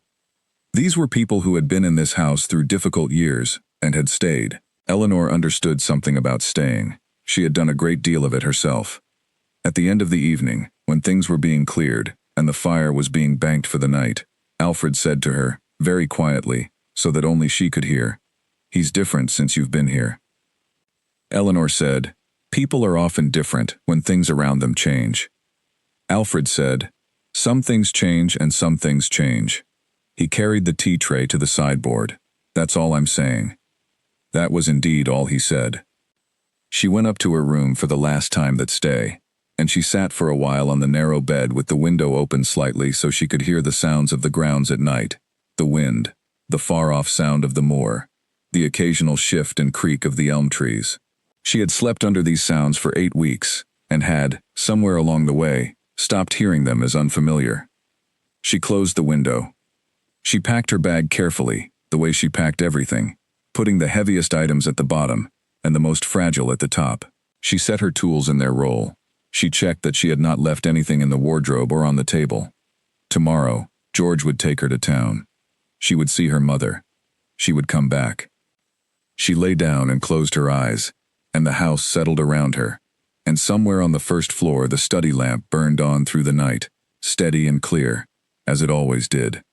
S1: These were people who had been in this house through difficult years and had stayed. Eleanor understood something about staying. She had done a great deal of it herself. At the end of the evening, when things were being cleared, and the fire was being banked for the night, Alfred said to her, very quietly, so that only she could hear, "He's different since you've been here." Eleanor said, "People are often different when things around them change." Alfred said, "Some things change and some things change." He carried the tea tray to the sideboard. "That's all I'm saying." That was indeed all he said. She went up to her room for the last time that day, and she sat for a while on the narrow bed with the window open slightly so she could hear the sounds of the grounds at night, the wind, the far-off sound of the moor, the occasional shift and creak of the elm trees. She had slept under these sounds for 8 weeks, and had, somewhere along the way, stopped hearing them as unfamiliar. She closed the window. She packed her bag carefully, the way she packed everything, putting the heaviest items at the bottom and the most fragile at the top. She set her tools in their roll. She checked that she had not left anything in the wardrobe or on the table. Tomorrow, George would take her to town. She would see her mother. She would come back. She lay down and closed her eyes, and the house settled around her, and somewhere on the first floor the study lamp burned on through the night, steady and clear, as it always did.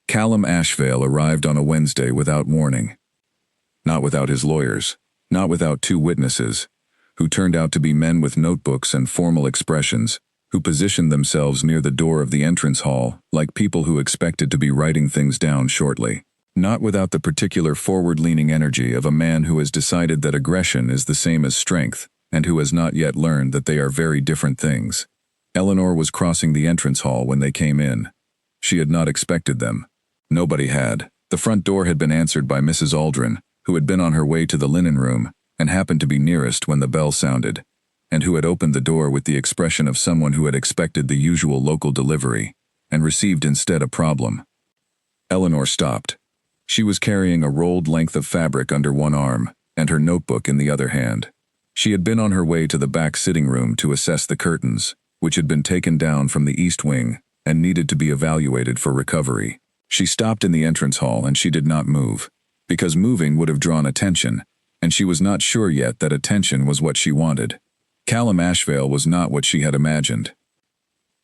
S1: Callum Ashvale arrived on a Wednesday without warning. Not without his lawyers, not without 2 witnesses, who turned out to be men with notebooks and formal expressions, who positioned themselves near the door of the entrance hall like people who expected to be writing things down shortly. Not without the particular forward-leaning energy of a man who has decided that aggression is the same as strength, and who has not yet learned that they are very different things. Eleanor was crossing the entrance hall when they came in. She had not expected them. Nobody had. The front door had been answered by Mrs. Aldrin, who had been on her way to the linen room, and happened to be nearest when the bell sounded, and who had opened the door with the expression of someone who had expected the usual local delivery, and received instead a problem. Eleanor stopped. She was carrying a rolled length of fabric under one arm, and her notebook in the other hand. She had been on her way to the back sitting room to assess the curtains, which had been taken down from the east wing, and needed to be evaluated for recovery. She stopped in the entrance hall and she did not move, because moving would have drawn attention, and she was not sure yet that attention was what she wanted. Callum Ashvale was not what she had imagined.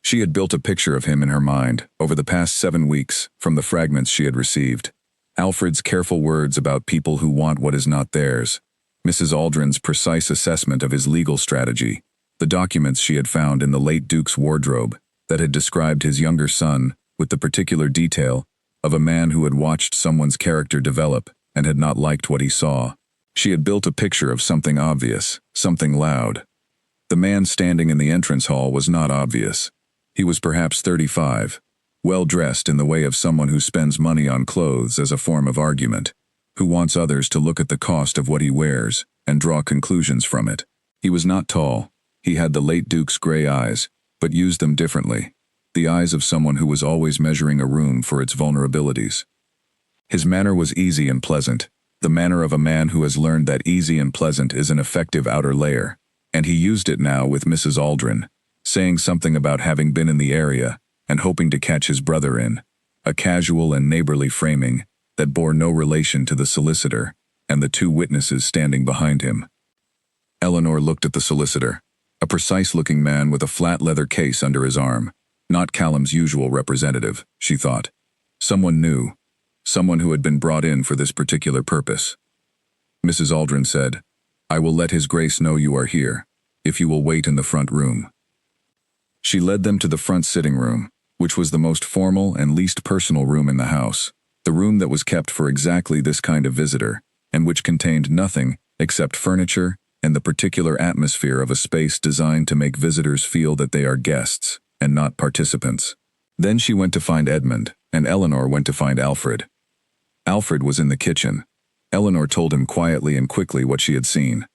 S1: She had built a picture of him in her mind over the past 7 weeks from the fragments she had received. Alfred's careful words about people who want what is not theirs, Mrs. Aldrin's precise assessment of his legal strategy, the documents she had found in the late Duke's wardrobe that had described his younger son with the particular detail of a man who had watched someone's character develop and had not liked what he saw. She had built a picture of something obvious, something loud. The man standing in the entrance hall was not obvious. He was perhaps 35, well-dressed in the way of someone who spends money on clothes as a form of argument, who wants others to look at the cost of what he wears and draw conclusions from it. He was not tall. He had the late Duke's gray eyes, but used them differently, the eyes of someone who was always measuring a room for its vulnerabilities. His manner was easy and pleasant, the manner of a man who has learned that easy and pleasant is an effective outer layer, and he used it now with Mrs. Aldrin, saying something about having been in the area and hoping to catch his brother in, a casual and neighborly framing that bore no relation to the solicitor and the 2 witnesses standing behind him. Eleanor looked at the solicitor, a precise-looking man with a flat leather case under his arm, not Callum's usual representative, she thought. Someone new, someone who had been brought in for this particular purpose. Mrs. Aldrin said, "I will let His Grace know you are here, if you will wait in the front room." She led them to the front sitting room, which was the most formal and least personal room in the house, the room that was kept for exactly this kind of visitor, and which contained nothing except furniture and the particular atmosphere of a space designed to make visitors feel that they are guests and not participants. Then she went to find Edmund, and Eleanor went to find Alfred. Alfred was in the kitchen. Eleanor told him quietly and quickly what she had seen.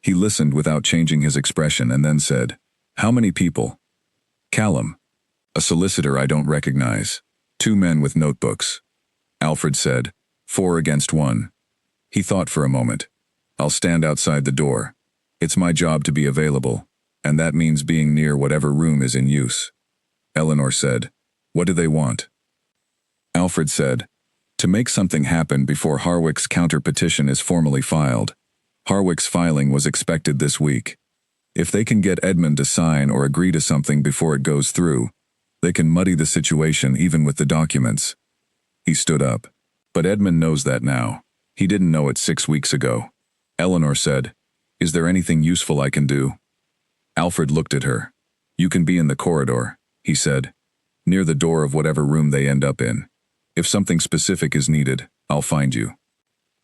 S1: He listened without changing his expression and then said, "How many people?" "Callum. A solicitor I don't recognize. 2 men with notebooks." Alfred said, 4 against 1. He thought for a moment. "I'll stand outside the door. It's my job to be available, and that means being near whatever room is in use." Eleanor said, "What do they want?" Alfred said, to make something happen before Harwick's counter-petition is formally filed. Harwick's filing was expected this week. If they can get Edmund to sign or agree to something before it goes through, they can muddy the situation even with the documents. He stood up. But Edmund knows that now. He didn't know it 6 weeks ago. Eleanor said, "Is there anything useful I can do?" Alfred looked at her. "You can be in the corridor," he said, "near the door of whatever room they end up in. If something specific is needed, I'll find you."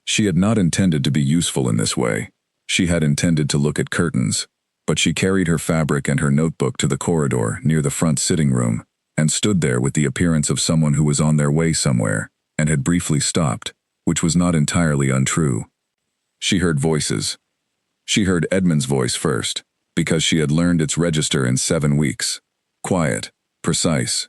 S1: She had not intended to be useful in this way. She had intended to look at curtains, but she carried her fabric and her notebook to the corridor near the front sitting room, and stood there with the appearance of someone who was on their way somewhere, and had briefly stopped, which was not entirely untrue. She heard voices. She heard Edmund's voice first, because she had learned its register in 7 weeks. Quiet, precise,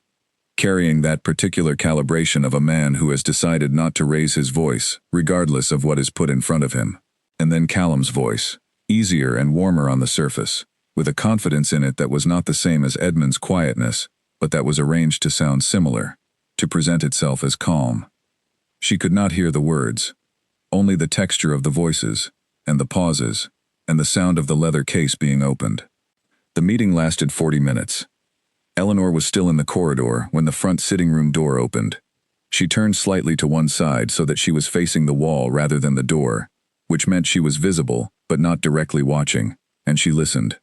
S1: carrying that particular calibration of a man who has decided not to raise his voice, regardless of what is put in front of him. And then Callum's voice, easier and warmer on the surface, with a confidence in it that was not the same as Edmund's quietness, but that was arranged to sound similar, to present itself as calm. She could not hear the words, only the texture of the voices, and the pauses, and the sound of the leather case being opened. The meeting lasted 40 minutes. Eleanor was still in the corridor when the front sitting room door opened. She turned slightly to one side so that she was facing the wall rather than the door, which meant she was visible but not directly watching, and she listened.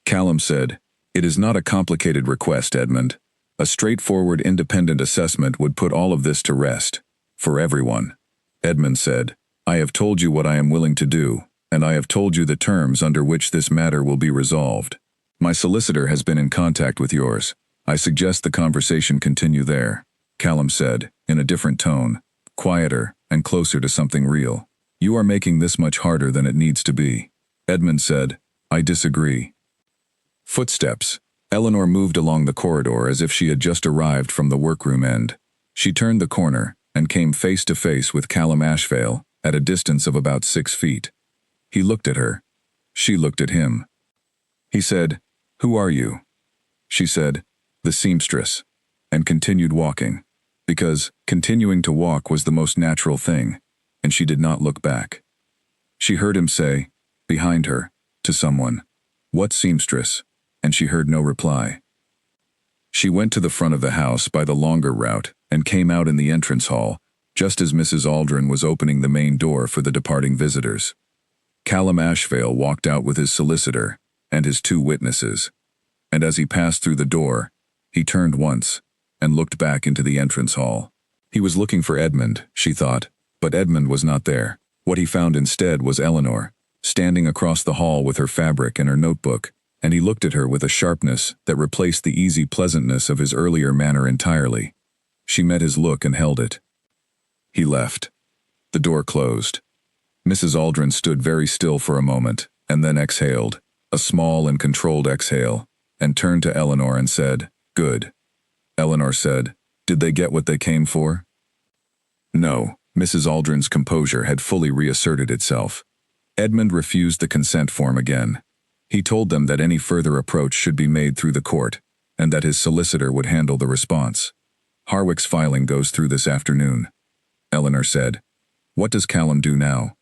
S1: Callum said, "It is not a complicated request, Edmund. A straightforward independent assessment would put all of this to rest, for everyone." Edmund said, "I have told you what I am willing to do, and I have told you the terms under which this matter will be resolved. My solicitor has been in contact with yours. I suggest the conversation continue there," Callum said, in a different tone, quieter and closer to something real. "You are making this much harder than it needs to be." Edmund said, "I disagree." Footsteps. Eleanor moved along the corridor as if she had just arrived from the workroom end. She turned the corner and came face to face with Callum Ashvale at a distance of about 6 feet. He looked at her. She looked at him. He said, "Who are you?" She said, "The seamstress," and continued walking, because continuing to walk was the most natural thing, and she did not look back. She heard him say, behind her, to someone, "What seamstress?" and she heard no reply. She went to the front of the house by the longer route and came out in the entrance hall, just as Mrs. Aldrin was opening the main door for the departing visitors. Callum Ashvale walked out with his solicitor and his 2 witnesses, and as he passed through the door, he turned once and looked back into the entrance hall. He was looking for Edmund, she thought, but Edmund was not there. What he found instead was Eleanor, standing across the hall with her fabric and her notebook, and he looked at her with a sharpness that replaced the easy pleasantness of his earlier manner entirely. She met his look and held it. He left. The door closed. Mrs. Aldrin stood very still for a moment, and then exhaled, a small and controlled exhale, and turned to Eleanor and said, "Good." Eleanor said, "Did they get what they came for?" No. Mrs. Aldrin's composure had fully reasserted itself. Edmund refused the consent form again. He told them that any further approach should be made through the court, and that his solicitor would handle the response. "Harwick's filing goes through this afternoon." Eleanor said, "What does Callum do now?"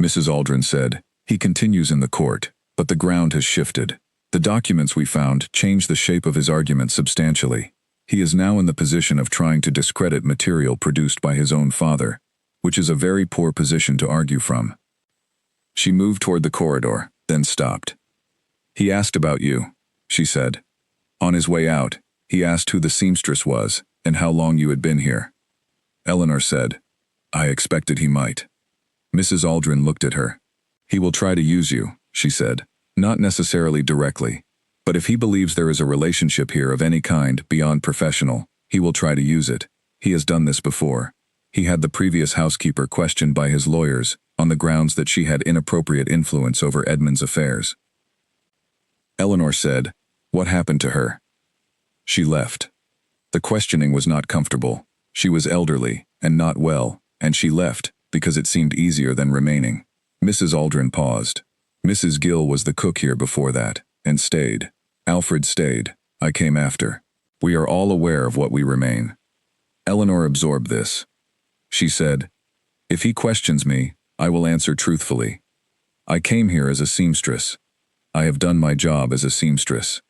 S1: Mrs. Aldrin said, "He continues in the court, but the ground has shifted. The documents we found changed the shape of his argument substantially. He is now in the position of trying to discredit material produced by his own father, which is a very poor position to argue from." She moved toward the corridor, then stopped. "He asked about you," she said. "On his way out, he asked who the seamstress was and how long you had been here." Eleanor said, "I expected he might." Mrs. Aldrin looked at her. "He will try to use you," she said. "Not necessarily directly, but if he believes there is a relationship here of any kind beyond professional, he will try to use it. He has done this before. He had the previous housekeeper questioned by his lawyers on the grounds that she had inappropriate influence over Edmund's affairs." Eleanor said, "What happened to her?" "She left. The questioning was not comfortable. She was elderly and not well, and she left because it seemed easier than remaining." Mrs. Aldrin paused. "Mrs. Gill was the cook here before that, and stayed. Alfred stayed. I came after. We are all aware of what we remain." Eleanor absorbed this. She said, "If he questions me, I will answer truthfully. I came here as a seamstress. I have done my job as a seamstress.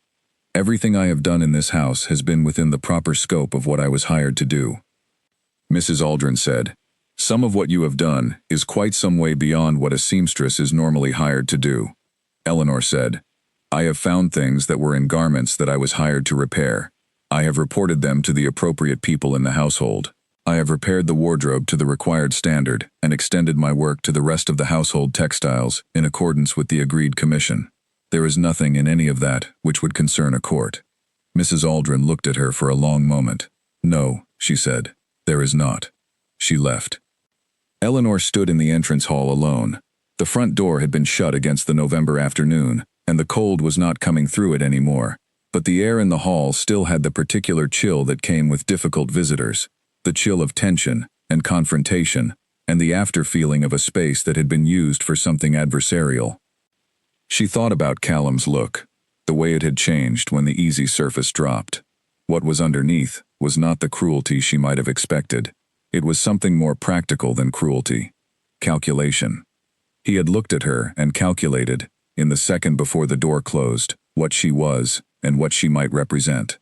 S1: Everything I have done in this house has been within the proper scope of what I was hired to do." Mrs. Aldrin said, "Some of what you have done is quite some way beyond what a seamstress is normally hired to do." Eleanor said, "I have found things that were in garments that I was hired to repair. I have reported them to the appropriate people in the household. I have repaired the wardrobe to the required standard and extended my work to the rest of the household textiles in accordance with the agreed commission. There is nothing in any of that which would concern a court." Mrs. Aldrin looked at her for a long moment. "No," she said, "there is not." She left. Eleanor stood in the entrance hall alone. The front door had been shut against the November afternoon, and the cold was not coming through it anymore. But the air in the hall still had the particular chill that came with difficult visitors, the chill of tension and confrontation, and the after-feeling of a space that had been used for something adversarial. She thought about Callum's look, the way it had changed when the easy surface dropped. What was underneath was not the cruelty she might have expected. It was something more practical than cruelty. Calculation. He had looked at her and calculated, in the second before the door closed, what she was and what she might represent.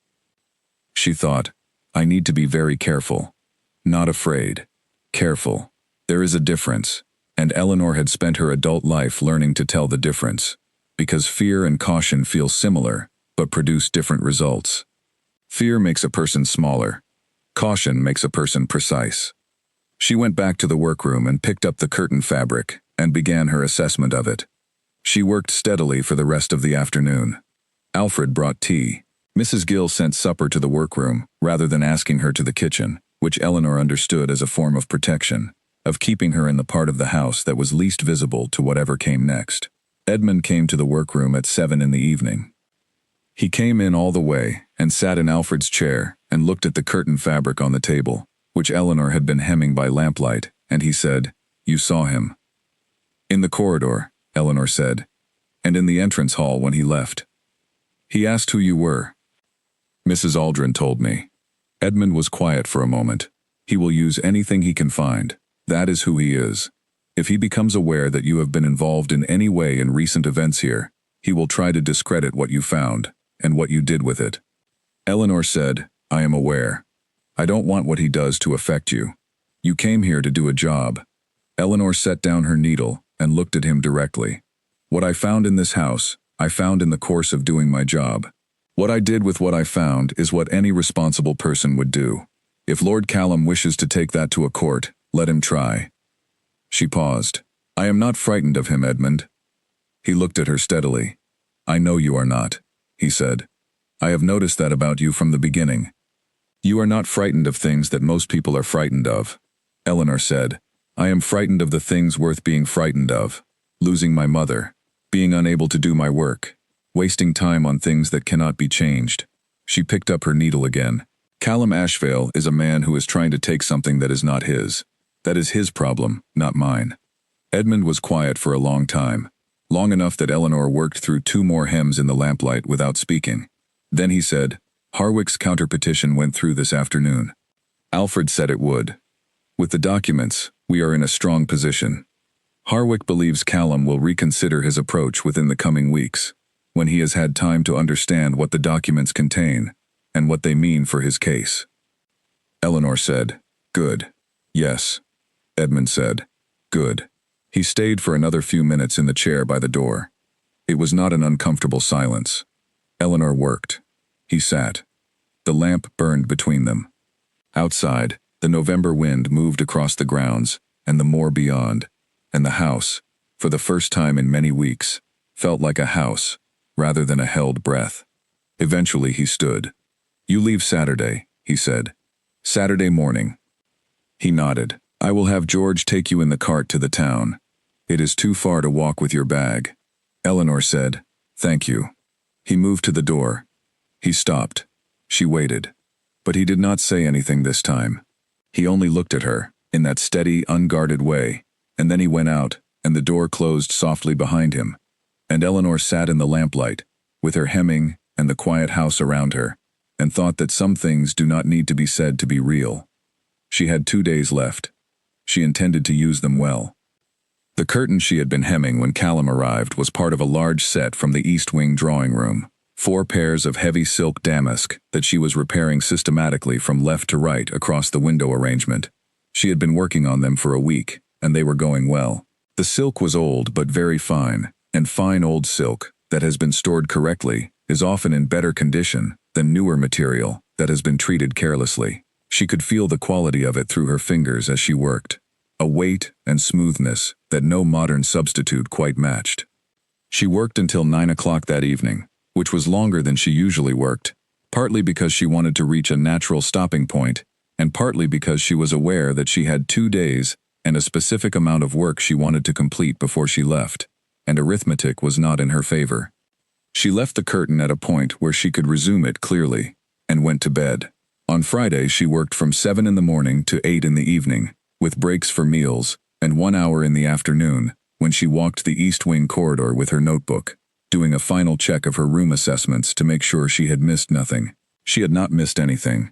S1: She thought, "I need to be very careful. Not afraid. Careful. There is a difference." And Eleanor had spent her adult life learning to tell the difference, because fear and caution feel similar, but produce different results. Fear makes a person smaller. Caution makes a person precise. She went back to the workroom and picked up the curtain fabric and began her assessment of it. She worked steadily for the rest of the afternoon. Alfred brought tea. Mrs. Gill sent supper to the workroom rather than asking her to the kitchen, which Eleanor understood as a form of protection, of keeping her in the part of the house that was least visible to whatever came next. Edmund came to the workroom at 7 in the evening. He came in all the way and sat in Alfred's chair and looked at the curtain fabric on the table, which Eleanor had been hemming by lamplight, and he said, "You saw him." "In the corridor," Eleanor said, "and in the entrance hall when he left. He asked who you were." "Mrs. Aldrin told me." Edmund was quiet for a moment. "He will use anything he can find. That is who he is. If he becomes aware that you have been involved in any way in recent events here, he will try to discredit what you found and what you did with it." Eleanor said, "I am aware. I don't want what he does to affect you. You came here to do a job." Eleanor set down her needle and looked at him directly. "What I found in this house, I found in the course of doing my job. What I did with what I found is what any responsible person would do. If Lord Callum wishes to take that to a court, let him try." She paused. "I am not frightened of him, Edmund." He looked at her steadily. "I know you are not," he said. "I have noticed that about you from the beginning. You are not frightened of things that most people are frightened of." Eleanor said, "I am frightened of the things worth being frightened of. Losing my mother, being unable to do my work, wasting time on things that cannot be changed." She picked up her needle again. "Callum Ashvale is a man who is trying to take something that is not his. That is his problem, not mine." Edmund was quiet for a long time, long enough that Eleanor worked through 2 more hems in the lamplight without speaking. Then he said, "Harwick's counterpetition went through this afternoon. Alfred said it would. With the documents, we are in a strong position. Harwick believes Callum will reconsider his approach within the coming weeks, when he has had time to understand what the documents contain and what they mean for his case." Eleanor said, "Good. Yes." Edmund said, "Good." He stayed for another few minutes in the chair by the door. It was not an uncomfortable silence. Eleanor worked. He sat. The lamp burned between them. Outside, the November wind moved across the grounds and the moor beyond, and the house, for the first time in many weeks, felt like a house rather than a held breath. Eventually he stood. "You leave Saturday," he said. "Saturday morning." He nodded. "I will have George take you in the cart to the town. It is too far to walk with your bag." Eleanor said, "Thank you." He moved to the door. He stopped. She waited. But he did not say anything this time. He only looked at her, in that steady, unguarded way, and then he went out, and the door closed softly behind him. And Eleanor sat in the lamplight, with her hemming and the quiet house around her, and thought that some things do not need to be said to be real. She had 2 days left. She intended to use them well. The curtain she had been hemming when Callum arrived was part of a large set from the East Wing drawing room. 4 pairs of heavy silk damask that she was repairing systematically from left to right across the window arrangement. She had been working on them for a week, and they were going well. The silk was old but very fine, and fine old silk that has been stored correctly is often in better condition than newer material that has been treated carelessly. She could feel the quality of it through her fingers as she worked, a weight and smoothness that no modern substitute quite matched. She worked until 9 o'clock that evening, which was longer than she usually worked, partly because she wanted to reach a natural stopping point, and partly because she was aware that she had 2 days and a specific amount of work she wanted to complete before she left, and arithmetic was not in her favor. She left the curtain at a point where she could resume it clearly, and went to bed. On Friday she worked from 7 in the morning to 8 in the evening, with breaks for meals, and 1 hour in the afternoon, when she walked the East Wing corridor with her notebook, doing a final check of her room assessments to make sure she had missed nothing. She had not missed anything.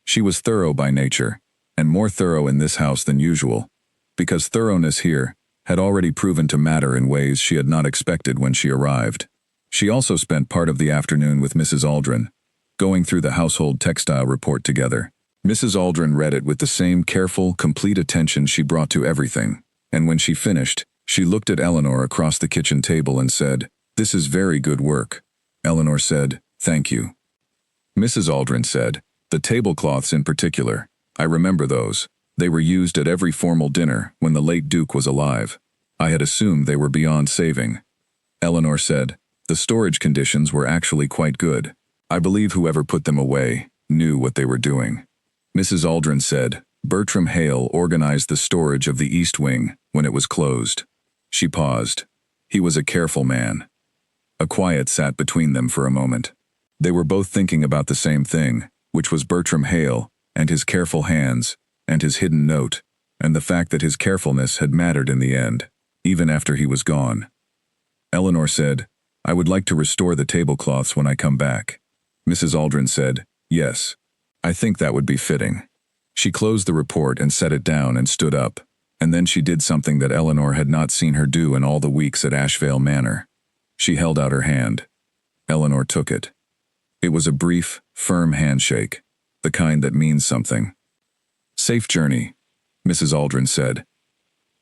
S1: She was thorough by nature, and more thorough in this house than usual, because thoroughness here had already proven to matter in ways she had not expected when she arrived. She also spent part of the afternoon with Mrs. Aldrin, going through the household textile report together. Mrs. Aldrin read it with the same careful, complete attention she brought to everything, and when she finished, she looked at Eleanor across the kitchen table and said, "This is very good work." Eleanor said, "Thank you." Mrs. Aldrin said, "The tablecloths in particular, I remember those. They were used at every formal dinner when the late Duke was alive. I had assumed they were beyond saving." Eleanor said, "The storage conditions were actually quite good. I believe whoever put them away knew what they were doing." Mrs. Aldrin said, "Bertram Hale organized the storage of the East Wing when it was closed." She paused. He was a careful man. A quiet sat between them for a moment. They were both thinking about the same thing, which was Bertram Hale, and his careful hands, and his hidden note, and the fact that his carefulness had mattered in the end, even after he was gone. Eleanor said, "I would like to restore the tablecloths when I come back." Mrs. Aldrin said, "Yes, I think that would be fitting." She closed the report and set it down and stood up, and then she did something that Eleanor had not seen her do in all the weeks at Ashvale Manor. She held out her hand. Eleanor took it. It was a brief, firm handshake, the kind that means something. "Safe journey," Mrs. Aldrin said.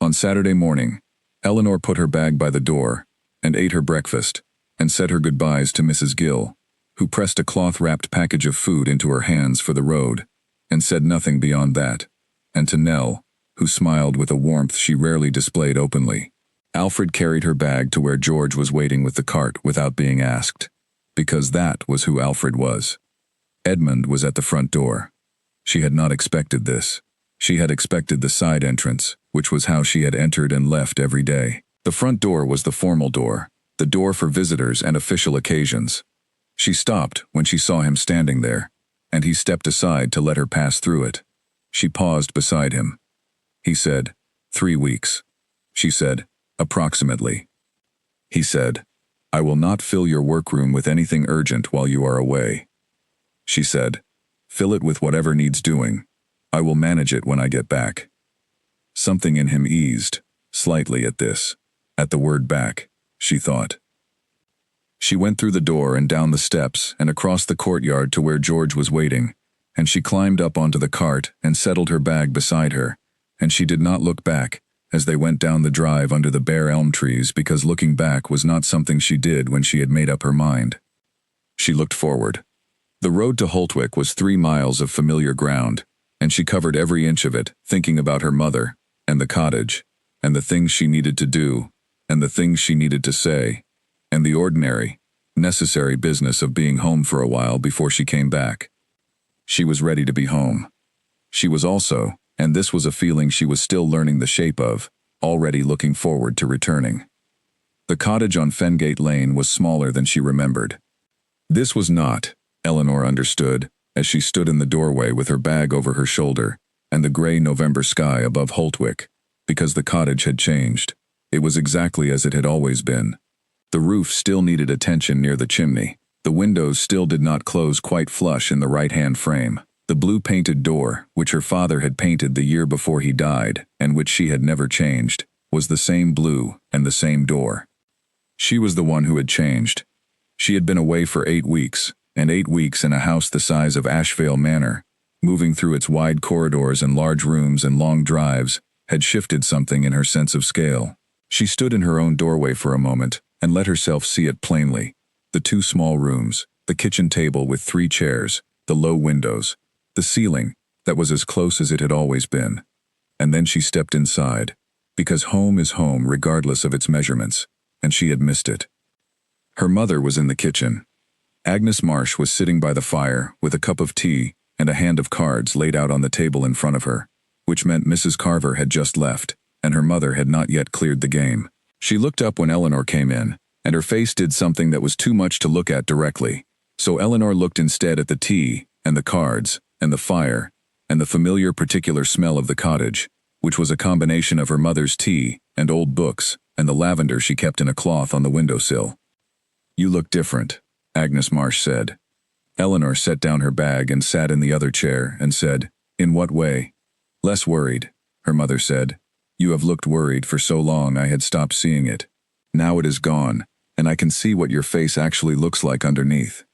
S1: On Saturday morning, Eleanor put her bag by the door and ate her breakfast and said her goodbyes to Mrs. Gill, who pressed a cloth-wrapped package of food into her hands for the road and said nothing beyond that, and to Nell, who smiled with a warmth she rarely displayed openly. Alfred carried her bag to where George was waiting with the cart without being asked, because that was who Alfred was. Edmund was at the front door. She had not expected this. She had expected the side entrance, which was how she had entered and left every day. The front door was the formal door, the door for visitors and official occasions. She stopped when she saw him standing there, and he stepped aside to let her pass through it. She paused beside him. He said, 3 weeks. She said, approximately. He said, I will not fill your workroom with anything urgent while you are away. She said, fill it with whatever needs doing. I will manage it when I get back. Something in him eased, slightly at this. At the word back, she thought. She went through the door and down the steps and across the courtyard to where George was waiting, and she climbed up onto the cart and settled her bag beside her, and she did not look back as they went down the drive under the bare elm trees because looking back was not something she did when she had made up her mind. She looked forward. The road to Holtwick was 3 miles of familiar ground, and she covered every inch of it, thinking about her mother, and the cottage, and the things she needed to do, and the things she needed to say, and the ordinary, necessary business of being home for a while before she came back. She was ready to be home. She was also, and this was a feeling she was still learning the shape of, already looking forward to returning. The cottage on Fengate Lane was smaller than she remembered. This was not, Eleanor understood, as she stood in the doorway with her bag over her shoulder and the gray November sky above Holtwick, because the cottage had changed. It was exactly as it had always been. The roof still needed attention near the chimney. The windows still did not close quite flush in the right-hand frame. The blue-painted door, which her father had painted the year before he died, and which she had never changed, was the same blue and the same door. She was the one who had changed. She had been away for 8 weeks, and 8 weeks in a house the size of Ashvale Manor, moving through its wide corridors and large rooms and long drives, had shifted something in her sense of scale. She stood in her own doorway for a moment and let herself see it plainly. The 2 small rooms, the kitchen table with 3 chairs, the low windows, the ceiling that was as close as it had always been. And then she stepped inside, because home is home regardless of its measurements, and she had missed it. Her mother was in the kitchen. Agnes Marsh was sitting by the fire with a cup of tea and a hand of cards laid out on the table in front of her, which meant Mrs. Carver had just left, and her mother had not yet cleared the game. She looked up when Eleanor came in, and her face did something that was too much to look at directly, so Eleanor looked instead at the tea, and the cards, and the fire, and the familiar particular smell of the cottage, which was a combination of her mother's tea, and old books, and the lavender she kept in a cloth on the windowsill. "You look different," Agnes Marsh said. Eleanor set down her bag and sat in the other chair and said, "In what way?" "Less worried," her mother said. "You have looked worried for so long I had stopped seeing it. Now it is gone, and I can see what your face actually looks like underneath."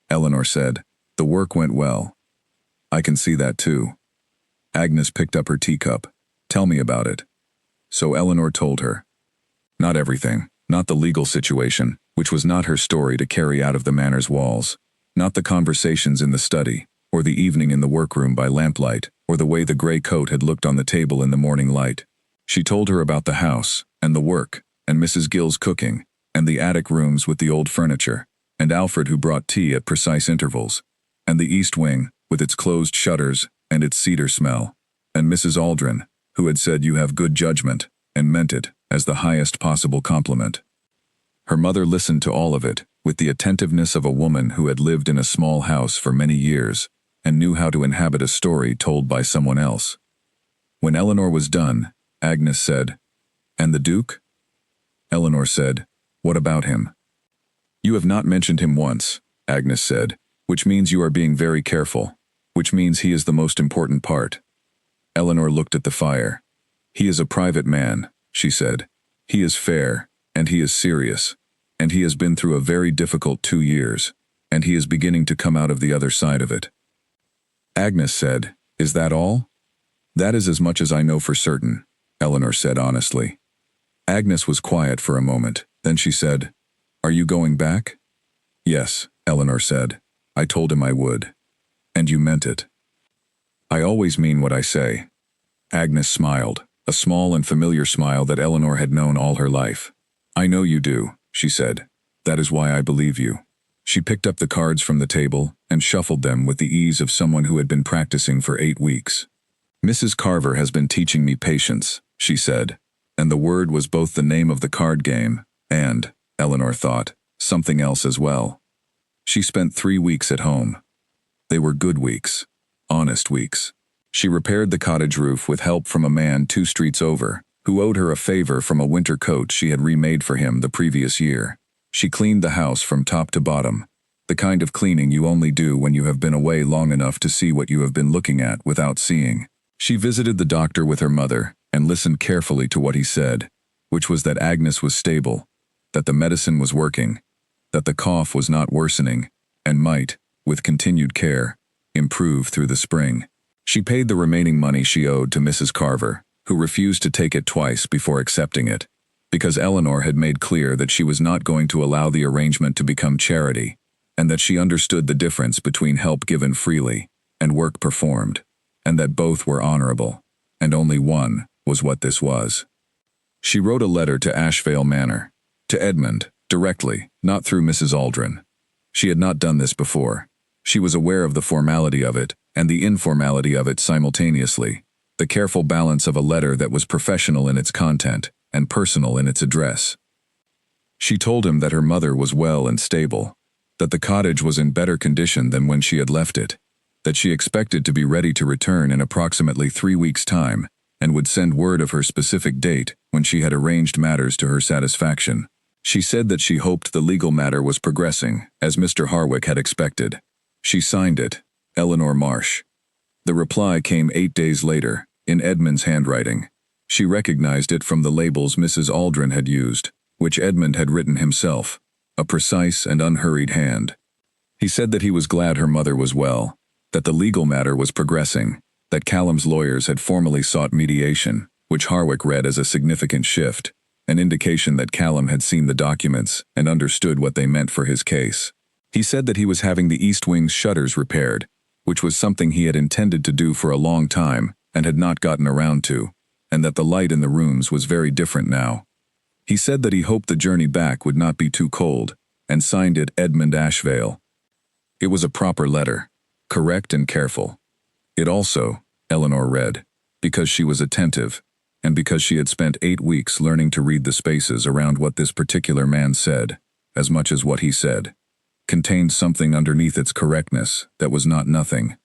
S1: Eleanor said, "The work went well." "I can see that too." Agnes picked up her teacup. "Tell me about it." So Eleanor told her. Not everything, not the legal situation, which was not her story to carry out of the manor's walls, not the conversations in the study, or the evening in the workroom by lamplight, or the way the gray coat had looked on the table in the morning light. She told her about the house, and the work, and Mrs. Gill's cooking, and the attic rooms with the old furniture, and Alfred who brought tea at precise intervals, and the east wing, with its closed shutters and its cedar smell, and Mrs. Aldrin, who had said you have good judgment, and meant it as the highest possible compliment. Her mother listened to all of it with the attentiveness of a woman who had lived in a small house for many years and knew how to inhabit a story told by someone else. When Eleanor was done, Agnes said, "And the Duke?" Eleanor said, "What about him?" "You have not mentioned him once," Agnes said, "which means you are being very careful, which means he is the most important part." Eleanor looked at the fire. "He is a private man," she said. "He is fair, and he is serious, and he has been through a very difficult 2 years, and he is beginning to come out of the other side of it." Agnes said, "Is that all?" "That is as much as I know for certain," Eleanor said honestly. Agnes was quiet for a moment, then she said, "Are you going back?" "Yes," Eleanor said. "I told him I would." "And you meant it?" "I always mean what I say." Agnes smiled, a small and familiar smile that Eleanor had known all her life. "I know you do," she said. "That is why I believe you." She picked up the cards from the table and shuffled them with the ease of someone who had been practicing for 8 weeks. "Mrs. Carver has been teaching me patience," she said, and the word was both the name of the card game and, Eleanor thought, something else as well. She spent 3 weeks at home. They were good weeks, honest weeks. She repaired the cottage roof with help from a man 2 streets over, who owed her a favor from a winter coat she had remade for him the previous year. She cleaned the house from top to bottom, the kind of cleaning you only do when you have been away long enough to see what you have been looking at without seeing. She visited the doctor with her mother and listened carefully to what he said, which was that Agnes was stable, that the medicine was working, that the cough was not worsening, and might, with continued care, improve through the spring. She paid the remaining money she owed to Mrs. Carver, who refused to take it twice before accepting it, because Eleanor had made clear that she was not going to allow the arrangement to become charity, and that she understood the difference between help given freely and work performed, and that both were honorable, and only one was what this was. She wrote a letter to Ashvale Manor, to Edmund, directly, not through Mrs. Aldrin. She had not done this before. She was aware of the formality of it and the informality of it simultaneously, the careful balance of a letter that was professional in its content and personal in its address. She told him that her mother was well and stable, that the cottage was in better condition than when she had left it, that she expected to be ready to return in approximately 3 weeks' time, and would send word of her specific date when she had arranged matters to her satisfaction. She said that she hoped the legal matter was progressing, as Mr. Harwick had expected. She signed it, Eleanor Marsh, The reply came 8 days later, in Edmund's handwriting. She recognized it from the labels Mrs. Aldrin had used, which Edmund had written himself, a precise and unhurried hand. He said that he was glad her mother was well, that the legal matter was progressing, that Callum's lawyers had formally sought mediation, which Harwick read as a significant shift, an indication that Callum had seen the documents and understood what they meant for his case. He said that he was having the East Wing's shutters repaired, which was something he had intended to do for a long time and had not gotten around to, and that the light in the rooms was very different now. He said that he hoped the journey back would not be too cold, and signed it Edmund Ashvale. It was a proper letter, correct and careful. It also, Eleanor read, because she was attentive, and because she had spent 8 weeks learning to read the spaces around what this particular man said, as much as what he said, contained something underneath its correctness that was not nothing.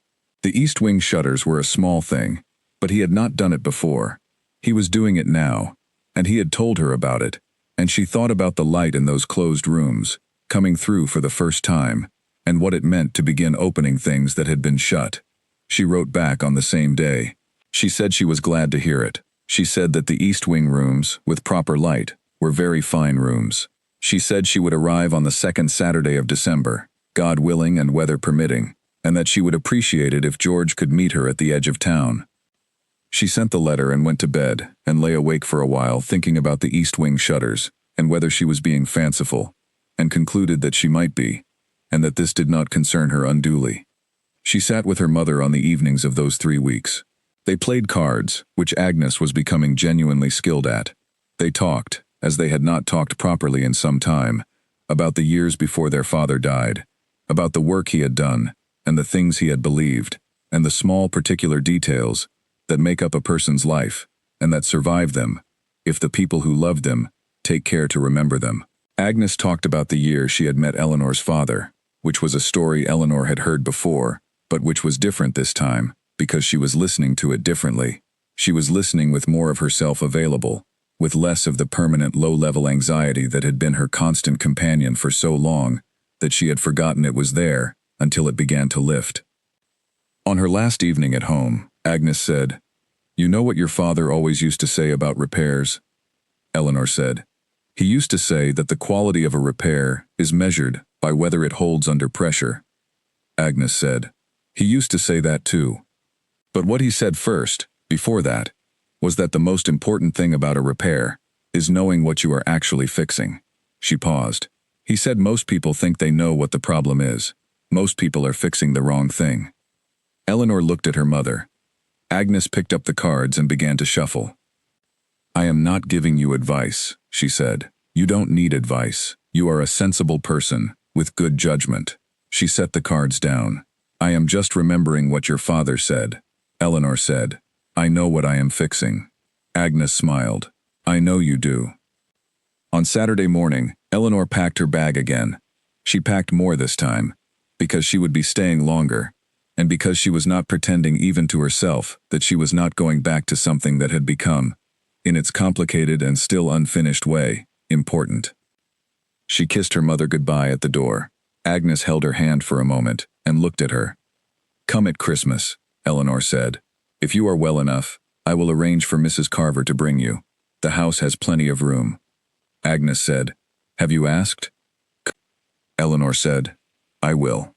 S1: The East Wing shutters were a small thing, but he had not done it before. He was doing it now, and he had told her about it, and she thought about the light in those closed rooms, coming through for the first time, and what it meant to begin opening things that had been shut. She wrote back on the same day. She said she was glad to hear it. She said that the East Wing rooms, with proper light, were very fine rooms. She said she would arrive on the second Saturday of December, God willing and weather permitting, and that she would appreciate it if George could meet her at the edge of town. She sent the letter and went to bed, and lay awake for a while thinking about the East Wing shutters, and whether she was being fanciful, and concluded that she might be, and that this did not concern her unduly. She sat with her mother on the evenings of those 3 weeks. They played cards, which Agnes was becoming genuinely skilled at. They talked, as they had not talked properly in some time, about the years before their father died, about the work he had done, and the things he had believed, and the small particular details that make up a person's life, and that survive them, if the people who loved them take care to remember them. Agnes talked about the year she had met Eleanor's father, which was a story Eleanor had heard before, but which was different this time, because she was listening to it differently. She was listening with more of herself available, with less of the permanent low-level anxiety that had been her constant companion for so long that she had forgotten it was there until it began to lift. On her last evening at home, Agnes said, "You know what your father always used to say about repairs?" Eleanor said, "He used to say that the quality of a repair is measured by whether it holds under pressure." Agnes said, "He used to say that too. But what he said first, before that, was that the most important thing about a repair is knowing what you are actually fixing." She paused. "He said most people think they know what the problem is. Most people are fixing the wrong thing." Eleanor looked at her mother. Agnes picked up the cards and began to shuffle. "I am not giving you advice," she said. "You don't need advice. You are a sensible person, with good judgment." She set the cards down. "I am just remembering what your father said." Eleanor said, "I know what I am fixing." Agnes smiled. "I know you do." On Saturday morning, Eleanor packed her bag again. She packed more this time, because she would be staying longer, and because she was not pretending even to herself that she was not going back to something that had become, in its complicated and still unfinished way, important. She kissed her mother goodbye at the door. Agnes held her hand for a moment and looked at her. "Come at Christmas," Eleanor said. "If you are well enough, I will arrange for Mrs. Carver to bring you. The house has plenty of room." Agnes said, "Have you asked?" Eleanor said, "I will."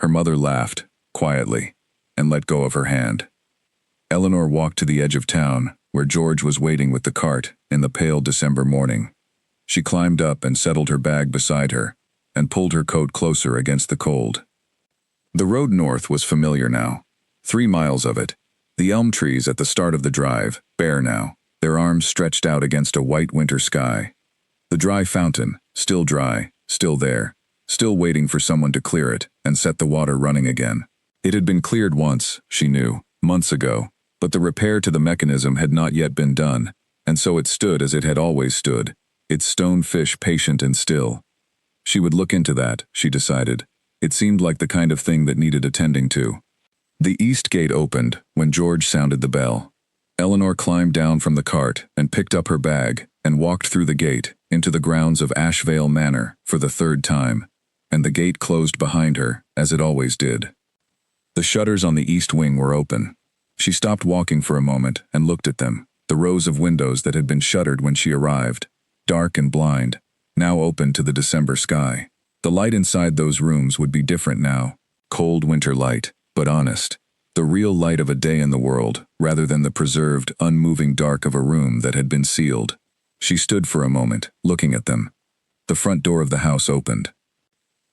S1: Her mother laughed, quietly, and let go of her hand. Eleanor walked to the edge of town, where George was waiting with the cart in the pale December morning. She climbed up and settled her bag beside her, and pulled her coat closer against the cold. The road north was familiar now. 3 miles of it. The elm trees at the start of the drive, bare now, their arms stretched out against a white winter sky. The dry fountain, still dry, still there, still waiting for someone to clear it and set the water running again. It had been cleared once, she knew, months ago, but the repair to the mechanism had not yet been done, and so it stood as it had always stood, its stone fish patient and still. She would look into that, she decided. It seemed like the kind of thing that needed attending to. The east gate opened when George sounded the bell. Eleanor climbed down from the cart and picked up her bag and walked through the gate into the grounds of Ashvale Manor for the 3rd time, and the gate closed behind her, as it always did. The shutters on the east wing were open. She stopped walking for a moment and looked at them, the rows of windows that had been shuttered when she arrived, dark and blind, now open to the December sky. The light inside those rooms would be different now, cold winter light, but honest. The real light of a day in the world, rather than the preserved, unmoving dark of a room that had been sealed. She stood for a moment, looking at them. The front door of the house opened.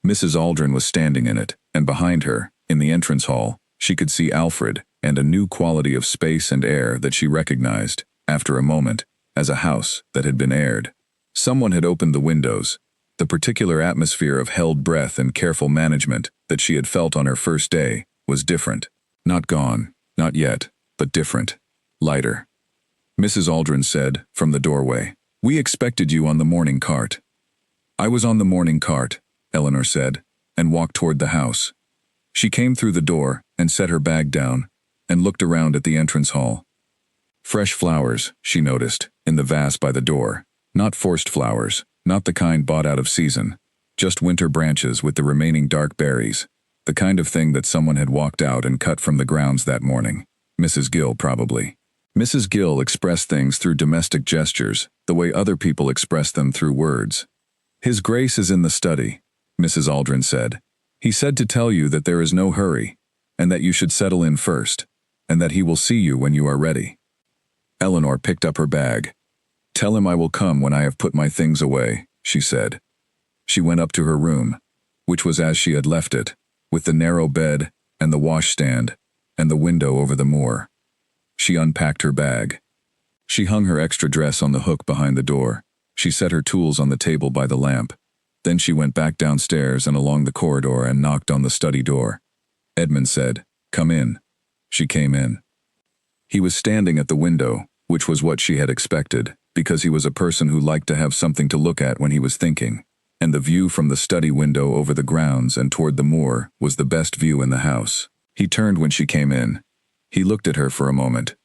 S1: Mrs. Aldrin was standing in it, and behind her, in the entrance hall, she could see Alfred and a new quality of space and air that she recognized, after a moment, as a house that had been aired. Someone had opened the windows. The particular atmosphere of held breath and careful management that she had felt on her first day was different. Not gone, not yet, but different. Lighter. Mrs. Aldrin said, from the doorway, "We expected you on the morning cart." "I was on the morning cart," Eleanor said, and walked toward the house. She came through the door and set her bag down, and looked around at the entrance hall. Fresh flowers, she noticed, in the vase by the door. Not forced flowers, not the kind bought out of season. Just winter branches with the remaining dark berries. The kind of thing that someone had walked out and cut from the grounds that morning. Mrs. Gill, probably. Mrs. Gill expressed things through domestic gestures, the way other people express them through words. "His Grace is in the study," Mrs. Aldrin said. "He said to tell you that there is no hurry, and that you should settle in first, and that he will see you when you are ready." Eleanor picked up her bag. "Tell him I will come when I have put my things away," she said. She went up to her room, which was as she had left it, with the narrow bed, and the washstand, and the window over the moor. She unpacked her bag. She hung her extra dress on the hook behind the door. She set her tools on the table by the lamp. Then she went back downstairs and along the corridor and knocked on the study door. Edmund said, "Come in." She came in. He was standing at the window, which was what she had expected, because he was a person who liked to have something to look at when he was thinking. And the view from the study window over the grounds and toward the moor was the best view in the house. He turned when she came in. He looked at her for a moment.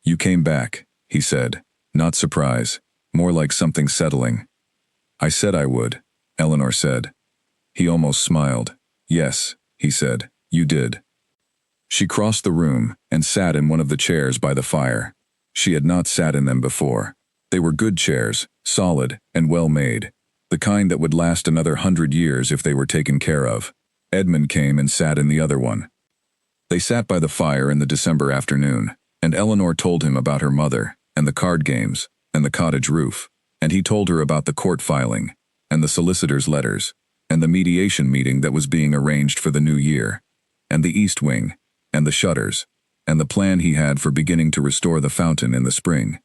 S1: "You came back," he said. Not surprise, more like something settling. "I said I would," Eleanor said. He almost smiled. "Yes," he said, "you did." She crossed the room and sat in one of the chairs by the fire. She had not sat in them before. They were good chairs, solid and well made. The kind that would last another 100 years if they were taken care of. Edmund came and sat in the other one. They sat by the fire in the December afternoon, and Eleanor told him about her mother, and the card games, and the cottage roof, and he told her about the court filing, and the solicitor's letters, and the mediation meeting that was being arranged for the new year, and the east wing, and the shutters, and the plan he had for beginning to restore the fountain in the spring.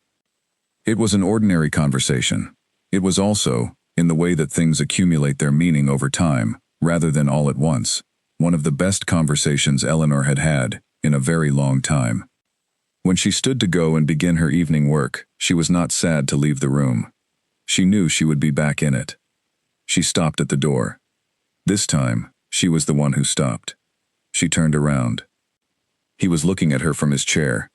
S1: It was an ordinary conversation. It was also, in the way that things accumulate their meaning over time, rather than all at once, one of the best conversations Eleanor had had in a very long time. When she stood to go and begin her evening work, she was not sad to leave the room. She knew she would be back in it. She stopped at the door. This time, she was the one who stopped. She turned around. He was looking at her from his chair,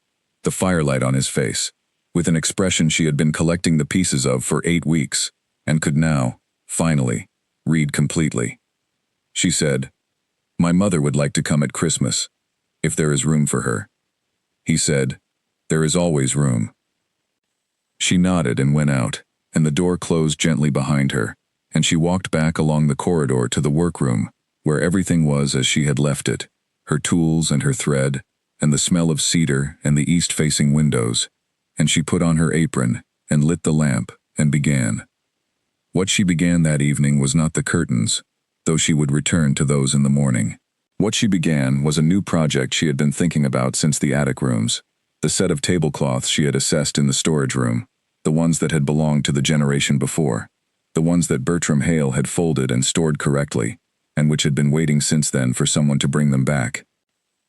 S1: the firelight on his face, with an expression she had been collecting the pieces of for 8 weeks, and could now, finally, read completely. She said, "My mother would like to come at Christmas, if there is room for her." He said, "There is always room." She nodded and went out, and the door closed gently behind her, and she walked back along the corridor to the workroom, where everything was as she had left it, her tools and her thread, and the smell of cedar and the east-facing windows, and she put on her apron, and lit the lamp, and began. What she began that evening was not the curtains, though she would return to those in the morning. What she began was a new project she had been thinking about since the attic rooms, the set of tablecloths she had assessed in the storage room, the ones that had belonged to the generation before, the ones that Bertram Hale had folded and stored correctly, and which had been waiting since then for someone to bring them back.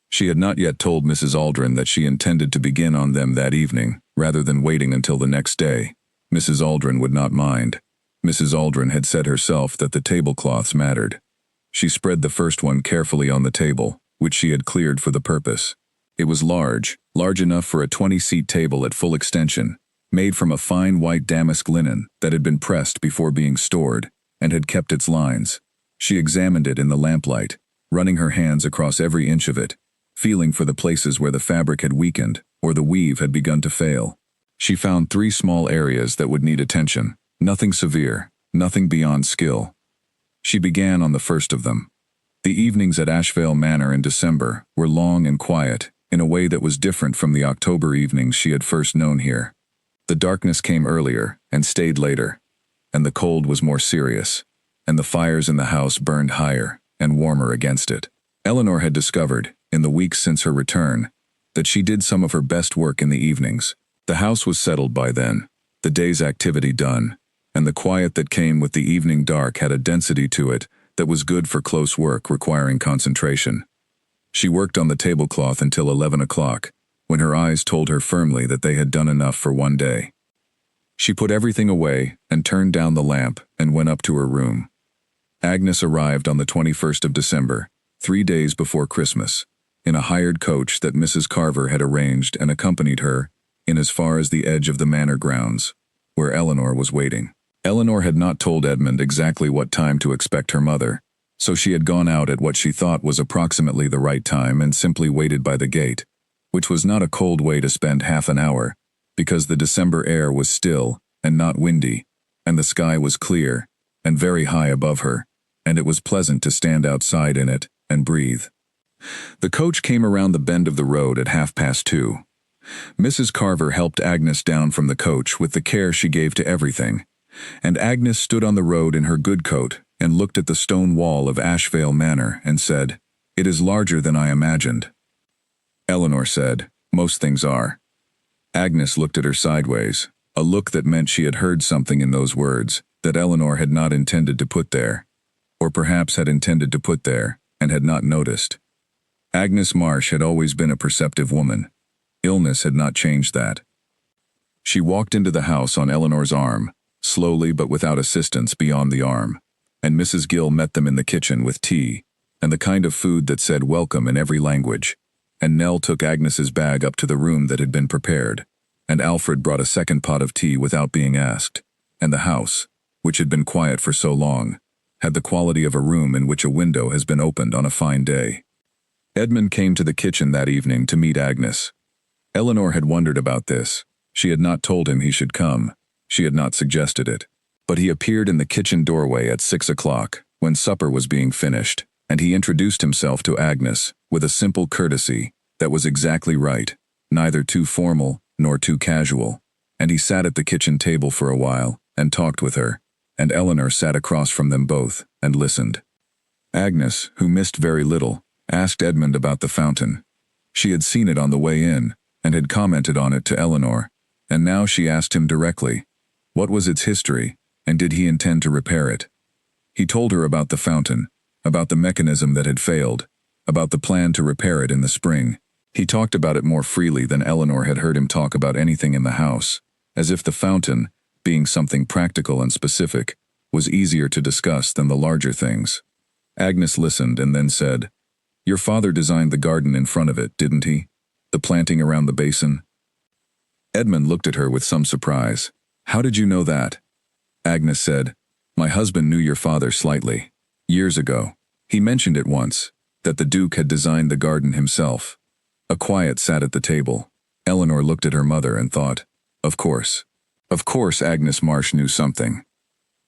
S1: She had not yet told Mrs. Aldrin that she intended to begin on them that evening, rather than waiting until the next day. Mrs. Aldrin would not mind. Mrs. Aldrin had said herself that the tablecloths mattered. She spread the first one carefully on the table, which she had cleared for the purpose. It was large enough for a 20-seat table at full extension, made from a fine white damask linen that had been pressed before being stored, and had kept its lines. She examined it in the lamplight, running her hands across every inch of it, feeling for the places where the fabric had weakened or the weave had begun to fail. She found 3 small areas that would need attention, nothing severe, nothing beyond skill. She began on the first of them. The evenings at Ashvale Manor in December were long and quiet, in a way that was different from the October evenings she had first known here. The darkness came earlier and stayed later, and the cold was more serious, and the fires in the house burned higher and warmer against it. Eleanor had discovered, in the weeks since her return, that she did some of her best work in the evenings. The house was settled by then, the day's activity done, and the quiet that came with the evening dark had a density to it that was good for close work requiring concentration. She worked on the tablecloth until 11 o'clock, when her eyes told her firmly that they had done enough for one day. She put everything away and turned down the lamp and went up to her room. Agnes arrived on the 21st of December, 3 days before Christmas, in a hired coach that Mrs. Carver had arranged and accompanied her in as far as the edge of the manor grounds, where Eleanor was waiting. Eleanor had not told Edmund exactly what time to expect her mother, so she had gone out at what she thought was approximately the right time and simply waited by the gate, which was not a cold way to spend half an hour, because the December air was still and not windy, and the sky was clear and very high above her, and it was pleasant to stand outside in it and breathe. The coach came around the bend of the road at 2:30. Mrs. Carver helped Agnes down from the coach with the care she gave to everything, and Agnes stood on the road in her good coat and looked at the stone wall of Ashvale Manor and said, "It is larger than I imagined." Eleanor said, "Most things are." Agnes looked at her sideways, a look that meant she had heard something in those words that Eleanor had not intended to put there, or perhaps had intended to put there and had not noticed. Agnes Marsh had always been a perceptive woman. Illness had not changed that. She walked into the house on Eleanor's arm, slowly but without assistance beyond the arm, and Mrs. Gill met them in the kitchen with tea, and the kind of food that said welcome in every language, and Nell took Agnes's bag up to the room that had been prepared, and Alfred brought a second pot of tea without being asked, and the house, which had been quiet for so long, had the quality of a room in which a window has been opened on a fine day. Edmund came to the kitchen that evening to meet Agnes. Eleanor had wondered about this. She had not told him he should come. She had not suggested it. But he appeared in the kitchen doorway at 6 o'clock, when supper was being finished, and he introduced himself to Agnes with a simple courtesy that was exactly right, neither too formal nor too casual, and he sat at the kitchen table for a while and talked with her, and Eleanor sat across from them both and listened. Agnes, who missed very little, asked Edmund about the fountain. She had seen it on the way in and had commented on it to Eleanor, and now she asked him directly, what was its history, and did he intend to repair it? He told her about the fountain, about the mechanism that had failed, about the plan to repair it in the spring. He talked about it more freely than Eleanor had heard him talk about anything in the house, as if the fountain, being something practical and specific, was easier to discuss than the larger things. Agnes listened and then said, "Your father designed the garden in front of it, didn't he? The planting around the basin?" Edmund looked at her with some surprise. "How did you know that?" Agnes said, "My husband knew your father slightly. Years ago. He mentioned it once, that the Duke had designed the garden himself." A quiet sat at the table. Eleanor looked at her mother and thought, Of course Agnes Marsh knew something."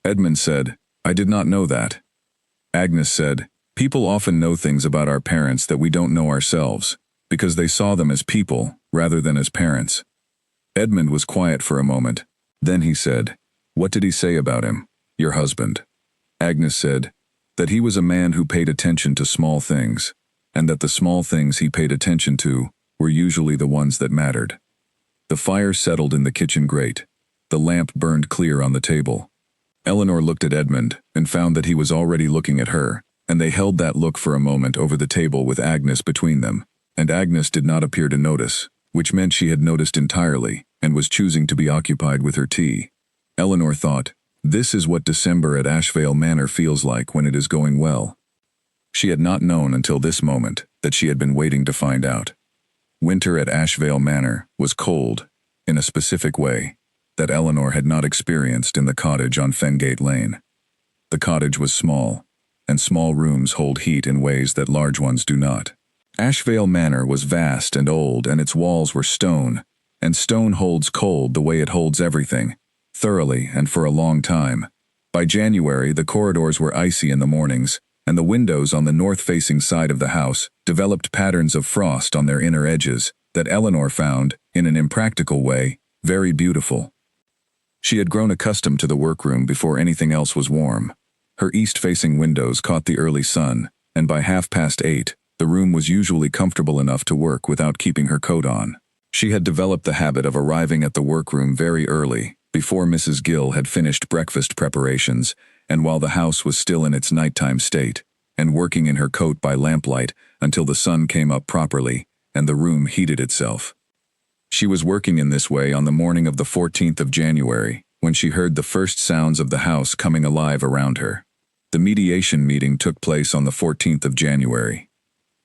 S1: Edmund said, "I did not know that." Agnes said, "People often know things about our parents that we don't know ourselves, because they saw them as people rather than as parents." Edmund was quiet for a moment. Then he said, "What did he say about him, your husband?" Agnes said, "That he was a man who paid attention to small things, and that the small things he paid attention to were usually the ones that mattered." The fire settled in the kitchen grate. The lamp burned clear on the table. Eleanor looked at Edmund and found that he was already looking at her, and they held that look for a moment over the table with Agnes between them, and Agnes did not appear to notice, which meant she had noticed entirely and was choosing to be occupied with her tea. Eleanor thought, this is what December at Ashvale Manor feels like when it is going well. She had not known until this moment that she had been waiting to find out. Winter at Ashvale Manor was cold, in a specific way, that Eleanor had not experienced in the cottage on Fengate Lane. The cottage was small, and small rooms hold heat in ways that large ones do not. Ashvale Manor was vast and old, and its walls were stone, and stone holds cold the way it holds everything, thoroughly and for a long time. By January, the corridors were icy in the mornings, and the windows on the north-facing side of the house developed patterns of frost on their inner edges that Eleanor found, in an impractical way, very beautiful. She had grown accustomed to the workroom before anything else was warm. Her east-facing windows caught the early sun, and by 8:30, the room was usually comfortable enough to work without keeping her coat on. She had developed the habit of arriving at the workroom very early, before Mrs. Gill had finished breakfast preparations, and while the house was still in its nighttime state, and working in her coat by lamplight until the sun came up properly, and the room heated itself. She was working in this way on the morning of the 14th of January, when she heard the first sounds of the house coming alive around her. The mediation meeting took place on the 14th of January.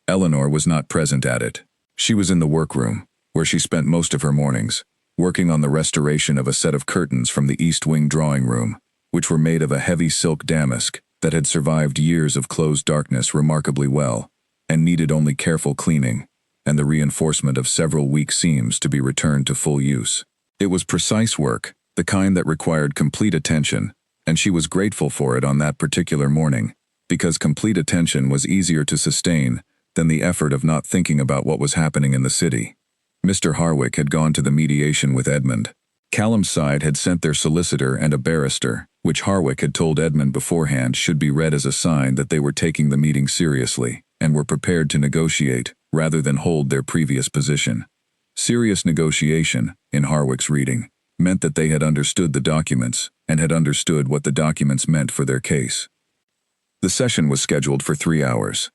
S1: Eleanor was not present at it. She was in the workroom, where she spent most of her mornings, working on the restoration of a set of curtains from the east wing drawing room, which were made of a heavy silk damask that had survived years of closed darkness remarkably well, and needed only careful cleaning, and the reinforcement of several weak seams to be returned to full use. It was precise work, the kind that required complete attention, and she was grateful for it on that particular morning, because complete attention was easier to sustain than the effort of not thinking about what was happening in the city. Mr. Harwick had gone to the mediation with Edmund. Callum's side had sent their solicitor and a barrister, which Harwick had told Edmund beforehand should be read as a sign that they were taking the meeting seriously and were prepared to negotiate rather than hold their previous position. Serious negotiation, in Harwick's reading, meant that they had understood the documents and had understood what the documents meant for their case. The session was scheduled for 3 hours.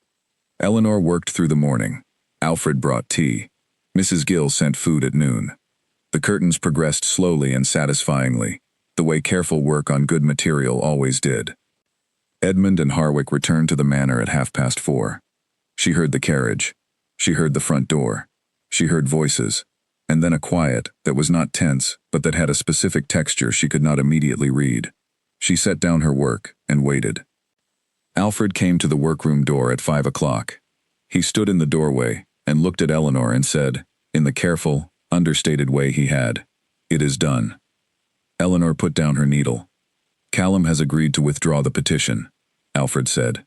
S1: Eleanor worked through the morning. Alfred brought tea. Mrs. Gill sent food at noon. The curtains progressed slowly and satisfyingly, the way careful work on good material always did. Edmund and Harwick returned to the manor at 4:30. She heard the carriage. She heard the front door. She heard voices, and then a quiet that was not tense but that had a specific texture she could not immediately read. She set down her work and waited. Alfred came to the workroom door at 5 o'clock. He stood in the doorway and looked at Eleanor and said, in the careful, understated way he had, "It is done." Eleanor put down her needle. "Callum has agreed to withdraw the petition," Alfred said.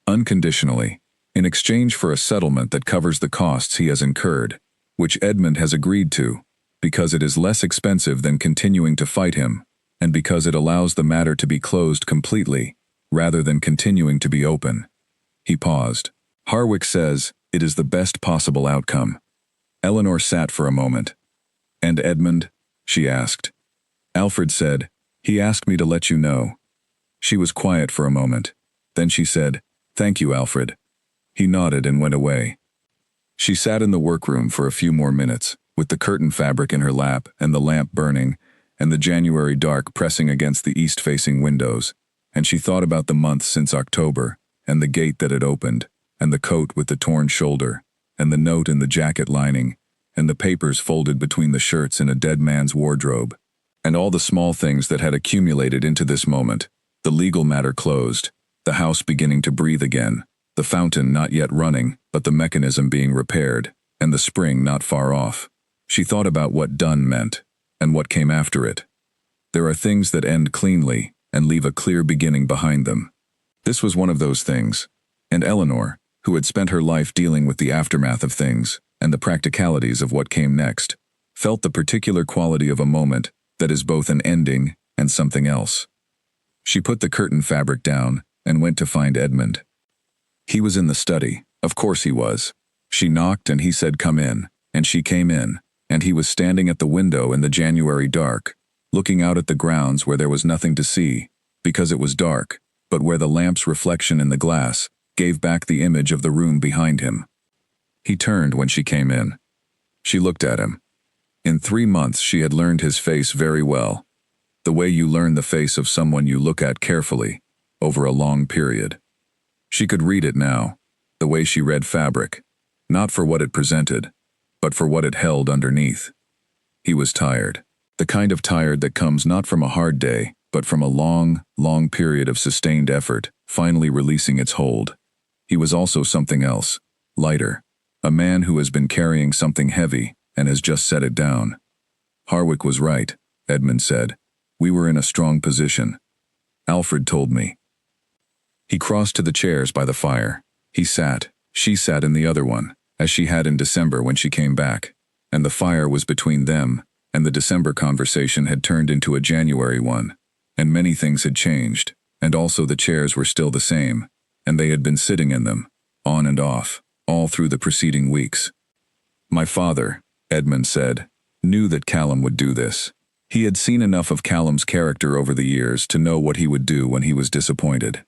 S1: "Unconditionally, in exchange for a settlement that covers the costs he has incurred, which Edmund has agreed to, because it is less expensive than continuing to fight him, and because it allows the matter to be closed completely, rather than continuing to be open." He paused. "Harwick says it is the best possible outcome." Eleanor sat for a moment. "And Edmund?" she asked. Alfred said, "He asked me to let you know." She was quiet for a moment. Then she said, "Thank you, Alfred." He nodded and went away. She sat in the workroom for a few more minutes, with the curtain fabric in her lap and the lamp burning, and the January dark pressing against the east-facing windows, and she thought about the months since October, and the gate that had opened, and the coat with the torn shoulder, and the note in the jacket lining, and the papers folded between the shirts in a dead man's wardrobe, and all the small things that had accumulated into this moment, the legal matter closed, the house beginning to breathe again, the fountain not yet running, but the mechanism being repaired, and the spring not far off. She thought about what done meant, and what came after it. There are things that end cleanly and leave a clear beginning behind them. This was one of those things, and Eleanor, who had spent her life dealing with the aftermath of things and the practicalities of what came next, felt the particular quality of a moment that is both an ending and something else. She put the curtain fabric down and went to find Edmund. He was in the study, of course he was. She knocked and he said, "Come in," and she came in, and he was standing at the window in the January dark, looking out at the grounds where there was nothing to see, because it was dark, but where the lamp's reflection in the glass gave back the image of the room behind him. He turned when she came in. She looked at him. In 3 months she had learned his face very well, the way you learn the face of someone you look at carefully, over a long period. She could read it now, the way she read fabric, not for what it presented, but for what it held underneath. He was tired, the kind of tired that comes not from a hard day, but from a long, long period of sustained effort, finally releasing its hold. He was also something else, lighter. A man who has been carrying something heavy and has just set it down. Harwick was right, Edmund said. We were in a strong position. Alfred told me. He crossed to the chairs by the fire. He sat. She sat in the other one, as she had in December when she came back. And the fire was between them, and the December conversation had turned into a January one. And many things had changed, and also the chairs were still the same, and they had been sitting in them, on and off, all through the preceding weeks. My father, Edmund said, knew that Callum would do this. He had seen enough of Callum's character over the years to know what he would do when he was disappointed.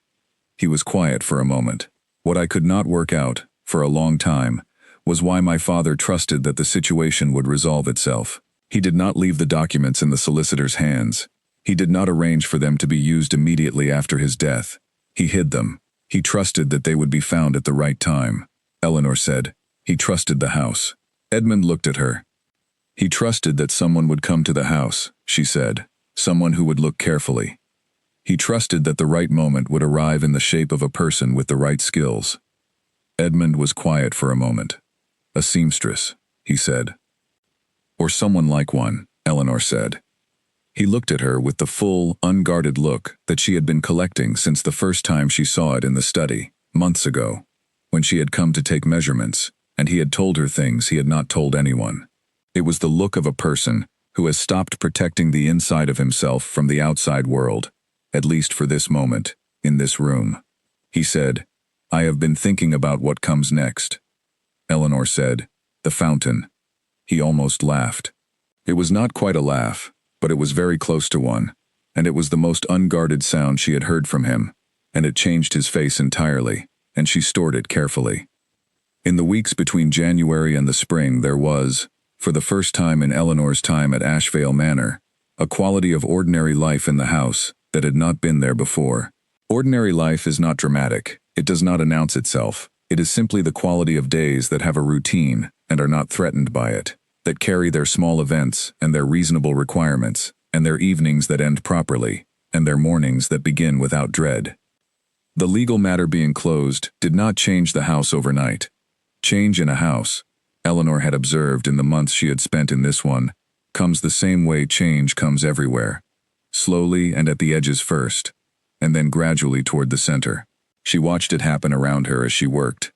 S1: He was quiet for a moment. What I could not work out, for a long time, was why my father trusted that the situation would resolve itself. He did not leave the documents in the solicitor's hands. He did not arrange for them to be used immediately after his death. He hid them. He trusted that they would be found at the right time. Eleanor said. He trusted the house. Edmund looked at her. He trusted that someone would come to the house, she said. Someone who would look carefully. He trusted that the right moment would arrive in the shape of a person with the right skills. Edmund was quiet for a moment. A seamstress, he said. Or someone like one, Eleanor said. He looked at her with the full, unguarded look that she had been collecting since the first time she saw it in the study, months ago, when she had come to take measurements, and he had told her things he had not told anyone. It was the look of a person who has stopped protecting the inside of himself from the outside world, at least for this moment, in this room. He said, I have been thinking about what comes next. Eleanor said, the fountain. He almost laughed. It was not quite a laugh, but it was very close to one, and it was the most unguarded sound she had heard from him, and it changed his face entirely, and she stored it carefully. In the weeks between January and the spring there was, for the first time in Eleanor's time at Ashvale Manor, a quality of ordinary life in the house that had not been there before. Ordinary life is not dramatic. It does not announce itself. It is simply the quality of days that have a routine and are not threatened by it, that carry their small events and their reasonable requirements, and their evenings that end properly, and their mornings that begin without dread. The legal matter being closed did not change the house overnight. Change in a house, Eleanor had observed in the months she had spent in this one, comes the same way change comes everywhere. Slowly and at the edges first, and then gradually toward the center. She watched it happen around her as she worked.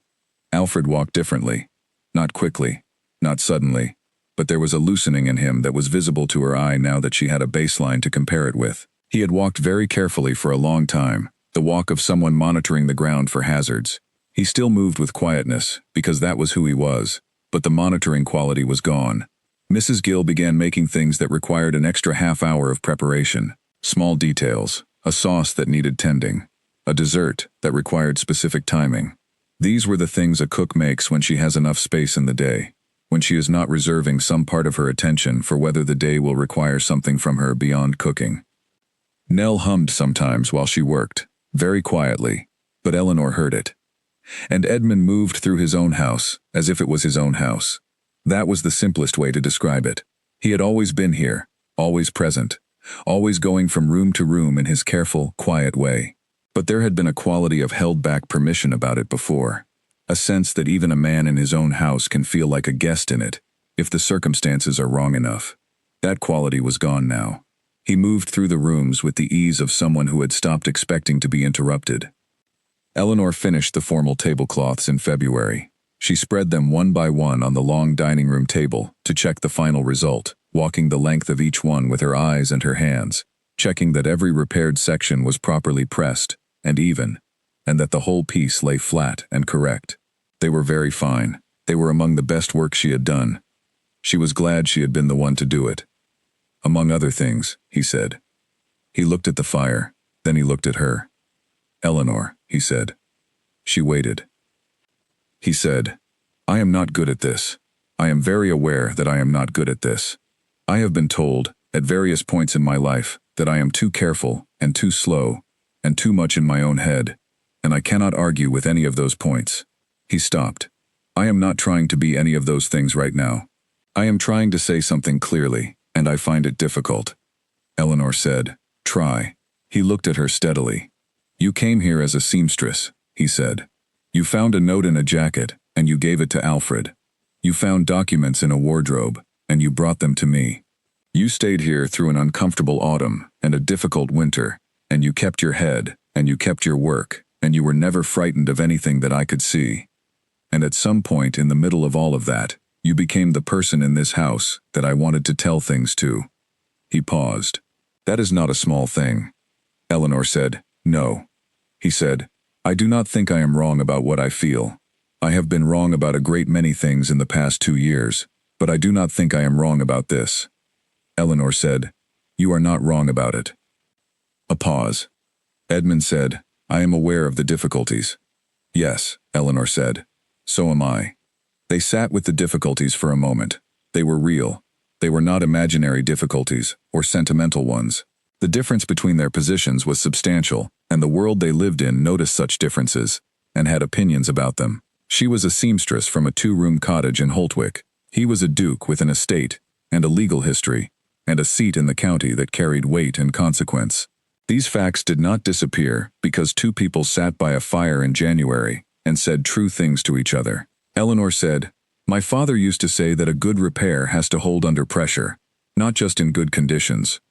S1: Alfred walked differently. Not quickly, not suddenly, but there was a loosening in him that was visible to her eye now that she had a baseline to compare it with. He had walked very carefully for a long time, the walk of someone monitoring the ground for hazards. He still moved with quietness, because that was who he was, but the monitoring quality was gone. Mrs. Gill began making things that required an extra half-hour of preparation, small details, a sauce that needed tending, a dessert that required specific timing. These were the things a cook makes when she has enough space in the day, when she is not reserving some part of her attention for whether the day will require something from her beyond cooking. Nell hummed sometimes while she worked, very quietly, but Eleanor heard it. And Edmund moved through his own house, as if it was his own house. That was the simplest way to describe it. He had always been here, always present, always going from room to room in his careful, quiet way. But there had been a quality of held-back permission about it before, a sense that even a man in his own house can feel like a guest in it, if the circumstances are wrong enough. That quality was gone now. He moved through the rooms with the ease of someone who had stopped expecting to be interrupted. Eleanor finished the formal tablecloths in February. She spread them one by one on the long dining room table to check the final result, walking the length of each one with her eyes and her hands, checking that every repaired section was properly pressed and even, and that the whole piece lay flat and correct. They were very fine. They were among the best work she had done. She was glad she had been the one to do it. Among other things, he said. He looked at the fire, then he looked at her. Eleanor, he said. She waited. He said, I am not good at this. I am very aware that I am not good at this. I have been told, at various points in my life, that I am too careful and too slow and too much in my own head, and I cannot argue with any of those points. He stopped. I am not trying to be any of those things right now. I am trying to say something clearly, and I find it difficult. Eleanor said, try. He looked at her steadily. You came here as a seamstress, he said. You found a note in a jacket, and you gave it to Alfred. You found documents in a wardrobe, and you brought them to me. You stayed here through an uncomfortable autumn and a difficult winter, and you kept your head, and you kept your work, and you were never frightened of anything that I could see. And at some point in the middle of all of that, you became the person in this house that I wanted to tell things to." He paused. "That is not a small thing." Eleanor said, "No." He said, "I do not think I am wrong about what I feel. I have been wrong about a great many things in the past 2 years, but I do not think I am wrong about this." Eleanor said, "You are not wrong about it." A pause. Edmund said, "I am aware of the difficulties." "Yes," Eleanor said. "So am I." They sat with the difficulties for a moment. They were real. They were not imaginary difficulties or sentimental ones. The difference between their positions was substantial, and the world they lived in noticed such differences and had opinions about them. She was a seamstress from a 2-room cottage in Holtwick. He was a duke with an estate and a legal history and a seat in the county that carried weight and consequence. These facts did not disappear because 2 people sat by a fire in January and said true things to each other. Eleanor said, "My father used to say that a good repair has to hold under pressure, not just in good conditions."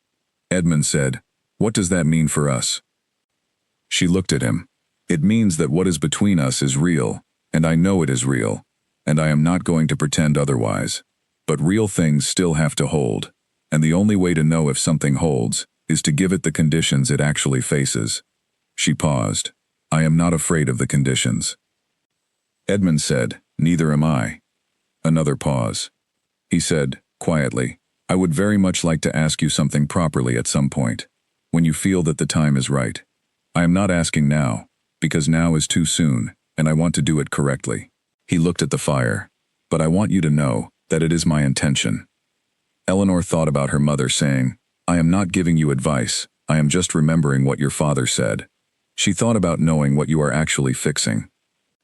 S1: Edmund said, "What does that mean for us?" She looked at him. "It means that what is between us is real, and I know it is real, and I am not going to pretend otherwise. But real things still have to hold, and the only way to know if something holds is to give it the conditions it actually faces." She paused. "I am not afraid of the conditions." Edmund said, "Neither am I." Another pause. He said, quietly, "I would very much like to ask you something properly at some point, when you feel that the time is right. I am not asking now, because now is too soon, and I want to do it correctly." He looked at the fire. "But I want you to know that it is my intention." Eleanor thought about her mother saying, "I am not giving you advice, I am just remembering what your father said." She thought about knowing what you are actually fixing.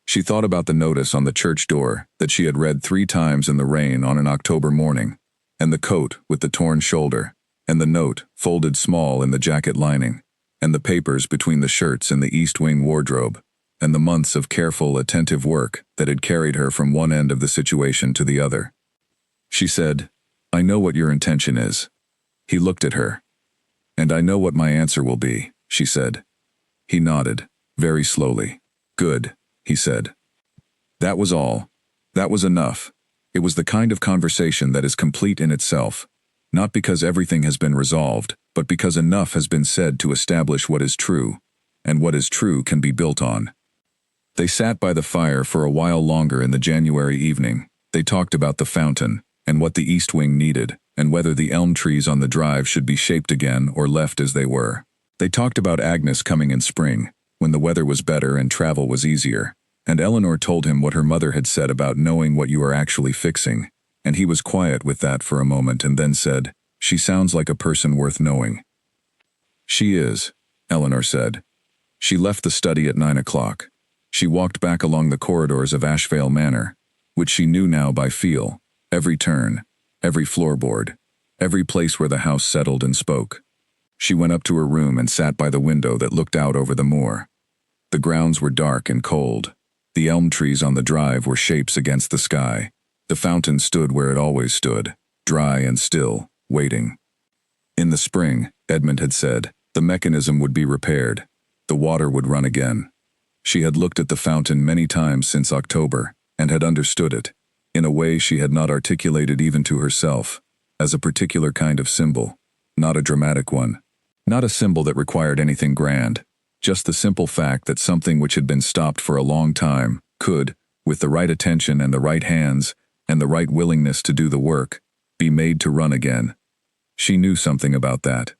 S1: She thought about the notice on the church door that she had read 3 times in the rain on an October morning, and the coat with the torn shoulder, and the note folded small in the jacket lining, and the papers between the shirts in the East Wing wardrobe, and the months of careful, attentive work that had carried her from one end of the situation to the other. She said, "I know what your intention is." He looked at her. "And I know what my answer will be," she said. He nodded, very slowly. "Good," he said. That was all. That was enough. It was the kind of conversation that is complete in itself, not because everything has been resolved, but because enough has been said to establish what is true, and what is true can be built on. They sat by the fire for a while longer in the January evening. They talked about the fountain, and what the East Wing needed, and whether the elm trees on the drive should be shaped again or left as they were. They talked about Agnes coming in spring, when the weather was better and travel was easier, and Eleanor told him what her mother had said about knowing what you are actually fixing, and he was quiet with that for a moment and then said, "She sounds like a person worth knowing." "She is," Eleanor said. She left the study at 9 o'clock. She walked back along the corridors of Ashvale Manor, which she knew now by feel, every turn, every floorboard, every place where the house settled and spoke. She went up to her room and sat by the window that looked out over the moor. The grounds were dark and cold. The elm trees on the drive were shapes against the sky. The fountain stood where it always stood, dry and still, waiting. In the spring, Edmund had said, the mechanism would be repaired. The water would run again. She had looked at the fountain many times since October, and had understood it, in a way she had not articulated even to herself, as a particular kind of symbol, not a dramatic one. Not a symbol that required anything grand, just the simple fact that something which had been stopped for a long time could, with the right attention and the right hands, and the right willingness to do the work, be made to run again. She knew something about that.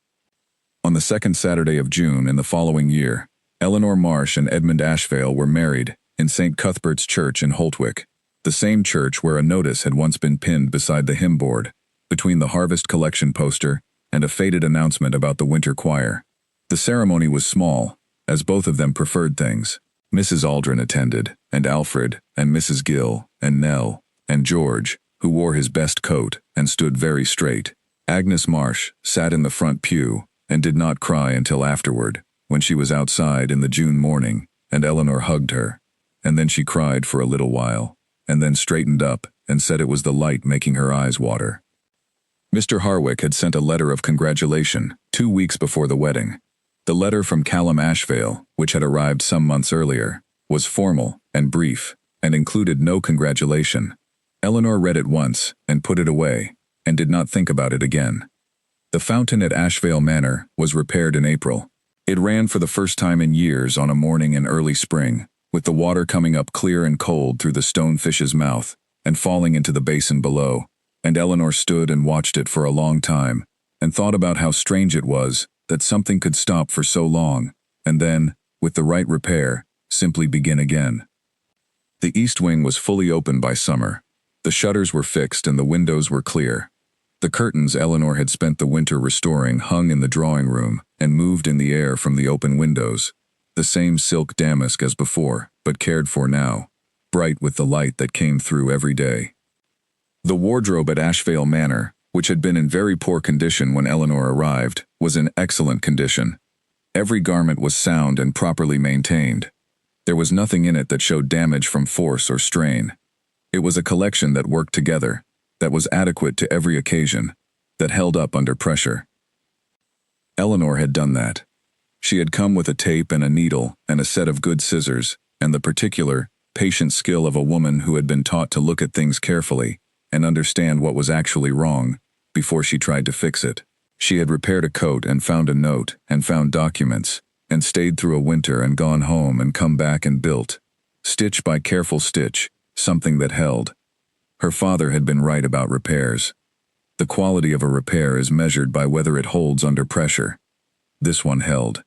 S1: On the second Saturday of June in the following year, Eleanor Marsh and Edmund Ashvale were married in St. Cuthbert's Church in Holtwick, the same church where a notice had once been pinned beside the hymn board, between the harvest collection poster and a faded announcement about the winter choir. The ceremony was small, as both of them preferred things. Mrs. Aldrin attended, and Alfred, and Mrs. Gill, and Nell, and George, who wore his best coat and stood very straight. Agnes Marsh sat in the front pew and did not cry until afterward, when she was outside in the June morning, and Eleanor hugged her, and then she cried for a little while. and then straightened up and said it was the light making her eyes water. Mr. Harwick had sent a letter of congratulation 2 weeks before the wedding. The letter from Callum Ashvale, which had arrived some months earlier, was formal and brief, and included no congratulation. Eleanor read it once and put it away, and did not think about it again. The fountain at Ashvale Manor was repaired in April. It ran for the first time in years on a morning in early spring, with the water coming up clear and cold through the stonefish's mouth and falling into the basin below, and Eleanor stood and watched it for a long time, and thought about how strange it was that something could stop for so long, and then, with the right repair, simply begin again. The east wing was fully open by summer. The shutters were fixed and the windows were clear. The curtains Eleanor had spent the winter restoring hung in the drawing room and moved in the air from the open windows, the same silk damask as before, but cared for now, bright with the light that came through every day. The wardrobe at Ashvale Manor, which had been in very poor condition when Eleanor arrived, was in excellent condition. Every garment was sound and properly maintained. There was nothing in it that showed damage from force or strain. It was a collection that worked together, that was adequate to every occasion, that held up under pressure. Eleanor had done that. She had come with a tape and a needle and a set of good scissors, and the particular, patient skill of a woman who had been taught to look at things carefully and understand what was actually wrong before she tried to fix it. She had repaired a coat and found a note and found documents, and stayed through a winter and gone home and come back and built, stitch by careful stitch, something that held. Her father had been right about repairs. The quality of a repair is measured by whether it holds under pressure. This one held.